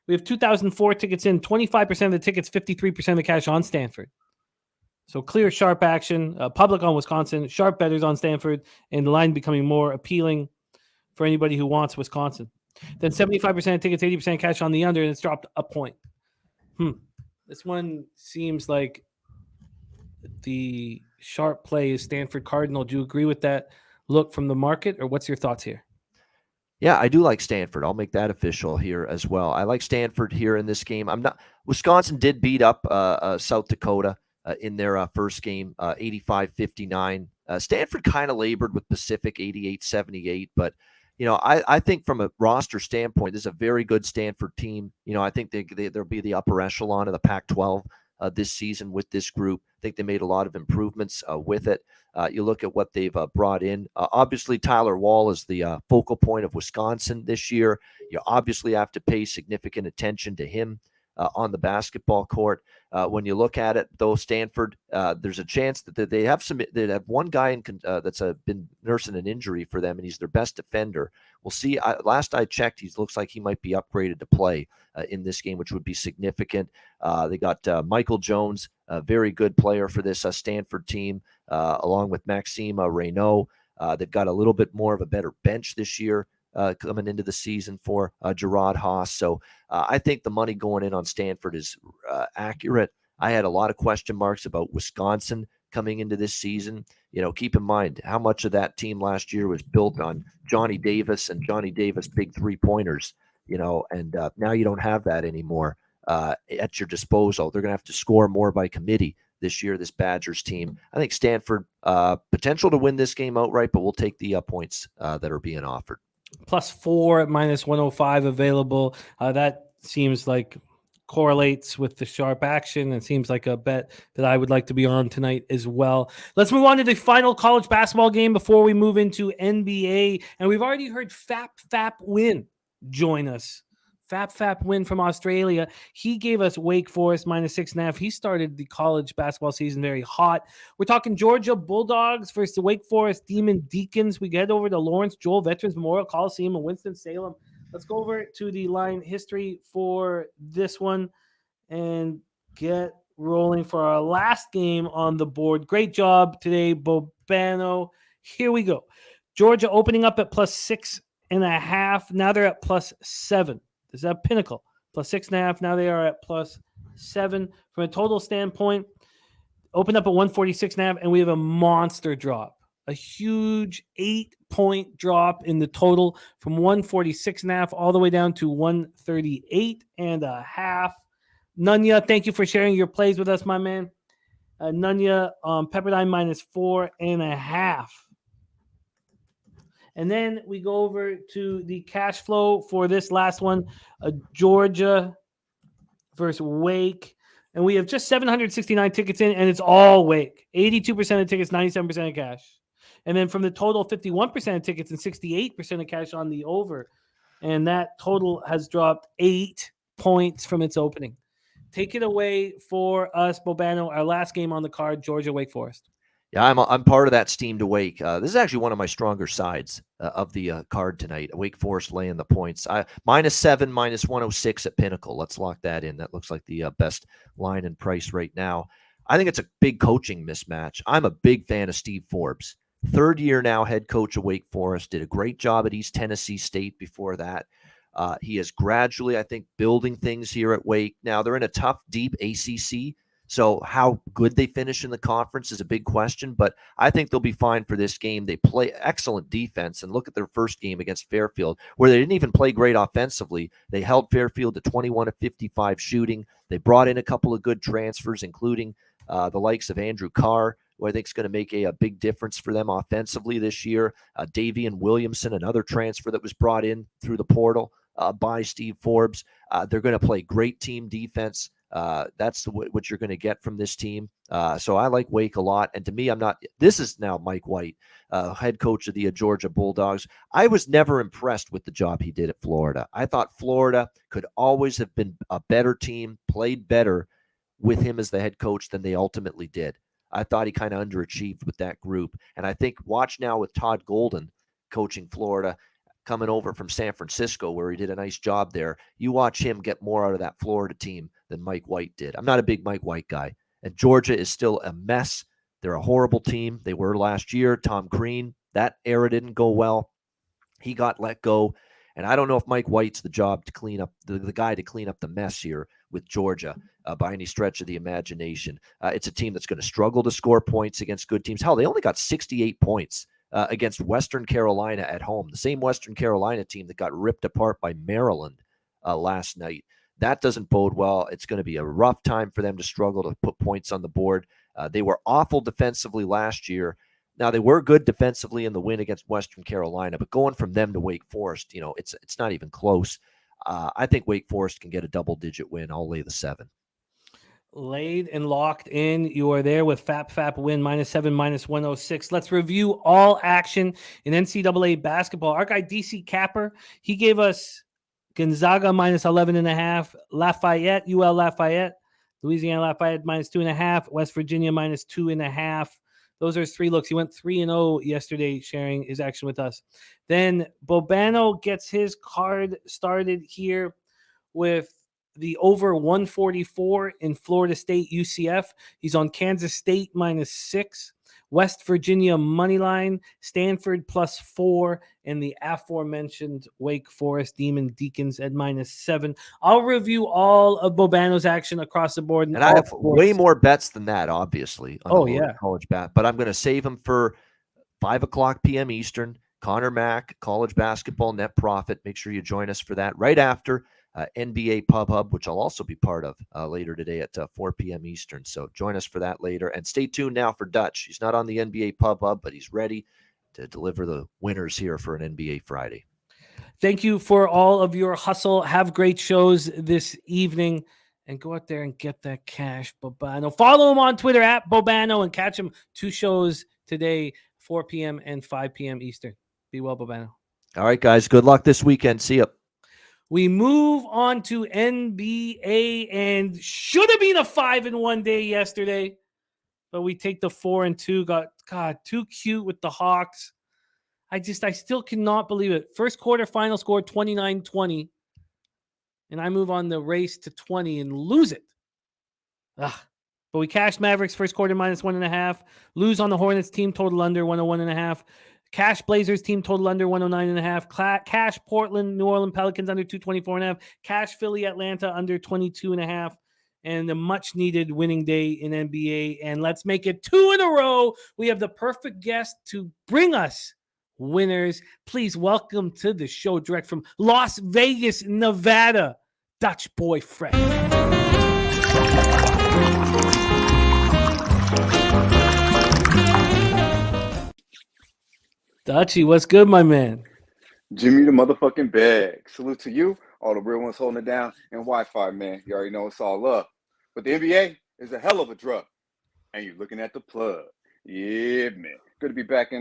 We have 2,004 tickets in, 25% of the tickets, 53% of the cash on Stanford. So clear, sharp action, public on Wisconsin, sharp bettors on Stanford, and the line becoming more appealing for anybody who wants Wisconsin. Then 75% of tickets, 80% cash on the under, and it's dropped a point. This one seems like the sharp play is Stanford Cardinal. Do you agree with that look from the market, or what's your thoughts here? Yeah, I do like Stanford. I'll make that official here as well. I like Stanford here in this game. Wisconsin did beat up South Dakota in their first game, 85-59. Stanford kind of labored with Pacific, 88-78, but I think from a roster standpoint, this is a very good Stanford team. I think they'll be the upper echelon of the Pac-12 this season with this group. I think they made a lot of improvements with it. You look at what they've brought in. Obviously, Tyler Wall is the focal point of Wisconsin this year. You obviously have to pay significant attention to him on the basketball court. When you look at it, though, Stanford, there's a chance that they have one guy that's been nursing an injury for them, and he's their best defender. We'll see. Last I checked, he looks like he might be upgraded to play in this game, which would be significant. They got Michael Jones, a very good player for this Stanford team, along with Maxime Reynaud. They've got a little bit more of a better bench this year coming into the season for Gerard Haas. So I think the money going in on Stanford is accurate. I had a lot of question marks about Wisconsin coming into this season. Keep in mind how much of that team last year was built on Johnny Davis and Johnny Davis big three-pointers, and now you don't have that anymore at your disposal. They're going to have to score more by committee this year, this Badgers team. I think Stanford potential to win this game outright, but we'll take the points that are being offered. +4 at -105 available. That seems like correlates with the sharp action and seems like a bet that I would like to be on tonight as well. Let's move on to the final college basketball game before we move into NBA. And we've already heard Fap Win join us. Fap Win from Australia. He gave us Wake Forest -6.5. He started the college basketball season very hot. We're talking Georgia Bulldogs versus the Wake Forest Demon Deacons. We get over to Lawrence Joel Veterans Memorial Coliseum in Winston-Salem. Let's go over to the line history for this one and get rolling for our last game on the board. Great job today, Bobano. Here we go. Georgia opening up at +6.5. Now they're at +7. This is a Pinnacle. +6.5. Now they are at +7. From a total standpoint, open up at 146.5, and we have a monster drop. A huge 8-point drop in the total from 146.5 all the way down to 138.5. Nunya, thank you for sharing your plays with us, my man. Nunya, Pepperdine -4.5. And then we go over to the cash flow for this last one, Georgia versus Wake. And we have just 769 tickets in, and it's all Wake. 82% of tickets, 97% of cash. And then from the total, 51% of tickets and 68% of cash on the over. And that total has dropped 8 points from its opening. Take it away for us, Bobano. Our last game on the card, Georgia Wake Forest. Yeah, I'm part of that steam to Wake. This is actually one of my stronger sides of the card tonight. Wake Forest laying the points. -7, -106 at Pinnacle. Let's lock that in. That looks like the best line and price right now. I think it's a big coaching mismatch. I'm a big fan of Steve Forbes. 3rd year now, head coach of Wake Forest. Did a great job at East Tennessee State before that. He is gradually, I think, building things here at Wake. Now, they're in a tough, deep ACC. So how good they finish in the conference is a big question, but I think they'll be fine for this game. They play excellent defense, and look at their first game against Fairfield, where they didn't even play great offensively. They held Fairfield to 21 of 55 shooting. They brought in a couple of good transfers, including the likes of Andrew Carr, who I think is going to make a big difference for them offensively this year. Davian Williamson, another transfer that was brought in through the portal by Steve Forbes. They're going to play great team defense. That's what you're going to get from this team. So I like Wake a lot. And to me, this is now Mike White, head coach of the Georgia Bulldogs. I was never impressed with the job he did at Florida. I thought Florida could always have been a better team, played better with him as the head coach than they ultimately did. I thought he kind of underachieved with that group. And I think watch now with Todd Golden coaching Florida, coming over from San Francisco where he did a nice job there. You watch him get more out of that Florida team than Mike White did. I'm not a big Mike White guy. And Georgia is still a mess. They're a horrible team. They were last year. Tom Crean, that era didn't go well. He got let go. And I don't know if Mike White's the job to clean up, the guy to clean up the mess here with Georgia by any stretch of the imagination. It's a team that's going to struggle to score points against good teams. Hell, they only got 68 points against Western Carolina at home, the same Western Carolina team that got ripped apart by Maryland last night. That doesn't bode well. It's going to be a rough time for them to struggle to put points on the board. They were awful defensively last year. Now, they were good defensively in the win against Western Carolina, but going from them to Wake Forest, it's not even close. I think Wake Forest can get a double-digit win. I'll lay the 7. Laid and locked in. You are there with FAP win -7, -106. Let's review all action in NCAA basketball. Our guy DC Capper, he gave us Gonzaga -11.5, Lafayette, UL Lafayette, Louisiana Lafayette -2.5, West Virginia -2.5. Those are his 3 looks. He went 3-0 yesterday, sharing his action with us. Then Bobano gets his card started here with the over 144 in Florida State UCF. He's on Kansas State -6, West Virginia moneyline, Stanford +4, and the aforementioned Wake Forest Demon Deacons at -7. I'll review all of Bobano's action across the board. And I have way more bets than that, obviously, on the college bat, but I'm going to save them for 5:00 p.m. Eastern. Connor Mack, college basketball net profit. Make sure you join us for that right after NBA Pub Hub, which I'll also be part of later today at 4 p.m. Eastern. So join us for that later. And stay tuned now for Dutch. He's not on the NBA Pub Hub, but he's ready to deliver the winners here for an NBA Friday. Thank you for all of your hustle. Have great shows this evening. And go out there and get that cash, Bobano. Follow him on Twitter at Bobano and catch him 2 shows today, 4 p.m. and 5 p.m. Eastern. Be well, Bobano. All right, guys. Good luck this weekend. See ya. We move on to NBA, and should have been a 5-1 day yesterday, but we take the 4-2. Got too cute with the Hawks. I still cannot believe it. First quarter final score 29-20, and I move on the race to 20 and lose it. But we cashed Mavericks first quarter -1.5. Lose on the Hornets team total under 101.5. Cash Blazers team total under 109.5. Cash Portland, New Orleans Pelicans under 224.5. Cash Philly Atlanta under 22.5. And a much needed winning day in NBA. And let's make it 2 in a row. We have the perfect guest to bring us winners. Please welcome to the show direct from Las Vegas, Nevada, Dutch Boy Fred. Dutchy, what's good, my man? Jimmy the motherfucking bag. Salute to you, all the real ones holding it down, and Wi-Fi, man. You already know it's all love. But the NBA is a hell of a drug, and you're looking at the plug. Yeah, man. Good to be back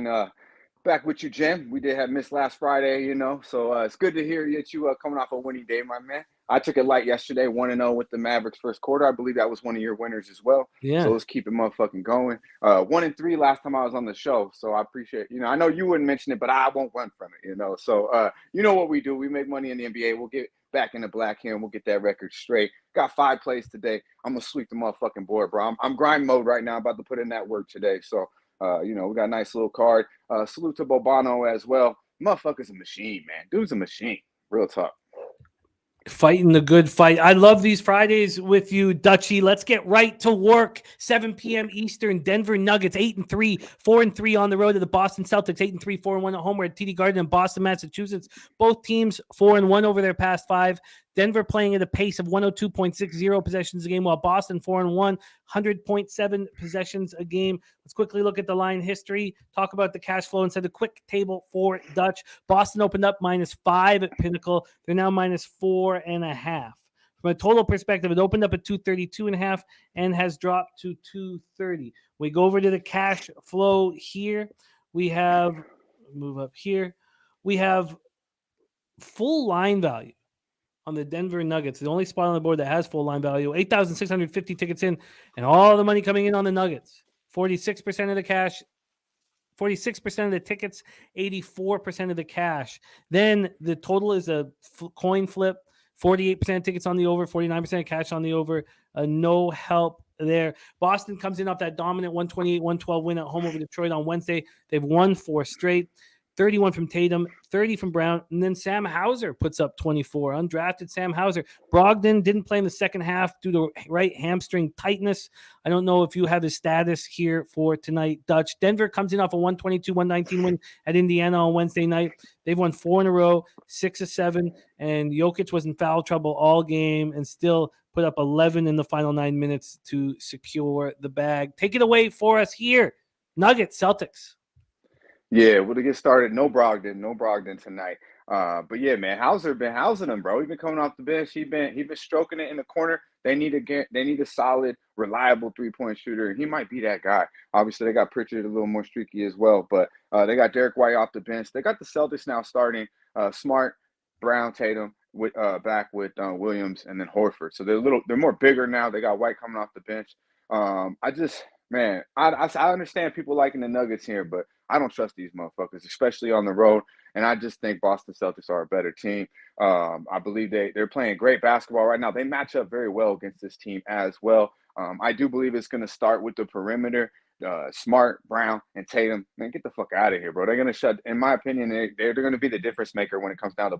with you, Jim. We did have missed last Friday, so it's good to hear that you coming off a winning day, my man. I took it light yesterday, 1-0 with the Mavericks first quarter. I believe that was one of your winners as well. Yeah. So let's keep it motherfucking going. 1-3 last time I was on the show. So I appreciate, I know you wouldn't mention it, but I won't run from it, So you know what we do. We make money in the NBA. We'll get back in the black here and we'll get that record straight. Got 5 plays today. I'm going to sweep the motherfucking board, bro. I'm grind mode right now. About to put in that work today. So, we got a nice little card. Salute to Bobano as well. Motherfucker's a machine, man. Dude's a machine. Real talk. Fighting the good fight. I love these Fridays with you, Dutchy. Let's get right to work. 7 p.m. Eastern. Denver Nuggets 8-3, 4-3 on the road to the Boston Celtics. 8-3, 4-1 at home. We're at TD Garden in Boston, Massachusetts. Both teams 4-1 over their past 5. Denver playing at a pace of 102.60 possessions a game, while Boston 4-1, 100.7 possessions a game. Let's quickly look at the line history, talk about the cash flow, and set a quick table for Dutch. Boston opened up -5 at Pinnacle. They're now -4.5. From a total perspective, it opened up at 232.5 and has dropped to 230. We go over to the cash flow here. We have, move up here. We have full line value on the Denver Nuggets, the only spot on the board that has full line value. 8,650 tickets in, and all the money coming in on the Nuggets. 46% of the cash, 46% of the tickets, 84% of the cash. Then the total is a coin flip. 48% tickets on the over, 49% cash on the over. No help there. Boston comes in off that dominant 128-112 win at home over Detroit on Wednesday. They've won 4 straight. 31 from Tatum, 30 from Brown, and then Sam Hauser puts up 24. Undrafted Sam Hauser. Brogdon didn't play in the second half due to right hamstring tightness. I don't know if you have his status here for tonight, Dutch. Denver comes in off a 122-119 win at Indiana on Wednesday night. They've won 4 in a row, 6 of 7, and Jokic was in foul trouble all game and still put up 11 in the final 9 minutes to secure the bag. Take it away for us here. Nuggets, Celtics. Yeah, well, to get started, no Brogdon tonight. But yeah, man, Hauser been housing him, bro. He been coming off the bench. He been stroking it in the corner. They need a solid, reliable 3-point shooter. He might be that guy. Obviously, they got Pritchard a little more streaky as well, but they got Derek White off the bench. They got the Celtics now starting Smart, Brown, Tatum with back with Williams and then Horford. So they're more bigger now. They got White coming off the bench. I understand people liking the Nuggets here, but I don't trust these motherfuckers, especially on the road. And I just think Boston Celtics are a better team. I believe they're playing great basketball right now. They match up very well against this team as well. I do believe it's going to start with the perimeter. Smart, Brown, and Tatum. Man, get the fuck out of here, bro. They're going to shut, in my opinion, they're going to be the difference maker when it comes down to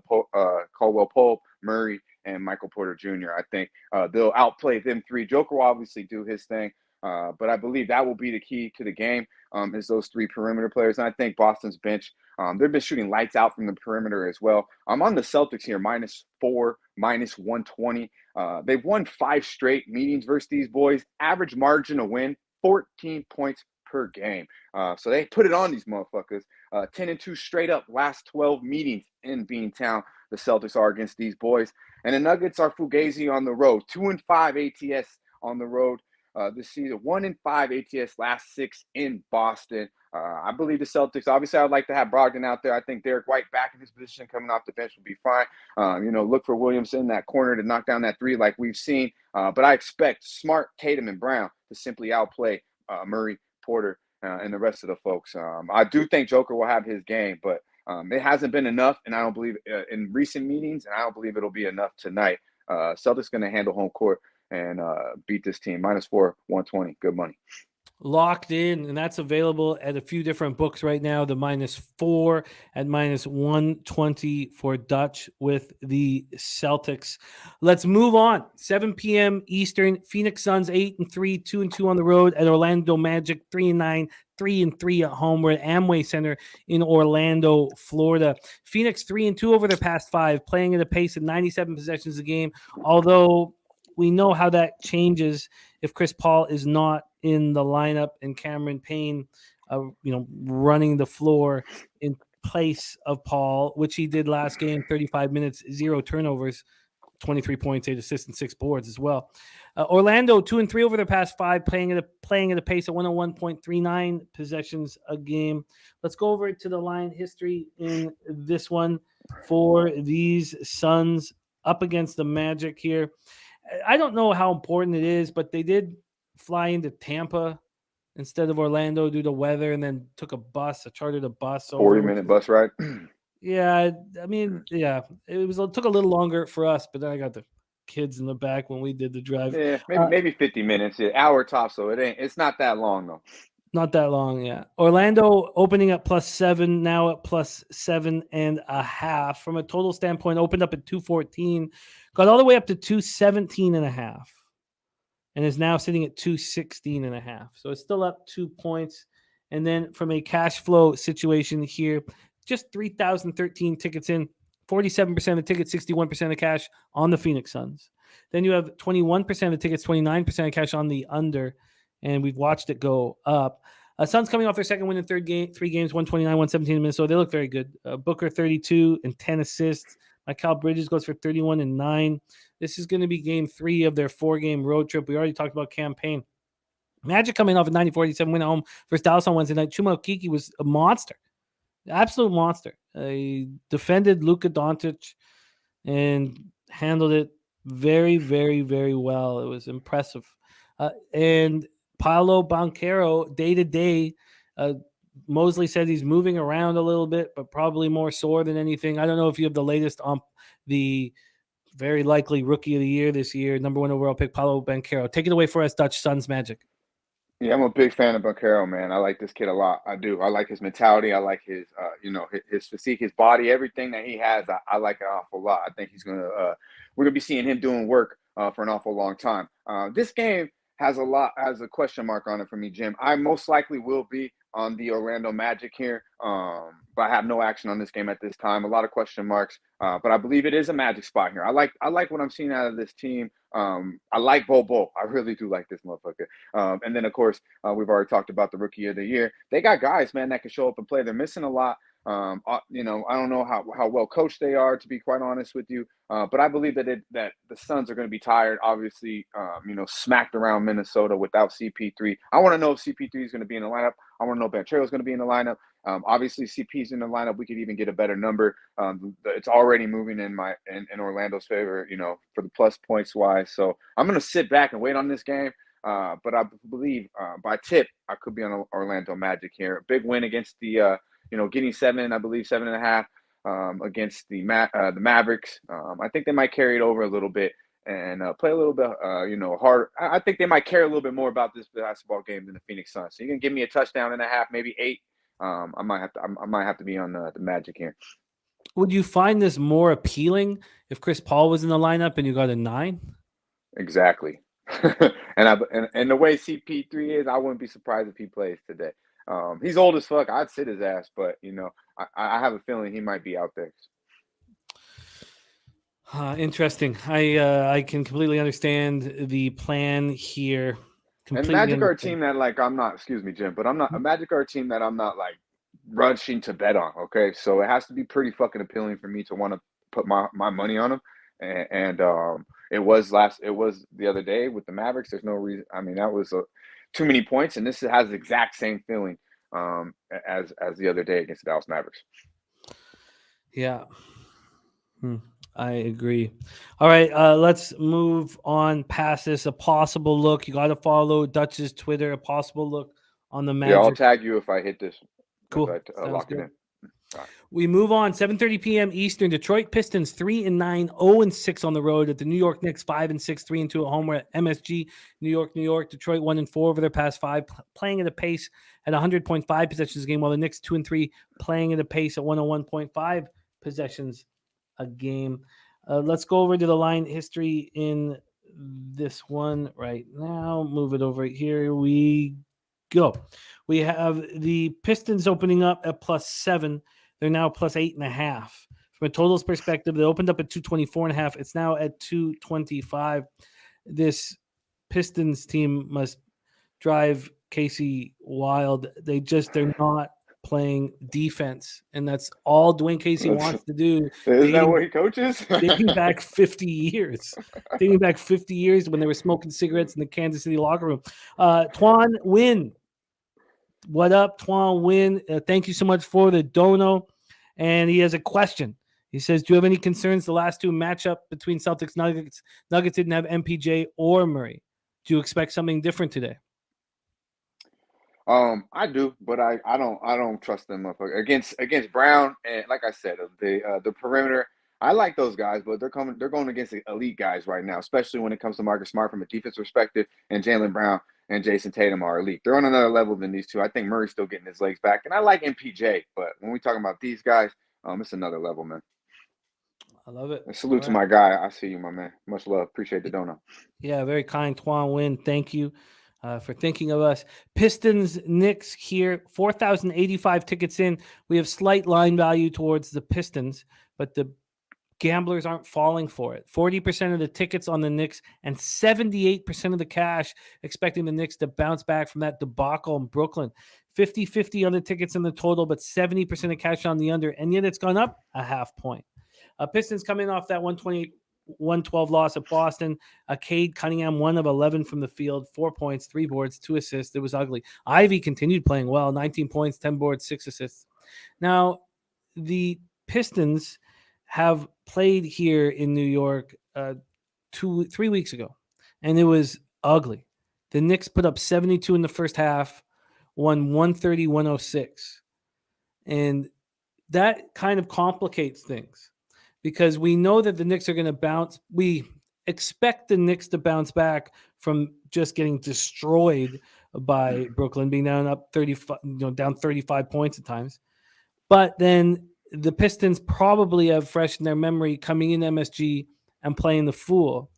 Caldwell Pope, Murray, and Michael Porter Jr. I think they'll outplay them 3. Joker will obviously do his thing. But I believe that will be the key to the game is those 3 perimeter players. And I think Boston's bench, they've been shooting lights out from the perimeter as well. I'm on the Celtics here, -4, -120. They've won 5 straight meetings versus these boys. Average margin of win, 14 points per game. So they put it on these motherfuckers. 10-2 straight up last 12 meetings in Beantown. The Celtics are against these boys. And the Nuggets are fugazi on the road. 2-5 ATS on the road. This season, 1-5 ATS last 6 in Boston. I believe the Celtics, obviously I'd like to have Brogdon out there. I think Derek White back in his position coming off the bench will be fine. Look for Williams in that corner to knock down that 3 like we've seen. But I expect Smart, Tatum, and Brown to simply outplay Murray, Porter, and the rest of the folks. I do think Joker will have his game, but it hasn't been enough, and I don't believe in recent meetings, and I don't believe it'll be enough tonight. Celtics going to handle home court and beat this team. -4, 120. Good money. Locked in, and that's available at a few different books right now. The -4 at -120 for Dutch with the Celtics. Let's move on. 7 p.m. Eastern. Phoenix Suns 8-3, 2-2 on the road at Orlando Magic, 3-9, 3-3 at home. We're at Amway Center in Orlando, Florida. Phoenix 3-2 over their past 5, playing at a pace of 97 possessions a game. Although we know how that changes if Chris Paul is not in the lineup and Cameron Payne, running the floor in place of Paul, which he did last game, 35 minutes, 0 turnovers, 23 points, 8 assists, and 6 boards as well. Orlando 2-3 over their past 5, playing at a pace of 101.39 possessions a game. Let's go over to the line history in this one for these Suns up against the Magic here. I don't know how important it is, but they did fly into Tampa instead of Orlando due to weather, and then chartered a bus. 40-minute bus ride. Yeah, I mean, yeah, it took a little longer for us, but then I got the kids in the back when we did the drive. Yeah, maybe 50 minutes, hour top. So it's not that long though. Not that long, yeah. Orlando opening at +7, now at +7.5. From a total standpoint, opened up at 214, got all the way up to 217.5, and is now sitting at 216.5. So it's still up 2 points. And then from a cash flow situation here, just 3,013 tickets in, 47% of the tickets, 61% of cash on the Phoenix Suns. Then you have 21% of the tickets, 29% of cash on the under. And we've watched it go up. Suns coming off their second win in 3 games, 129, 117 in Minnesota. They look very good. Booker 32 and 10 assists. Mikal Bridges goes for 31 and 9. This is going to be game 3 of their 4-game road trip. We already talked about campaign. Magic coming off a 90-47 win at home versus Dallas on Wednesday night. Chuma Okeke was a monster, absolute monster. He defended Luka Doncic and handled it very, very, very well. It was impressive. And Paolo Banchero, day to day, Mosley said he's moving around a little bit, but probably more sore than anything. I don't know if you have the latest on the very likely rookie of the year this year, number 1 overall pick, Paolo Banchero. Take it away for us, Dutch Suns Magic. Yeah, I'm a big fan of Banchero, man. I like this kid a lot. I do. I like his mentality. I like his, his physique, his body, everything that he has. I like an awful lot. I think we're gonna be seeing him doing work for an awful long time. This game has a question mark on it for me, Jim. I most likely will be on the Orlando Magic here, but I have no action on this game at this time. A lot of question marks, but I believe it is a Magic spot here. I like what I'm seeing out of this team. I like Bo. I really do like this motherfucker. And then, of course, we've already talked about the Rookie of the Year. They got guys, man, that can show up and play. They're missing a lot. I don't know how well coached they are, to be quite honest with you. But I believe that the Suns are going to be tired, obviously, smacked around Minnesota without CP3. I want to know if CP3 is going to be in the lineup. I want to know if Banchero is going to be in the lineup. Obviously, CP's in the lineup. We could even get a better number. It's already moving in Orlando's favor, for the plus points wise. So I'm going to sit back and wait on this game. But I believe by tip, I could be on Orlando Magic here. A big win against the getting 7.5 against the Mavericks. I think they might carry it over a little bit and play a little bit, hard. I think they might care a little bit more about this basketball game than the Phoenix Suns. So you can give me a touchdown and a half, maybe 8. I might have to be on the Magic here. Would you find this more appealing if Chris Paul was in the lineup and you got a 9? Exactly. and the way CP3 is, I wouldn't be surprised if he plays today. He's old as fuck. I'd sit his ass, but I have a feeling he might be out there. Interesting. I can completely understand the plan here. And Magic are a team that I'm not. Excuse me, Jim, but I'm not. Magic are a team that I'm not rushing to bet on. Okay, so it has to be pretty fucking appealing for me to want to put my money on them. And it was the other day with the Mavericks. There's no reason. I mean, that was too many points, and this has the exact same feeling as the other day against the Dallas Mavericks. Yeah, I agree. All right, let's move on past this. A possible look. You got to follow Dutch's Twitter. A possible look on the Magic. Yeah, I'll tag you if I hit this. Cool. Lock it in. Right. We move on. 7:30 p.m. Eastern. Detroit Pistons 3-9, 0-6 on the road at the New York Knicks 5-6, 3-2 at home. We're at MSG, New York. Detroit 1-4 over their past 5, playing at a pace at 100.5 possessions a game, while the Knicks 2-3 playing at a pace at 101.5 possessions a game. Let's go over to the line history in this one right now. Move it over here. We go. We have the Pistons opening up at +7. They're now +8.5. From a totals perspective, they opened up at 224.5. It's now at 225. This Pistons team must drive Casey wild. They're not playing defense, and that's all Dwayne Casey wants to do. Is that what he coaches? Dating back 50 years. Dating back 50 years when they were smoking cigarettes in the Kansas City locker room. Tuan Win. What up, Tuan Win? Thank you so much for the dono. And he has a question. He says, do you have any concerns the last 2 matchup between Celtics Nuggets? Nuggets didn't have MPJ or Murray. Do you expect something different today? I do, but I don't trust them against Brown, and like I said, the perimeter. I like those guys, but they're going against the elite guys right now, especially when it comes to Marcus Smart from a defense perspective, and Jaylen Brown and Jason Tatum are elite. They're on another level than these two. I think Murray's still getting his legs back, and I like MPJ, but when we talking about these guys, it's another level, man. I love it. And salute to my guy. I see you, my man. Much love. Appreciate the dono. Yeah, very kind, Tuan Win. Thank you for thinking of us. Pistons Knicks here, 4,085 tickets in. We have slight line value towards the Pistons, but the gamblers aren't falling for it. 40% of the tickets on the Knicks and 78% of the cash expecting the Knicks to bounce back from that debacle in Brooklyn. 50-50 on the tickets in the total, but 70% of cash on the under, and yet it's gone up a half point. Pistons coming off that 112 loss at Boston. Cade Cunningham, 1 of 11 from the field, 4 points, 3 boards, 2 assists. It was ugly. Ivy continued playing well, 19 points, 10 boards, 6 assists. Now, the Pistons have played here in New York 3 weeks ago, and it was ugly. The Knicks put up 72 in the first half, won 130-106. And that kind of complicates things because we know that the Knicks are going to bounce. We expect the Knicks to bounce back from just getting destroyed by Brooklyn, being down 35 points at times. But then the Pistons probably have fresh in their memory coming in MSG and playing the Fool.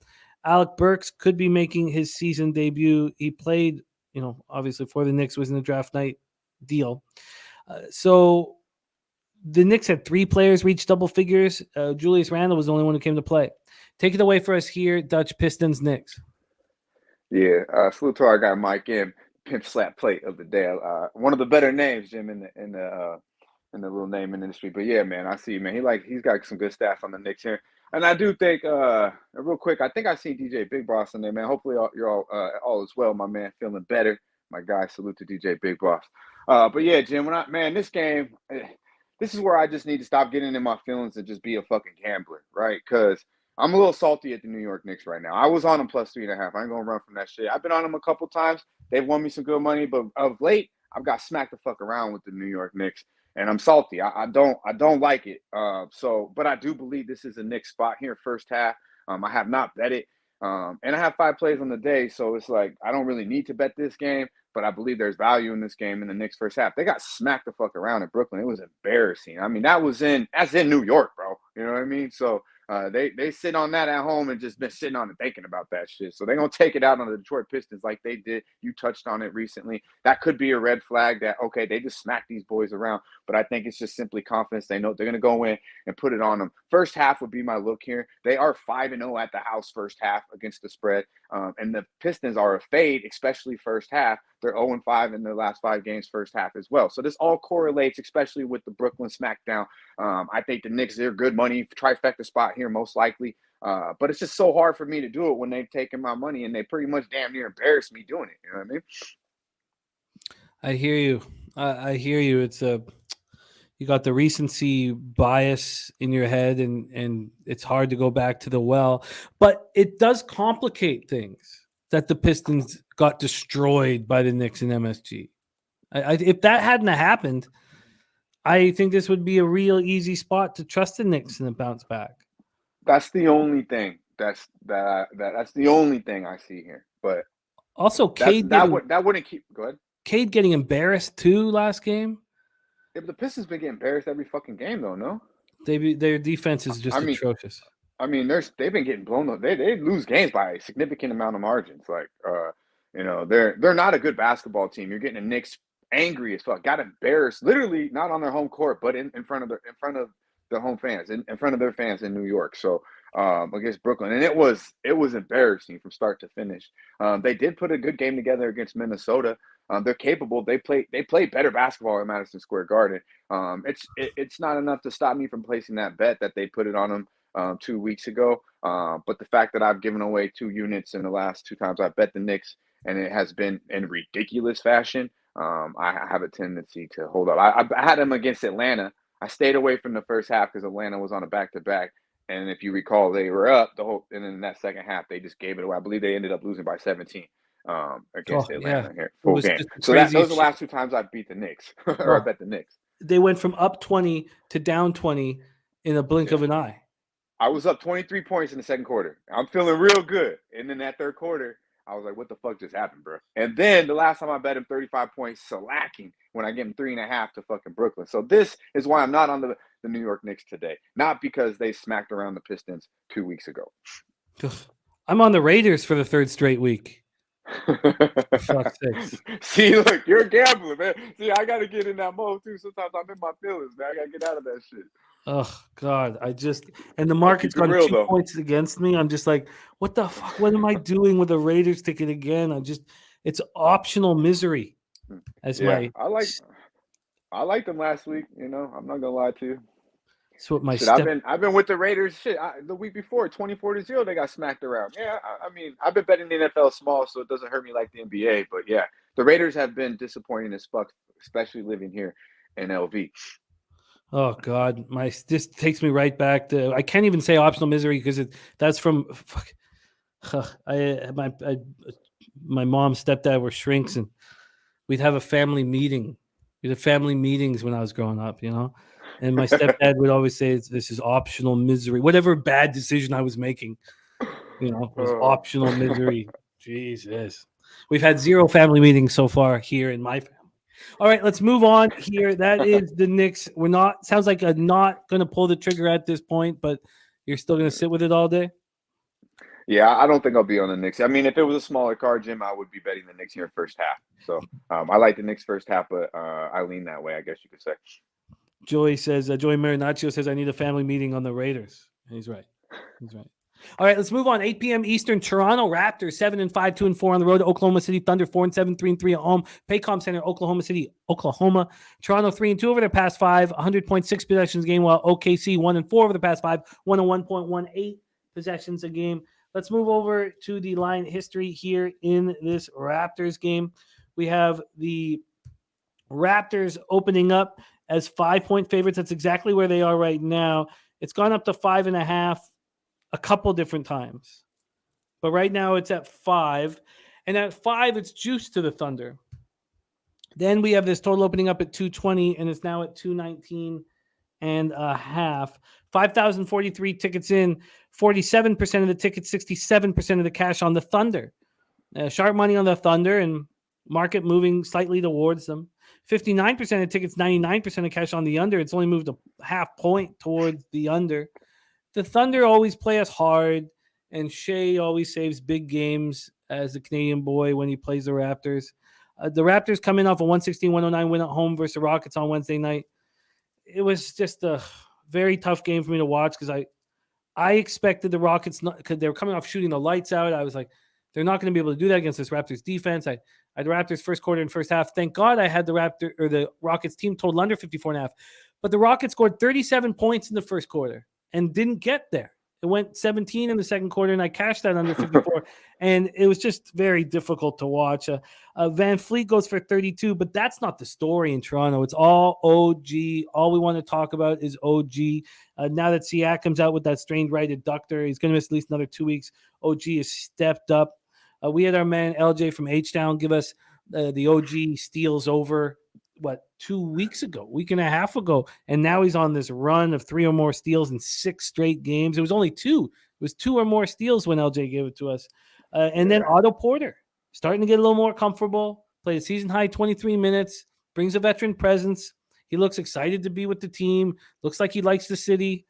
Alec Burks could be making his season debut. He played, obviously for the Knicks, was in the draft night deal. So the Knicks had 3 players reach double figures. Julius Randle was the only one who came to play. Take it away for us here, Dutch. Pistons, Knicks. Yeah, salute to our guy Mike M. Pimp Slap Plate of the day. One of the better names, Jim, in the little naming industry. But yeah, man, I see, man. He's got some good stats on the Knicks here. And I do think, real quick, I think I seen DJ Big Boss in there, man. Hopefully you're all as well, my man. Feeling better, my guy. Salute to DJ Big Boss. But yeah, Jim, this game, this is where I just need to stop getting in my feelings and just be a fucking gambler, right? Because I'm a little salty at the New York Knicks right now. I was on them plus 3.5. I ain't gonna run from that shit. I've been on them a couple times. They've won me some good money, but of late, I've got smacked the fuck around with the New York Knicks. And I'm salty. I don't like it. But I do believe this is a Knicks spot here first half. I have not bet it. And I have 5 plays on the day, so it's like I don't really need to bet this game, but I believe there's value in this game in the Knicks first half. They got smacked the fuck around in Brooklyn. It was embarrassing. I mean, that's in New York, bro. You know what I mean? So they sit on that at home and just been sitting on it thinking about that shit. So they're going to take it out on the Detroit Pistons like they did. You touched on it recently. That could be a red flag that, okay, they just smacked these boys around. But I think it's just simply confidence. They know they're going to go in and put it on them. First half would be my look here. They are 5-0 at the house first half against the spread. And the Pistons are a fade, especially first half. They're 0-5 in their last 5 games first half as well. So this all correlates, especially with the Brooklyn smackdown. I think the Knicks, they're good money, trifecta spot here most likely. But it's just so hard for me to do it when they've taken my money and they pretty much damn near embarrassed me doing it. You know what I mean? I hear you. I hear you. It's you got the recency bias in your head and it's hard to go back to the well. But it does complicate things that the Pistons got destroyed by the Knicks and MSG. If that hadn't happened, I think this would be a real easy spot to trust the Knicks and a bounce back. That's the only thing. That's the only thing I see here. But also, Cade that wouldn't keep. Go ahead. Cade getting embarrassed too last game. Yeah, but the Pistons been getting embarrassed every fucking game though. No, their defense is just atrocious. I mean, they've been getting blown up. They lose games by a significant amount of margins. Like, they're not a good basketball team. You're getting the Knicks angry as fuck. Got embarrassed, literally not on their home court, but in front of their home fans, in front of their fans in New York. So against Brooklyn, and it was embarrassing from start to finish. They did put a good game together against Minnesota. They're capable. They play better basketball at Madison Square Garden. It's not enough to stop me from placing that bet that they put it on them 2 weeks ago. But the fact that I've given away 2 units in the last 2 times I bet the Knicks, and it has been in ridiculous fashion, I have a tendency to hold up. I had them against Atlanta. I stayed away from the first half because Atlanta was on a back-to-back. And if you recall, they were up and then in that second half, they just gave it away. I believe they ended up losing by 17 against Atlanta here, full game. So those are the last 2 times I beat the Knicks or I bet the Knicks. They went from up 20 to down 20 in a blink of an eye. I was up 23 points in the second quarter. I'm feeling real good. And then that third quarter, I was like, what the fuck just happened, bro? And then the last time I bet him 35 points, slacking when I gave him 3.5 to fucking Brooklyn. So this is why I'm not on the New York Knicks today. Not because they smacked around the Pistons 2 weeks ago. I'm on the Raiders for the 3rd straight week. For fuck's sakes. See, look, you're a gambler, man. See, I got to get in that mode, too. Sometimes I'm in my feelings, man. I got to get out of that shit. Oh, God. And the market's gone 2 points against me. I'm just like, what the fuck? What am I doing with a Raiders ticket again? It's optional misery. I like them last week, I'm not going to lie to you. That's what my Shit, I've been with the Raiders. Shit, the week before, 24-0, they got smacked around. Yeah, I mean, I've been betting the NFL small, so it doesn't hurt me like the NBA. But yeah, the Raiders have been disappointing as fuck, especially living here in LV. Oh God, this takes me right back to, I can't even say optional misery because that's from my mom, stepdad were shrinks, and we'd have a family meeting. We'd have family meetings when I was growing up, and my stepdad would always say, this is optional misery. Whatever bad decision I was making, was optional misery. Jesus. We've had 0 family meetings so far here in my family. All right, let's move on here. That is the Knicks. Sounds like I'm not going to pull the trigger at this point, but you're still going to sit with it all day? Yeah, I don't think I'll be on the Knicks. I mean, if it was a smaller card, Jim, I would be betting the Knicks here first half. So I like the Knicks first half, but I lean that way, I guess you could say. Joey Marinaccio says, I need a family meeting on the Raiders. He's right. All right, let's move on. 8 p.m. Eastern, Toronto Raptors 7-5, 2-4 on the road to Oklahoma City Thunder 4-7, 3-3 at home. Paycom Center, Oklahoma City, Oklahoma. Toronto 3-2 over their past 5, 100.6 possessions a game, while OKC 1-4 over the past 5, 101.18 possessions a game. Let's move over to the line history here in this Raptors game. We have the Raptors opening up as 5-point favorites. That's exactly where they are right now. It's gone up to 5.5 a couple different times, but right now it's at 5, and at 5 it's juiced to the Thunder. Then we have this total opening up at 220, and it's now at 219 and a half. 5,043 tickets in, 47% of the tickets, 67% of the cash on the Thunder. Sharp money on the Thunder, and market moving slightly towards them. 59% of tickets, 99% of cash on the under. It's only moved a half point towards the under. The Thunder always play us hard, and Shea always saves big games as the Canadian boy when he plays the Raptors. The Raptors coming off a 116-109 win at home versus the Rockets on Wednesday night. It was just a very tough game for me to watch because I expected the Rockets, because they were coming off shooting the lights out. I was like, they're not going to be able to do that against this Raptors defense. I had the Raptors first quarter and first half. Thank God I had the Rockets team total under 54.5. But the Rockets scored 37 points in the first quarter and didn't get there. It went 17 in the second quarter, and I cashed that under 54, and it was just very difficult to watch. Van Fleet goes for 32, but that's not the story in Toronto. It's all OG. All we want to talk about is OG. Now that Siakam's out with that strained right adductor, he's going to miss at least another 2 weeks. OG has stepped up. We had our man LJ from H-Town give us the OG steals over, 2 weeks ago, week and a half ago, and now he's on this run of 3 or more steals in 6 straight games. It was only 2. It was 2 or more steals when LJ gave it to us. And then Otto Porter starting to get a little more comfortable, played a season high 23 minutes, brings a veteran presence. He looks excited to be with the team. Looks like he likes the city.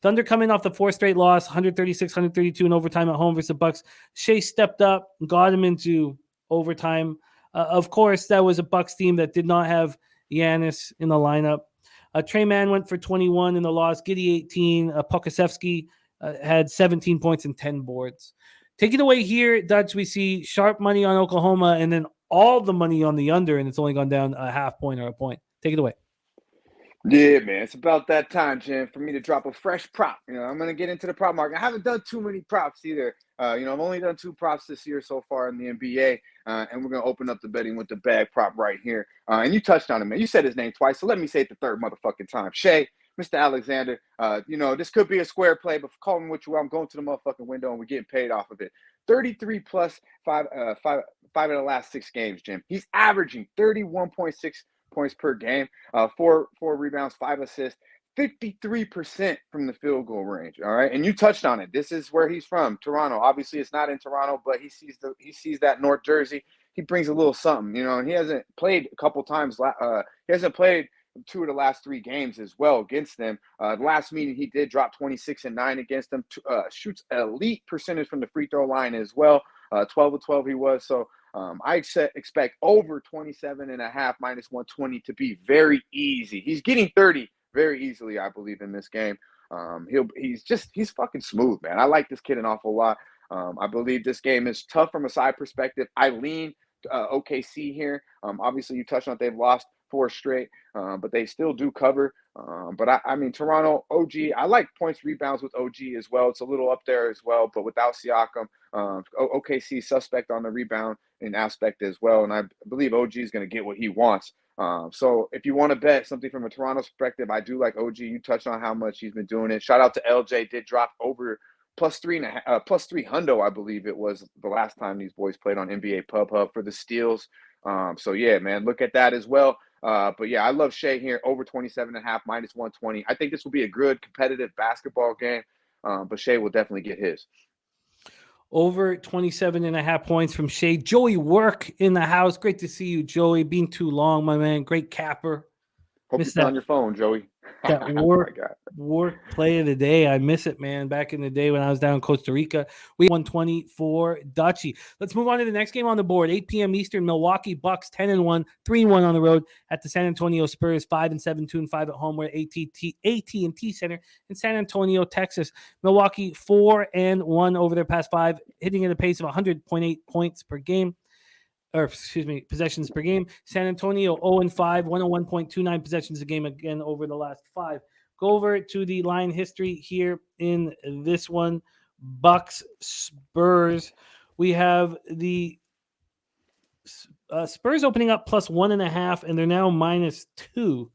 Thunder coming off the 4 straight loss, 136-132 in overtime at home versus the Bucks. Shea stepped up and got him into overtime. Of course, that was a Bucks team that did not have Giannis in the lineup. Trey Mann went for 21 in the loss. Giddey 18. Pokasevsky had 17 points and 10 boards. Take it away here, Dutch. We see sharp money on Oklahoma and then all the money on the under, and it's only gone down a half point or a point. Take it away. Yeah, man, it's about that time, Jim, for me to drop a fresh prop. I'm going to get into the prop market. I haven't done too many props either. I've only done 2 props this year so far in the NBA, and we're going to open up the betting with the bag prop right here. And you touched on it, man. You said his name twice, so let me say it the third motherfucking time. Shea, Mr. Alexander, this could be a square play, but call me what you want. I'm going to the motherfucking window, and we're getting paid off of it. 33 plus 5 of the last 6 games, Jim. He's averaging 31.6 points per game, 4 rebounds, 5 assists, 53% from the field goal range. All right, and you touched on it. This is where he's from, Toronto. Obviously, it's not in Toronto, but he sees that North Jersey. He brings a little something, and he hasn't played a couple times. He hasn't played 2 of the last 3 games as well against them. The last meeting he did drop 26 and 9 against them. Shoots elite percentage from the free throw line as well. 12 of 12 he was. So I expect over 27.5 minus 120 to be very easy. He's getting 30 very easily, I believe, in this game. He's fucking smooth, man. I like this kid an awful lot. I believe this game is tough from a side perspective. I lean OKC here. Obviously, you touched on it, they've lost 4 straight, but they still do cover. But I mean, Toronto, OG, I like points, rebounds with OG as well. It's a little up there as well, but without Siakam, OKC suspect on the rebound in aspect as well. And I believe OG is going to get what he wants. So if you want to bet something from a Toronto perspective, I do like OG. You touched on how much he's been doing it. Shout out to LJ, did drop over plus 3 hundo, I believe it was the last time these boys played on NBA Pub Hub for the steals. So yeah, man, look at that as well. But yeah, I love Shea here over 27.5 minus 120. I think this will be a good competitive basketball game. But Shea will definitely get his. Over 27.5 points from Shea. Joey Work in the house. Great to see you, Joey. Been too long, my man. Great capper. Hope Missed you're on your phone, Joey. That work play of the day. I miss it, man. Back in the day when I was down in Costa Rica, we 120 for Dutchy. Let's move on to the next game on the board. 8 p.m. Eastern. Milwaukee Bucks 10-1, 3-1 on the road at the San Antonio Spurs 5-7, 2-5 at home. We're at AT&T Center in San Antonio, Texas. Milwaukee 4-1 over their past 5, hitting at a pace of 100.8 points per game. Possessions per game. San Antonio 0-5, 101.29 possessions a game again over the last 5. Go over to the line history here in this one. Bucks Spurs. We have the Spurs opening up plus 1.5, and they're now minus 2.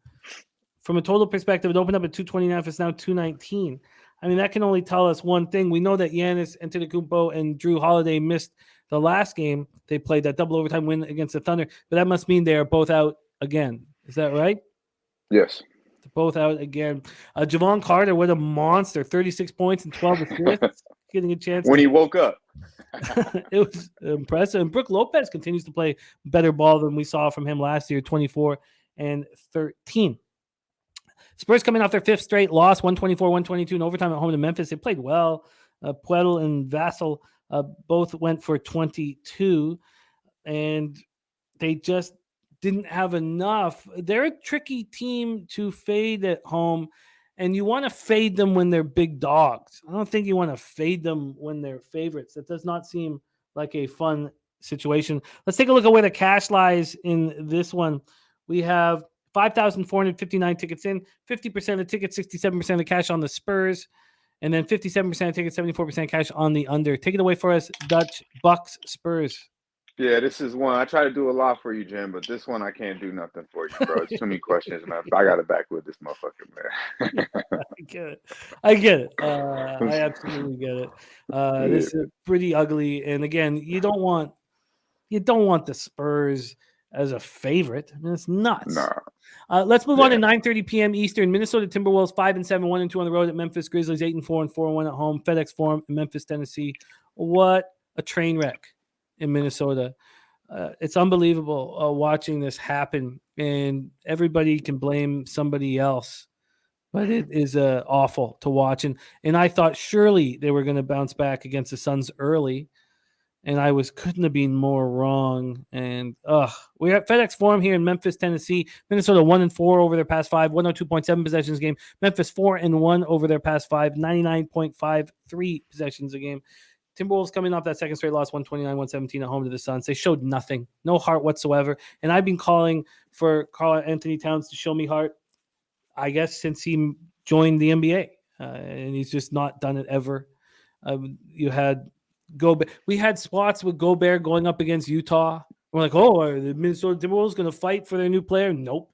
From a total perspective, it opened up at 229. It's now 219. I mean, that can only tell us one thing. We know that Giannis Antetokounmpo and Drew Holiday missed the last game they played, that double overtime win against the Thunder, but that must mean they are both out again. Is that right? Yes. They're both out again. Javon Carter, what a monster. 36 points and 12 assists. Getting a chance. When he woke up. It was impressive. And Brook Lopez continues to play better ball than we saw from him last year, 24 and 13. Spurs coming off their 5th straight loss, 124-122 in overtime at home to Memphis. They played well. Puedel and Vassell both went for 22, and they just didn't have enough. They're a tricky team to fade at home, and you want to fade them when they're big dogs. I don't think you want to fade them when they're favorites. That does not seem like a fun situation. Let's take a look at where the cash lies in this one. We have 5,459 tickets in, 50% of the tickets, 67% of the cash on the Spurs. And then 57% tickets, 74% cash on the under. Take it away for us, Dutch. Bucks, Spurs. Yeah, this is one. I try to do a lot for you, Jim, but this one I can't do nothing for you, bro. It's too many questions, man. I got to back with this motherfucker, man. I get it. I absolutely get it. This is pretty ugly. And again, you don't want the Spurs as a favorite. I mean, it's nuts. Nah. Let's move on to 9:30 p.m. Eastern. Minnesota Timberwolves 5-7, 1-2 on the road at Memphis Grizzlies 8-4 and 4-1 at home. FedEx Forum in Memphis, Tennessee. What a train wreck in Minnesota. It's unbelievable watching this happen, and everybody can blame somebody else, but it is awful to watch. And I thought surely they were going to bounce back against the Suns early. And I couldn't have been more wrong. And we're at FedEx Forum here in Memphis, Tennessee. Minnesota 1-4 over their past 5, 102.7 possessions a game. Memphis 4-1 over their past 5, 99.53 possessions a game. Timberwolves coming off that second straight loss, 129-117 at home to the Suns. They showed nothing, no heart whatsoever. And I've been calling for Karl Anthony Towns to show me heart, I guess, since he joined the NBA. And he's just not done it ever. You had Gobert. We had spots with Gobert going up against Utah. We're like, are the Minnesota Timberwolves going to fight for their new player? Nope.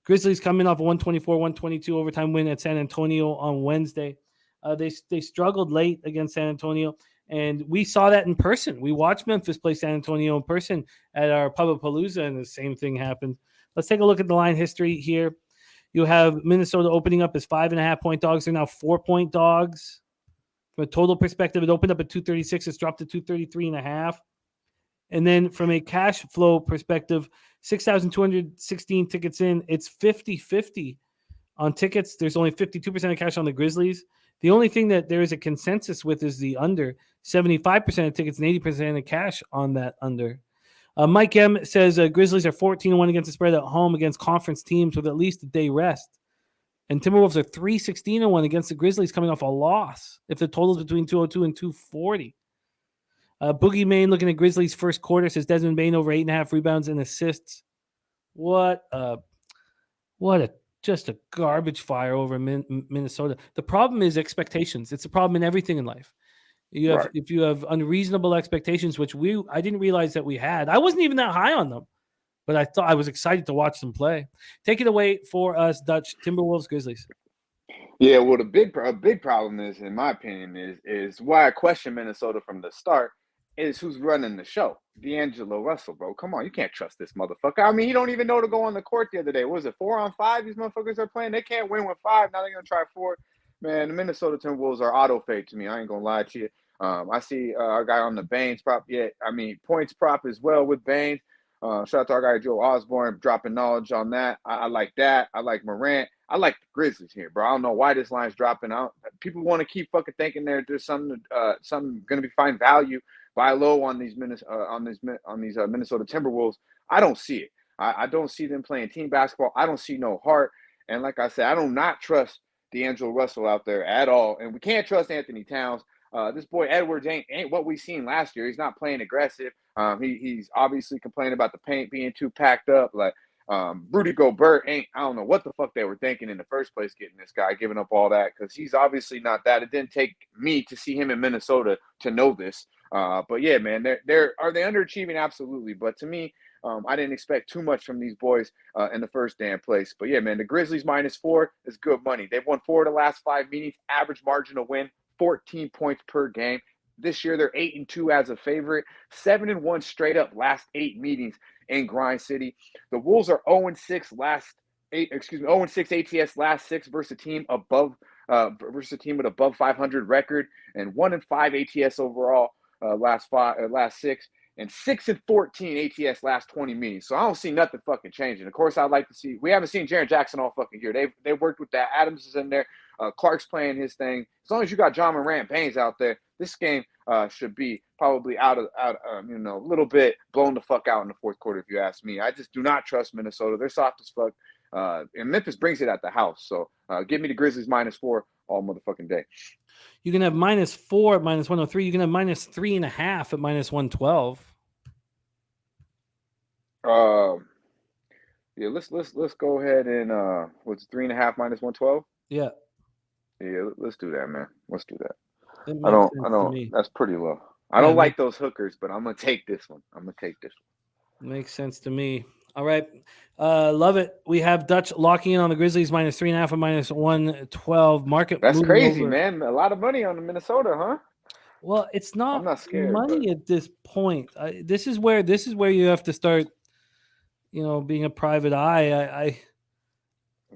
Grizzlies coming off a 124-122 overtime win at San Antonio on Wednesday. They struggled late against San Antonio, and we saw that in person. We watched Memphis play San Antonio in person at our Pub-A-Palooza, and the same thing happened. Let's take a look at the line history here. You have Minnesota opening up as 5.5-point dogs. They're now 4-point dogs. From a total perspective, it opened up at 236. It's dropped to 233.5. And then from a cash flow perspective, 6,216 tickets in. It's 50-50 on tickets. There's only 52% of cash on the Grizzlies. The only thing that there is a consensus with is the under. 75% of tickets and 80% of cash on that under. Mike M says Grizzlies are 14-1 against the spread at home against conference teams with at least a day rest. And Timberwolves are 3-16-1 against the Grizzlies coming off a loss if the total is between 202 and 240. Boogie Main looking at Grizzlies first quarter says Desmond Bane over 8.5 rebounds and assists. What a just a garbage fire over Minnesota. The problem is expectations. It's a problem in everything in life. Right. If you have unreasonable expectations, which I didn't realize that we had. I wasn't even that high on them, but I was excited to watch them play. Take it away for us, Dutch. Timberwolves, Grizzlies. Yeah, well, a big problem is, in my opinion, is why I question Minnesota from the start is who's running the show. D'Angelo Russell, bro. Come on, you can't trust this motherfucker. I mean, he don't even know to go on the court the other day. What was it, 4-on-5? These motherfuckers are playing. They can't win with 5. Now they're gonna try 4. Man, the Minnesota Timberwolves are auto fade to me. I ain't gonna lie to you. I see our guy on the Baines prop. Yeah, I mean points prop as well with Baines. Shout out to our guy Joe Osborne dropping knowledge on that. I like that. I like Morant. I like the Grizzlies here, bro. I don't know why this line's dropping out. People want to keep fucking thinking there's something going to be fine value. Buy low on these Minnesota Timberwolves. I don't see it. I don't see them playing team basketball. I don't see no heart. And like I said, I do not trust D'Angelo Russell out there at all. And we can't trust Anthony Towns. This boy Edwards ain't what we seen last year. He's not playing aggressive. He's obviously complaining about the paint being too packed up. Like Rudy Gobert I don't know what the fuck they were thinking in the first place getting this guy, giving up all that, because he's obviously not that. It didn't take me to see him in Minnesota to know this. But yeah, man, are they underachieving? Absolutely. But to me, I didn't expect too much from these boys in the first damn place. But yeah, man, the Grizzlies -4 is good money. They've won 4 of the last 5 meetings, average margin of win, 14 points per game. This year, they're 8-2 as a favorite, 7-1 straight up last 8 meetings in Grind City. The Wolves are 0-6 ATS last 6 versus a team with above 500 record, and 1-5 ATS overall last 6, and 6-14 ATS last 20 meetings. So I don't see nothing fucking changing. Of course, I'd like to see. We haven't seen Jaren Jackson all fucking year. They worked with that. Adams is in there. Clark's playing his thing. As long as you got John Morant, Baines out there, this game should be probably out a little bit blown the fuck out in the fourth quarter, if you ask me. I just do not trust Minnesota. They're soft as fuck. And Memphis brings it at the house. So give me the Grizzlies -4 all motherfucking day. You can have -4 at -103. You can have -3.5 at -112. Yeah, let's go ahead and what's 3.5 -112? Yeah. Yeah, let's do that, man. Let's do that. I don't. That's pretty low. I don't like those hookers, but I'm gonna take this one. Makes sense to me. All right, love it. We have Dutch locking in on the Grizzlies -3.5 and -112. Market. That's crazy, man. A lot of money on the Minnesota, huh? Well, it's not. I'm not scared, money at this point. This is where you have to start. Being a private eye.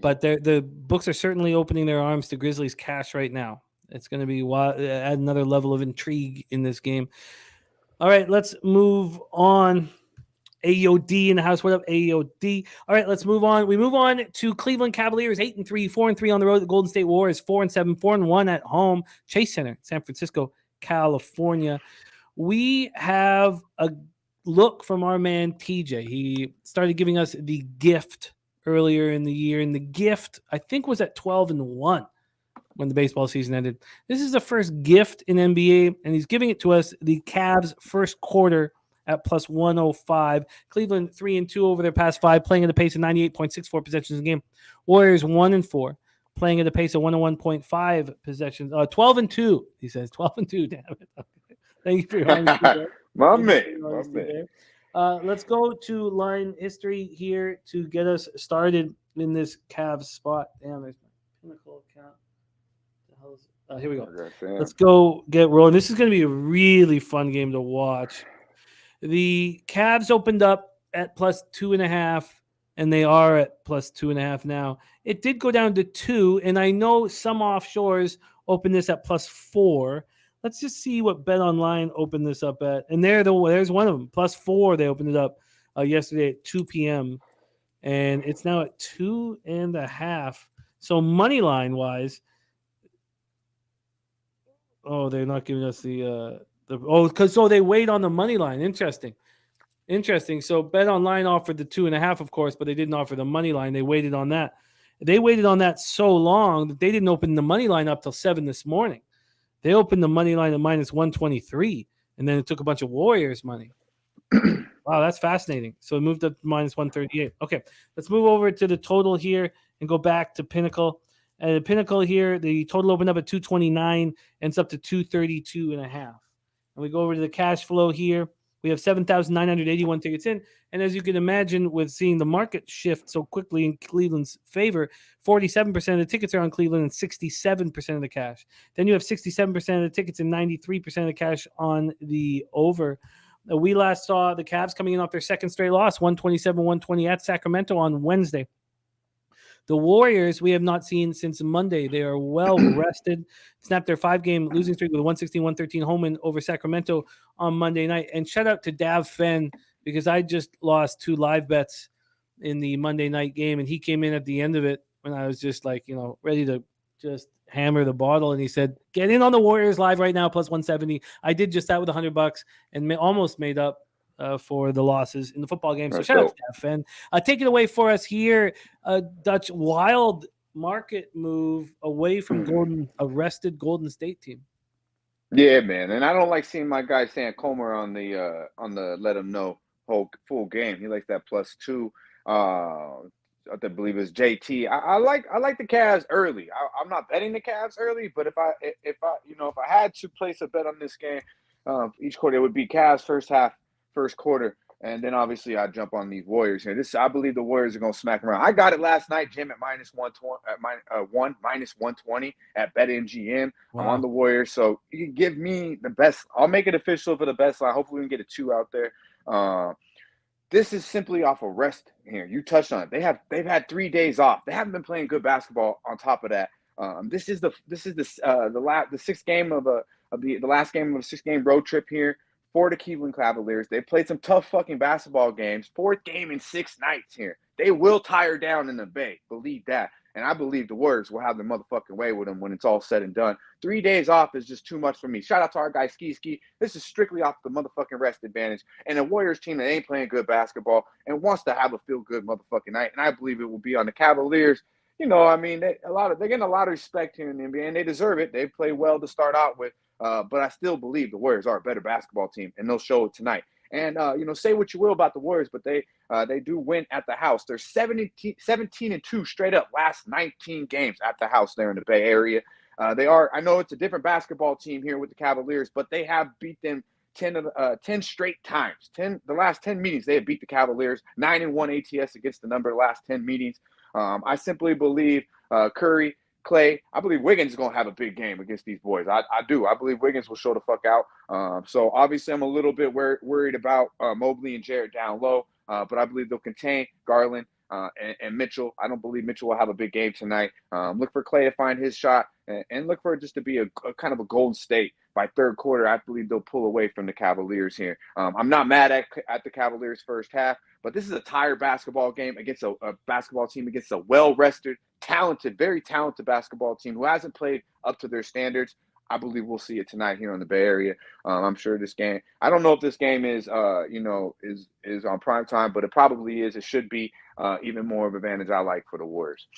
But the books are certainly opening their arms to Grizzlies cash right now. It's going to be add another level of intrigue in this game. All right, let's move on. AOD in the house. What up, AOD? All right, let's move on. We move on to Cleveland Cavaliers, 8-3, 4-3 on the road. The Golden State Warriors, 4-7, 4-1 at home. Chase Center, San Francisco, California. We have a look from our man TJ. He started giving us the gift earlier in the year, and the gift I think was at 12-1 when the baseball season ended. This is the first gift in NBA, and he's giving it to us. The Cavs first quarter at +105. Cleveland 3-2 over their past 5, playing at a pace of 98.64 possessions a game. Warriors 1-4, playing at a pace of 101.5 possessions. 12-2. He says 12-2. Damn it. Thank you for your honesty. My man. Let's go to line history here to get us started in this Cavs spot. Damn, there's my Pinnacle account. Here we go. Let's go get rolling. This is going to be a really fun game to watch. The Cavs opened up at +2.5, and they are at +2.5 now. It did go down to 2, and I know some offshores opened this at +4. Let's just see what BetOnline opened this up at. And there's one of them, +4. They opened it up yesterday at 2 p.m. And it's now at 2.5. So money line wise, they're not giving us because they wait on the money line. Interesting. So BetOnline offered the 2.5, of course, but they didn't offer the money line. They waited on that. They waited on that so long that they didn't open the money line up till 7 this morning. They opened the money line at -123, and then it took a bunch of Warriors money. Wow, that's fascinating. So it moved up to minus 138. Okay, let's move over to the total here and go back to Pinnacle. The Pinnacle here, the total opened up at 229, ends up to 232.5. And we go over to the cash flow here. We have 7,981 tickets in. And as you can imagine, with seeing the market shift so quickly in Cleveland's favor, 47% of the tickets are on Cleveland and 67% of the cash. Then you have 67% of the tickets and 93% of the cash on the over. We last saw the Cavs coming in off their second straight loss, 127-120 at Sacramento on Wednesday. The Warriors, we have not seen since Monday. They are well rested. Snapped their 5-game losing streak with a 116-113 home win over Sacramento on Monday night. And shout out to Dav Fenn, because I just lost 2 live bets in the Monday night game, and he came in at the end of it when I was just like, ready to just hammer the bottle. And he said, get in on the Warriors live right now, plus 170. I did just that with $100 and almost made up for the losses in the football game. So shout out to that, Fenn. Take it away for us here. Dutch, wild market move away from a rested Golden State team. Yeah, man. And I don't like seeing my guy Sam Comer on the let him know full game. He likes that +2. I believe it's JT. I like the Cavs early. I'm not betting the Cavs early, but if I had to place a bet on this game, each quarter it would be Cavs first half, first quarter, and then obviously I jump on these Warriors here. I believe the Warriors are gonna smack them around. I got it last night, Jim, at minus 120 at BetMGM. Wow. I'm on the Warriors, so you can give me the best. I'll make it official for the best line. Hopefully we can get a 2 out there. This is simply off of rest here. You touched on it. They've had 3 days off. They haven't been playing good basketball. On top of that, this is the 6th game of the last game of a 6-game road trip here for the Cleveland Cavaliers. They played some tough fucking basketball games. 4th game in 6 nights here. They will tire down in the Bay. Believe that. And I believe the Warriors will have their motherfucking way with them when it's all said and done. 3 days off is just too much for me. Shout out to our guy Ski. This is strictly off the motherfucking rest advantage. And a Warriors team that ain't playing good basketball and wants to have a feel-good motherfucking night. And I believe it will be on the Cavaliers. They're getting a lot of respect here in the NBA, and they deserve it. They played well to start out with. But I still believe the Warriors are a better basketball team, and they'll show it tonight. And, say what you will about the Warriors, but they do win at the house. They're 17-2 straight up last 19 games at the house there in the Bay Area. I know it's a different basketball team here with the Cavaliers, but they have beat them 10 straight times. The last 10 meetings, they have beat the Cavaliers, 9-1 ATS against the number of the last 10 meetings. I simply believe Curry, Clay, I believe Wiggins is going to have a big game against these boys. I do. I believe Wiggins will show the fuck out. So obviously I'm a little bit worried about Mobley and Jarrett down low, but I believe they'll contain Garland and Mitchell. I don't believe Mitchell will have a big game tonight. Look for Clay to find his shot and look for it just to be a kind of a Golden State. By third quarter, I believe they'll pull away from the Cavaliers here. I'm not mad at the Cavaliers first half, but this is a tired basketball game against a basketball team against a well-rested, talented, very talented basketball team who hasn't played up to their standards. I believe we'll see it tonight here in the Bay Area. I'm sure this game, I don't know if this game is on prime time, but it probably is. It should be even more of an advantage I like for the Warriors.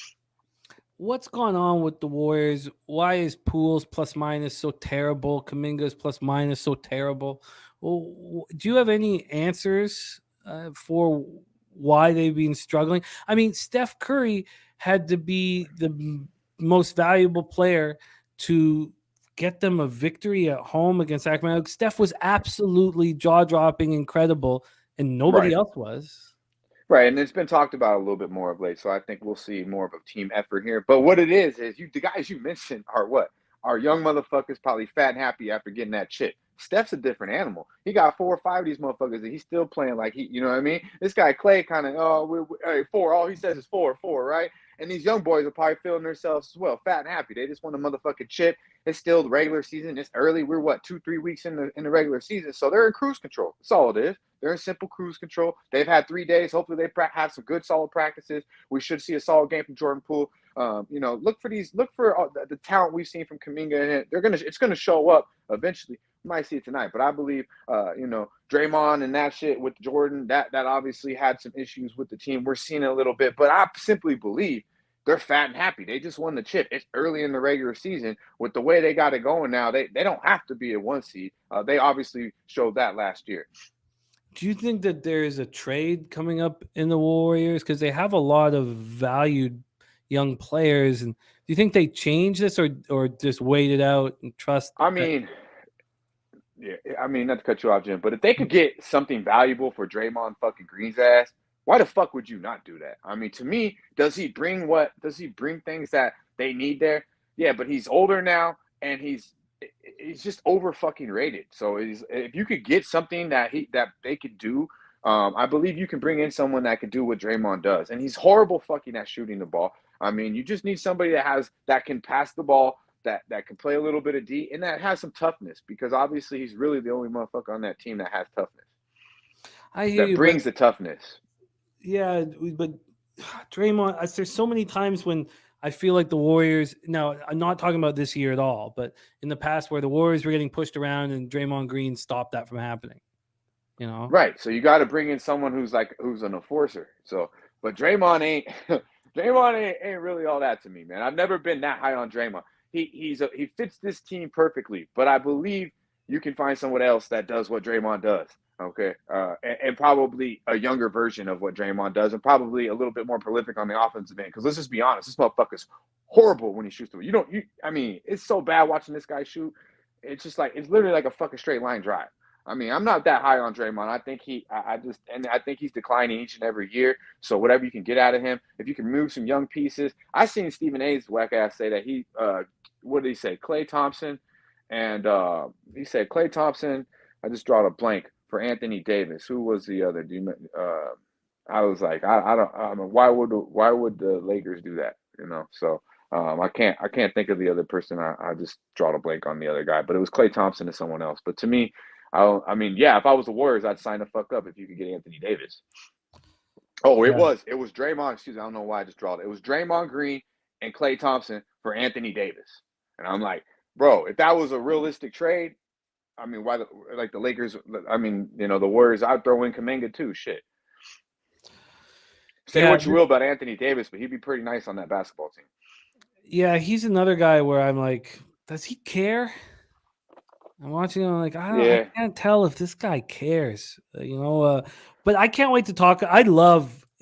What's going on with the Warriors? Why is Poole's plus minus so terrible? Kuminga's plus minus so terrible? Well, do you have any answers for why they've been struggling? I mean, Steph Curry had to be the most valuable player to get them a victory at home against Sacramento. Steph was absolutely jaw-dropping, incredible, and nobody else was. Right, and it's been talked about a little bit more of late, so I think we'll see more of a team effort here. But what it is the guys you mentioned are what? Our young motherfuckers probably fat and happy after getting that chip. Steph's a different animal. He got 4 or 5 of these motherfuckers, and he's still playing like you know what I mean? This guy Clay kind of, 4. All he says is 4, right? And these young boys are probably feeling themselves as well, fat and happy. They just want a motherfucking chip. It's still the regular season. It's early. We're 2-3 weeks in the regular season, so they're in cruise control. That's all it is. They're in simple cruise control. They've had 3 days. Hopefully, they have some good, solid practices. We should see a solid game from Jordan Poole. Look for the talent we've seen from Kuminga, and it's gonna show up eventually. You might see it tonight, but I believe, Draymond and that shit with Jordan, that obviously had some issues with the team. We're seeing it a little bit, but I simply believe they're fat and happy. They just won the chip. It's early in the regular season. With the way they got it going now, they don't have to be a 1 seed. They obviously showed that last year. Do you think that there is a trade coming up in the Warriors because they have a lot of valued young players? And do you think they change this or just wait it out and trust? I mean, yeah, I mean, not to cut you off, Jim, but if they could get something valuable for Draymond fucking Green's ass, why the fuck would you not do that? I mean, to me, does he bring things that they need there? Yeah, but he's older now and he's just over fucking rated. So if you could get something that they could do, I believe you can bring in someone that could do what Draymond does. And he's horrible fucking at shooting the ball. I mean, you just need somebody that can pass the ball, that can play a little bit of D, and that has some toughness, because obviously he's really the only motherfucker on that team that has toughness. I hear That you, brings the toughness. yeah, but Draymond, there's so many times when I feel like the Warriors. Now, I'm not talking about this year at all, but in the past where the Warriors were getting pushed around and Draymond Green stopped that from happening. You know, Right. So you got to bring in someone who's an enforcer. So, but Draymond ain't ain't really all that to me, man. I've never been that high on Draymond. He fits this team perfectly, but I believe you can find someone else that does what Draymond does. Okay, and probably a younger version of what Draymond does, and probably a little bit more prolific on the offensive end. Because let's just be honest, this motherfucker's horrible when he shoots the. I mean, it's so bad watching this guy shoot. It's just like, it's literally like a fucking straight line drive. I mean, I'm not that high on Draymond. I think I think he's declining each and every year. So whatever you can get out of him, if you can move some young pieces. I seen Stephen A's whack ass say that what did he say? Klay Thompson, and he said Klay Thompson. I just draw a blank for Anthony Davis. Who was the other? I was like, I don't. I mean, why would the Lakers do that? You know, so. I can't think of the other person. I just draw a blank on the other guy, but it was Klay Thompson and someone else. But to me, I mean, yeah, if I was the Warriors, I'd sign the fuck up if you could get Anthony Davis. Oh, Yeah. it was Draymond. Excuse me, I don't know why I just draw it. It was Draymond Green and Klay Thompson for Anthony Davis, and I'm like, bro, if that was a realistic trade, I mean, why the Lakers? I mean, you know, the Warriors. I'd throw in Kuminga too. Shit. Say what you will about Anthony Davis, but he'd be pretty nice on that basketball team. Yeah, he's another guy where I'm like, does he care? I'm watching him, like, I can't tell if this guy cares, but I can't wait to talk.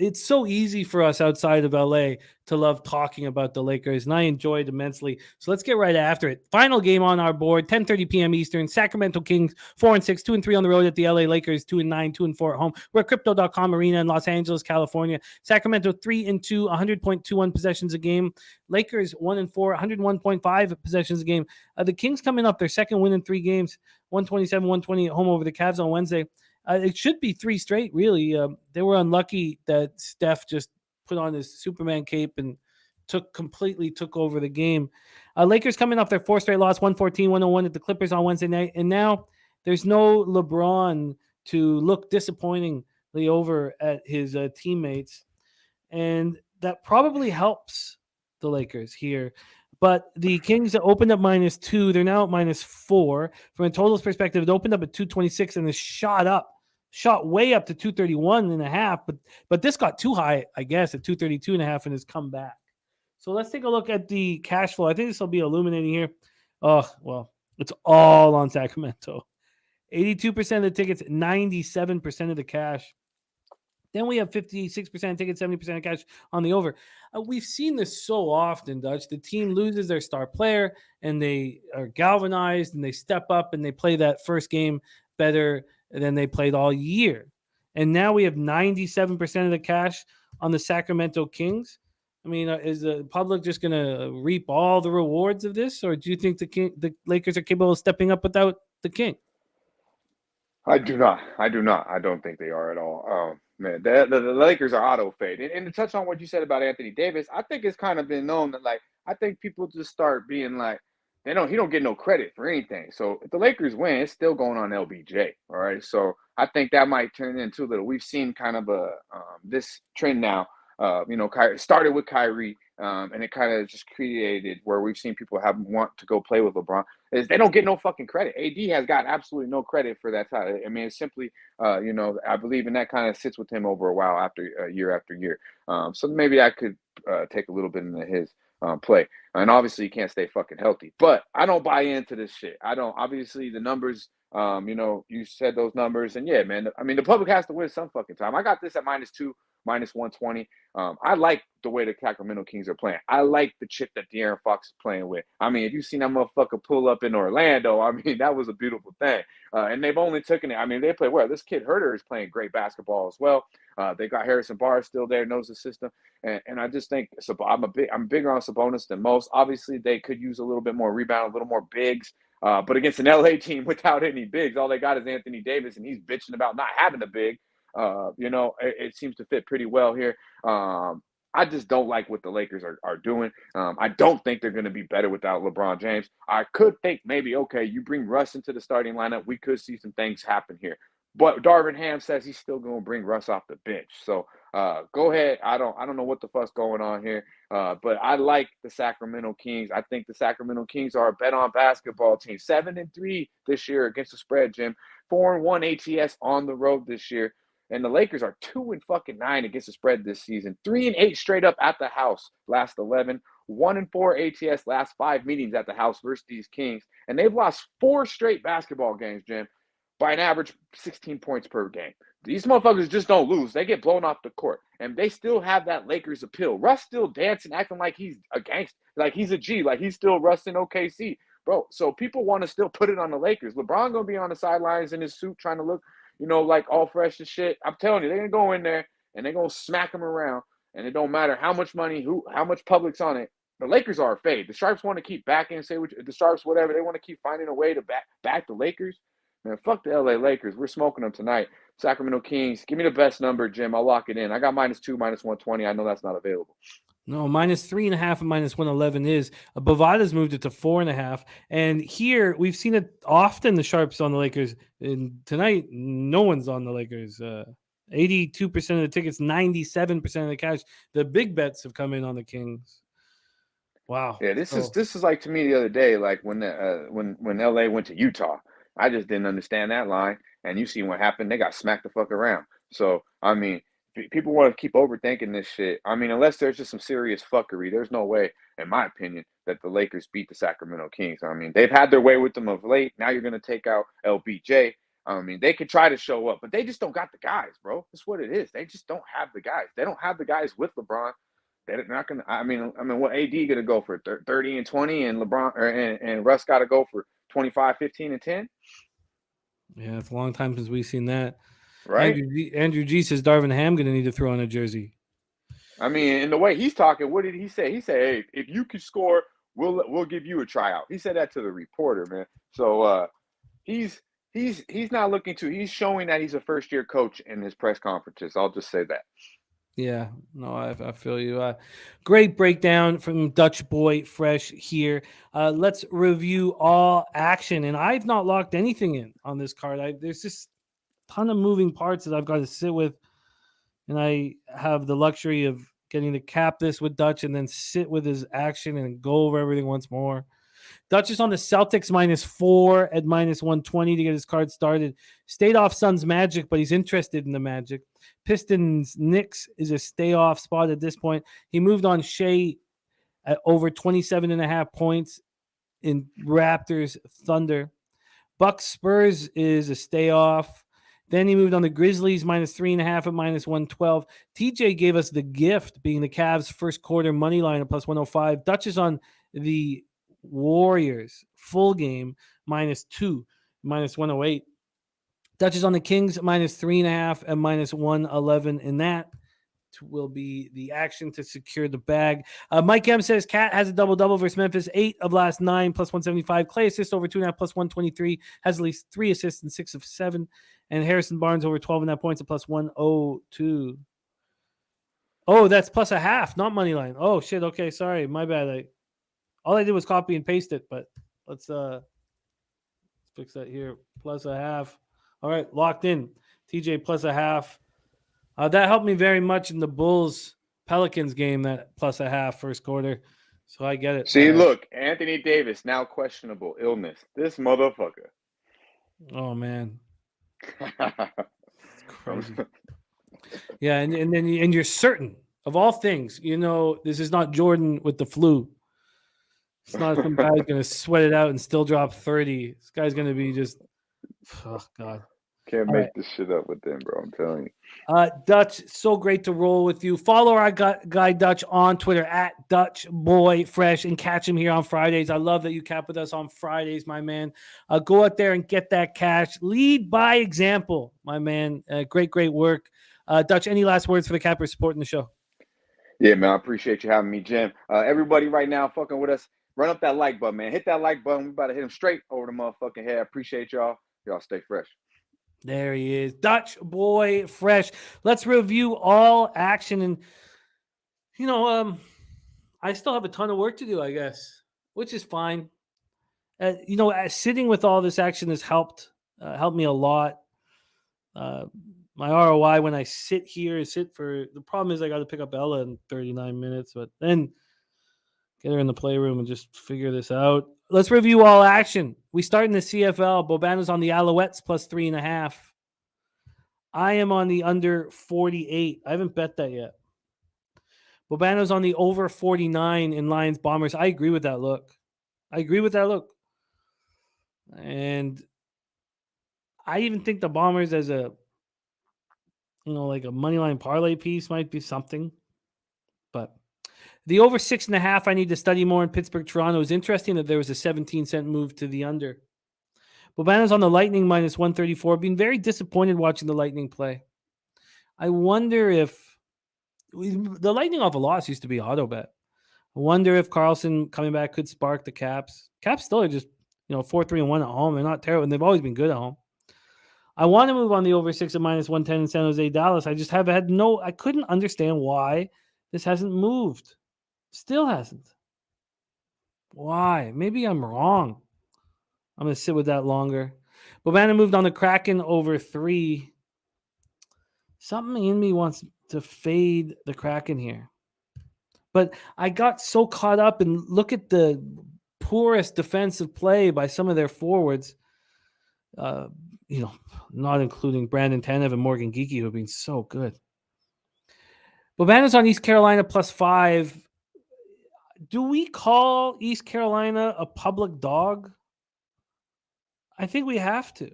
It's so easy for us outside of LA to love talking about the Lakers, and I enjoy it immensely. So let's get right after it. Final game on our board, 10:30 p.m. Eastern. Sacramento Kings 4-6, 2-3 on the road at the LA Lakers, 2-9, 2-4 at home. We're at Crypto.com Arena in Los Angeles, California. Sacramento 3-2, 100.21 possessions a game. Lakers 1-4, 101.5 possessions a game. The Kings coming up their second win in 3 games, 127-120 at home over the Cavs on Wednesday. It should be 3 straight, really. They were unlucky that Steph just put on his Superman cape and completely took over the game. Lakers coming off their 4 straight loss, 114-101 at the Clippers on Wednesday night. And now there's no LeBron to look disappointingly over at his teammates. And that probably helps the Lakers here. But the Kings opened up -2. They're now at -4. From a totals perspective, it opened up at 226 and is shot way up to 231.5. But this got too high, I guess, at 232.5 and has come back. So let's take a look at the cash flow. I think this will be illuminating here. Oh, well, it's all on Sacramento. 82% of the tickets, 97% of the cash. Then we have 56% tickets, 70% of cash on the over. We've seen this so often, Dutch. The team loses their star player, and they are galvanized, and they step up, and they play that first game better than they played all year. And now we have 97% of the cash on the Sacramento Kings. I mean, is the public just going to reap all the rewards of this, or do you think the Lakers are capable of stepping up without the King? I do not. I don't think they are at all. Man, the Lakers are auto fade. And to touch on what you said about Anthony Davis, I think it's kind of been known that, like, I think people just start being like, he don't get no credit for anything. So if the Lakers win, it's still going on LBJ. All right. So I think that might turn into a little. We've seen kind of this trend now. It started with Kyrie, and it kind of just created where we've seen people want to go play with LeBron. Is they don't get no fucking credit. AD has got absolutely no credit for that title. I mean, it's simply, I believe, and that kind of sits with him over a while after year. So maybe that could take a little bit into his play. And obviously, he can't stay fucking healthy. But I don't buy into this shit. I don't. Obviously, the numbers You said those numbers, and yeah, man. I mean, the public has to win some fucking time. I got this at -2, -120. I like the way the Sacramento Kings are playing. I like the chip that De'Aaron Fox is playing with. I mean, if you've seen that motherfucker pull up in Orlando, I mean, that was a beautiful thing. And they've only taken it. I mean, they play well. This kid Herter is playing great basketball as well. They got Harrison Barnes still there, knows the system, and I just think I'm bigger on Sabonis than most. Obviously, they could use a little bit more rebound, a little more bigs. But against an LA team without any bigs, all they got is Anthony Davis, and he's bitching about not having a big. It seems to fit pretty well here. I just don't like what the Lakers are doing. I don't think they're going to be better without LeBron James. I could think maybe, okay, you bring Russ into the starting lineup, we could see some things happen here. But Darvin Ham says he's still going to bring Russ off the bench. So go ahead. I don't know what the fuck's going on here. But I like the Sacramento Kings. I think the Sacramento Kings are a bet-on basketball team. 7-3 this year against the spread, Jim. 4-1 ATS on the road this year. And the Lakers are 2-9 against the spread this season. 3-8 straight up at the house last 11. 1-4 ATS last 5 meetings at the house versus these Kings. And they've lost 4 straight basketball games, Jim, by an average 16 points per game. These motherfuckers just don't lose. They get blown off the court. And they still have that Lakers appeal. Russ still dancing, acting like he's a gangster, like he's a G, like he's still Russ in OKC. Bro, so people want to still put it on the Lakers. LeBron going to be on the sidelines in his suit trying to look, like all fresh and shit. I'm telling you, they're going to go in there and they're going to smack him around. And it don't matter how much money, how much public's on it. The Lakers are a fade. The Sharps want to keep backing, the Sharps, whatever. They want to keep finding a way to back the Lakers. Man, fuck the LA Lakers. We're smoking them tonight. Sacramento Kings. Give me the best number, Jim. I'll lock it in. I got -2, -120. I know that's not available. No, -3.5 and -111 is. Bovada's moved it to 4.5. And here we've seen it often, the Sharps on the Lakers. And tonight, no one's on the Lakers. 82% of the tickets, 97% of the cash. The big bets have come in on the Kings. Wow. Yeah, this is like to me the other day, like when LA went to Utah. I just didn't understand that line. And you see what happened. They got smacked the fuck around. So, I mean, people want to keep overthinking this shit. I mean, unless there's just some serious fuckery, there's no way, in my opinion, that the Lakers beat the Sacramento Kings. I mean, they've had their way with them of late. Now you're going to take out LBJ. I mean, they could try to show up, but they just don't got the guys, bro. That's what it is. They just don't have the guys. They don't have the guys with LeBron. They're not going to – I mean, what AD going to go for 30 and 20 and LeBron and Russ got to go for 25, 15, and 10? Yeah, it's a long time since we've seen that. Right? Andrew G says Darvin Ham going to need to throw on a jersey. I mean, in the way he's talking, what did he say? He said, "Hey, if you can score, we'll give you a tryout." He said that to the reporter, man. So he's not looking to. He's showing that he's a first-year coach in his press conferences. I'll just say that. Yeah, no, I feel you. Great breakdown from Dutch Boy Fresh here. Let's review all action. And I've not locked anything in on this card. There's just a ton of moving parts that I've got to sit with. And I have the luxury of getting to cap this with Dutch and then sit with his action and go over everything once more. Dutch is on the Celtics -4 at -120 to get his card started. Stayed off Suns Magic, but he's interested in the Magic. Pistons Knicks is a stay off spot at this point. He moved on Shea at over 27.5 points in Raptors Thunder. Bucks Spurs is a stay off. Then he moved on the Grizzlies -3.5 at -112. TJ gave us the gift being the Cavs first quarter money line at +105. Dutch is on the Warriors full game -2 -108. Dutch is on the Kings -3.5 and -111, and that will be the action to secure the bag. Mike M says Cat has a double-double versus Memphis, 8 of last 9 +175. Clay assists over 2.5 +123, has at least 3 assists and 6 of 7. And Harrison Barnes over 12.5 points at +102. Oh, that's +0.5, not money line. Oh shit. Okay, sorry, my bad. All I did was copy and paste it, but let's fix that here. +0.5. All right, locked in. TJ +0.5. That helped me very much in the Bulls Pelicans game, that +0.5 first quarter. So I get it. See, look, Anthony Davis now questionable illness. This motherfucker. Oh man, it's crazy. Yeah, and you're certain of all things, this is not Jordan with the flu. It's not some guy's going to sweat it out and still drop 30. This guy's going to be just Oh, God. Can't All make right. this shit up with them, bro. I'm telling you. Dutch, so great to roll with you. Follow our guy Dutch on Twitter at DutchBoyFresh and catch him here on Fridays. I love that you cap with us on Fridays, my man. Go out there and get that cash. Lead by example, my man. Great work. Dutch, any last words for the cappers supporting the show? Yeah, man. I appreciate you having me, Jim. Everybody right now fucking with us. Run up that like button, man. Hit that like button. We about to hit him straight over the motherfucking head. I appreciate y'all. Y'all stay fresh. There he is. Dutch Boy Fresh. Let's review all action. And, I still have a ton of work to do, I guess, which is fine. Sitting with all this action has helped me a lot. My ROI when I sit for the problem is I got to pick up Ella in 39 minutes, but then get her in the playroom and just figure this out. Let's review all action. We start in the CFL. Bobano's on the Alouettes plus 3.5. I am on the under 48. I haven't bet that yet. Bobano's on the over 49 in Lions Bombers. I agree with that look. And I even think the Bombers as a, like a money line parlay piece might be something. But the over 6.5, I need to study more in Pittsburgh, Toronto. It's interesting that there was a 17-cent move to the under. Bobano's on the Lightning minus 134. Being very disappointed watching the Lightning play. I wonder if the Lightning off a loss used to be auto bet. I wonder if Carlson coming back could spark the Caps. Caps still are just 4-3-1 at home. They're not terrible, and they've always been good at home. I want to move on the over 6 at minus 110 in San Jose, Dallas. I just I couldn't understand why this hasn't moved. Still hasn't. Why? Maybe I'm wrong. I'm going to sit with that longer. Bobana moved on the Kraken over 3. Something in me wants to fade the Kraken here. But I got so caught up and look at the poorest defensive play by some of their forwards. Not including Brandon Tanev and Morgan Geekie, who have been so good. Bobana's on East Carolina plus 5. Do we call East Carolina a public dog? I think we have to.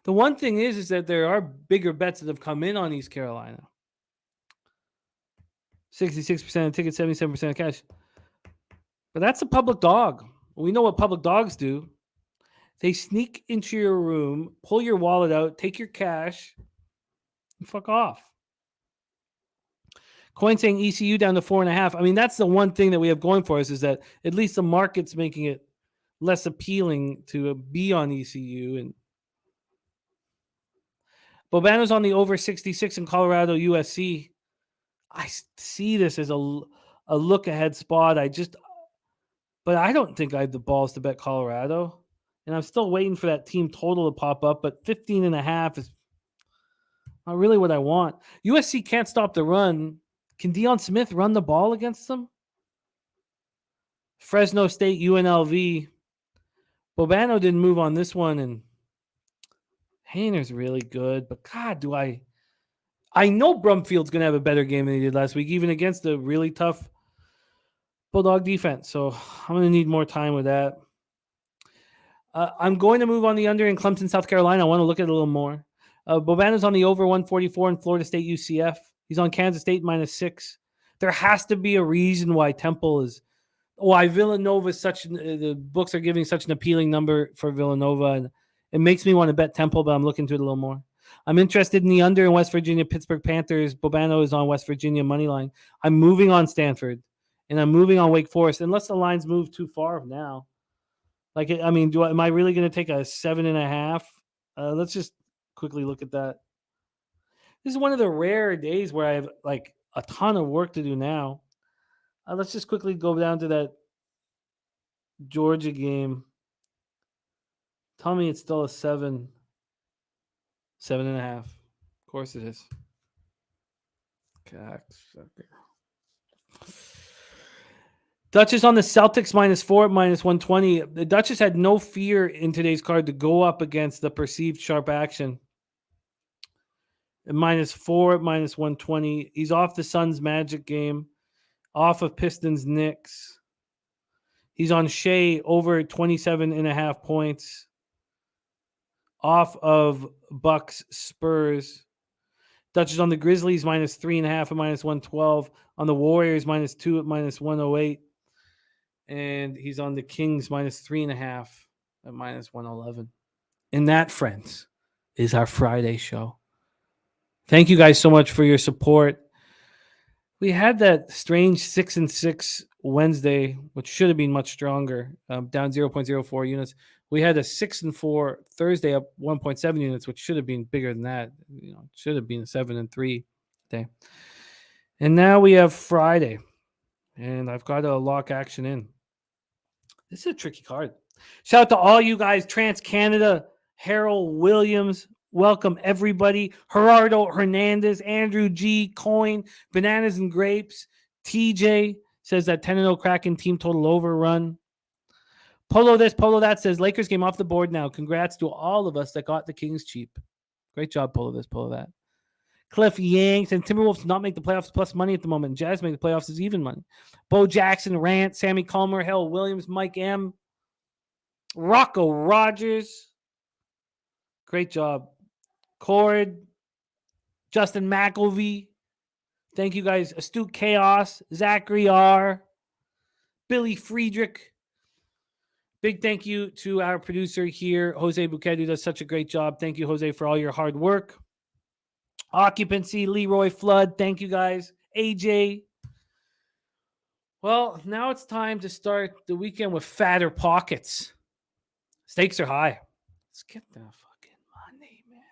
The one thing is that there are bigger bets that have come in on East Carolina. 66% of tickets, 77% of cash. But that's a public dog. We know what public dogs do. They sneak into your room, pull your wallet out, take your cash, and fuck off. Coin saying ECU down to 4.5. I mean, that's the one thing that we have going for us is that at least the market's making it less appealing to be on ECU. And Bobano's on the over 66 in Colorado USC. I see this as a look ahead spot. But I don't think I have the balls to bet Colorado. And I'm still waiting for that team total to pop up. But 15.5 is not really what I want. USC can't stop the run. Can Deion Smith run the ball against them? Fresno State, UNLV. Bobano didn't move on this one. And Hayner's really good. But God, I know Brumfield's going to have a better game than he did last week, even against a really tough Bulldog defense. So I'm going to need more time with that. I'm going to move on the under in Clemson, South Carolina. I want to look at it a little more. Bobana's on the over 144 in Florida State UCF. He's on Kansas State minus 6. There has to be a reason why why Villanova is the books are giving such an appealing number for Villanova. And it makes me want to bet Temple, but I'm looking to it a little more. I'm interested in the under in West Virginia, Pittsburgh Panthers. Bobano is on West Virginia money line. I'm moving on Stanford, and I'm moving on Wake Forest, unless the lines move too far now. Am I really going to take a 7.5? Let's just quickly look at that. This is one of the rare days where I have a ton of work to do now. Let's just quickly go down to that Georgia game. Tell me it's still a 7. 7.5. Of course it is. Duchess on the Celtics minus 4 at minus 120. The Duchess had no fear in today's card to go up against the perceived sharp action. At minus 4 at minus 120. He's off the Suns Magic game. Off of Pistons Knicks. He's on Shea over 27.5 points. off of Bucks Spurs. Dutch is on the Grizzlies -3.5 at -112. On the Warriors -2 at -108. And he's on the Kings -3.5 at -111. And that, friends, is our Friday show. Thank you guys so much for your support. We had that strange 6-6 Wednesday, which should have been much stronger, down 0.04 units. We had a 6-4 Thursday, up 1.7 units, which should have been bigger than that. You know, it should have been a 7-3 day. And now we have Friday, and I've got to lock action in. This is a tricky card. Shout out to all you guys, Trans-Canada, Harold Williams. Welcome, everybody. Gerardo Hernandez, Andrew G. Coyne, Bananas and Grapes. TJ says that 10-0 Kraken team total overrun. Polo this, Polo that says Lakers game off the board now. Congrats to all of us that got the Kings cheap. Great job, Polo this, Polo that. Cliff Yanks and Timberwolves do not make the playoffs plus money at the moment. Jazz make the playoffs as even money. Bo Jackson, Rant, Sammy Calmer, Hell Williams, Mike M. Rocco Rogers. Great job. Cord, Justin McElvey. Thank you guys. Astute Chaos, Zachary R. Billy Friedrich. Big thank you to our producer here, Jose Bouquet, who does such a great job. Thank you, Jose, for all your hard work. Occupancy, Leroy Flood. Thank you guys. AJ. Well, now it's time to start the weekend with fatter pockets. Stakes are high. Let's get the fucking money, man.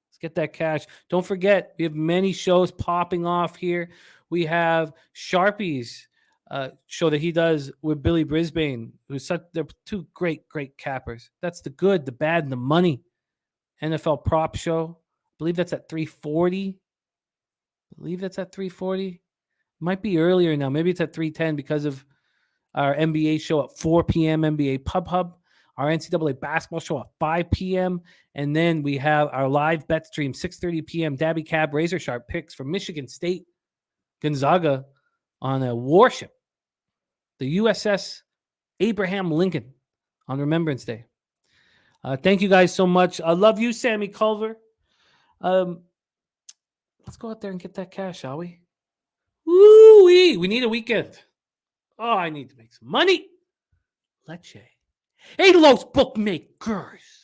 Let's get that cash. Don't forget, we have many shows popping off here. We have Sharpie's show that he does with Billy Brisbane, who's such, they're two great cappers. That's the good, the bad, and the money. NFL prop show. I believe that's at 3:40. Might be earlier now. Maybe it's at 3:10 because of our NBA show at 4 p.m. NBA Pub Hub. Our NCAA basketball show at 5 p.m. And then we have our live bet stream, 6:30 p.m. Dabby Cab Razor Sharp picks from Michigan State, Gonzaga on a warship, the USS Abraham Lincoln on Remembrance Day. Thank you guys so much. I love you, Sammy Culver. Let's go out there and get that cash, shall we? Woo-wee. We need a weekend. Oh, I need to make some money. Leche. Hey, Los Bookmakers.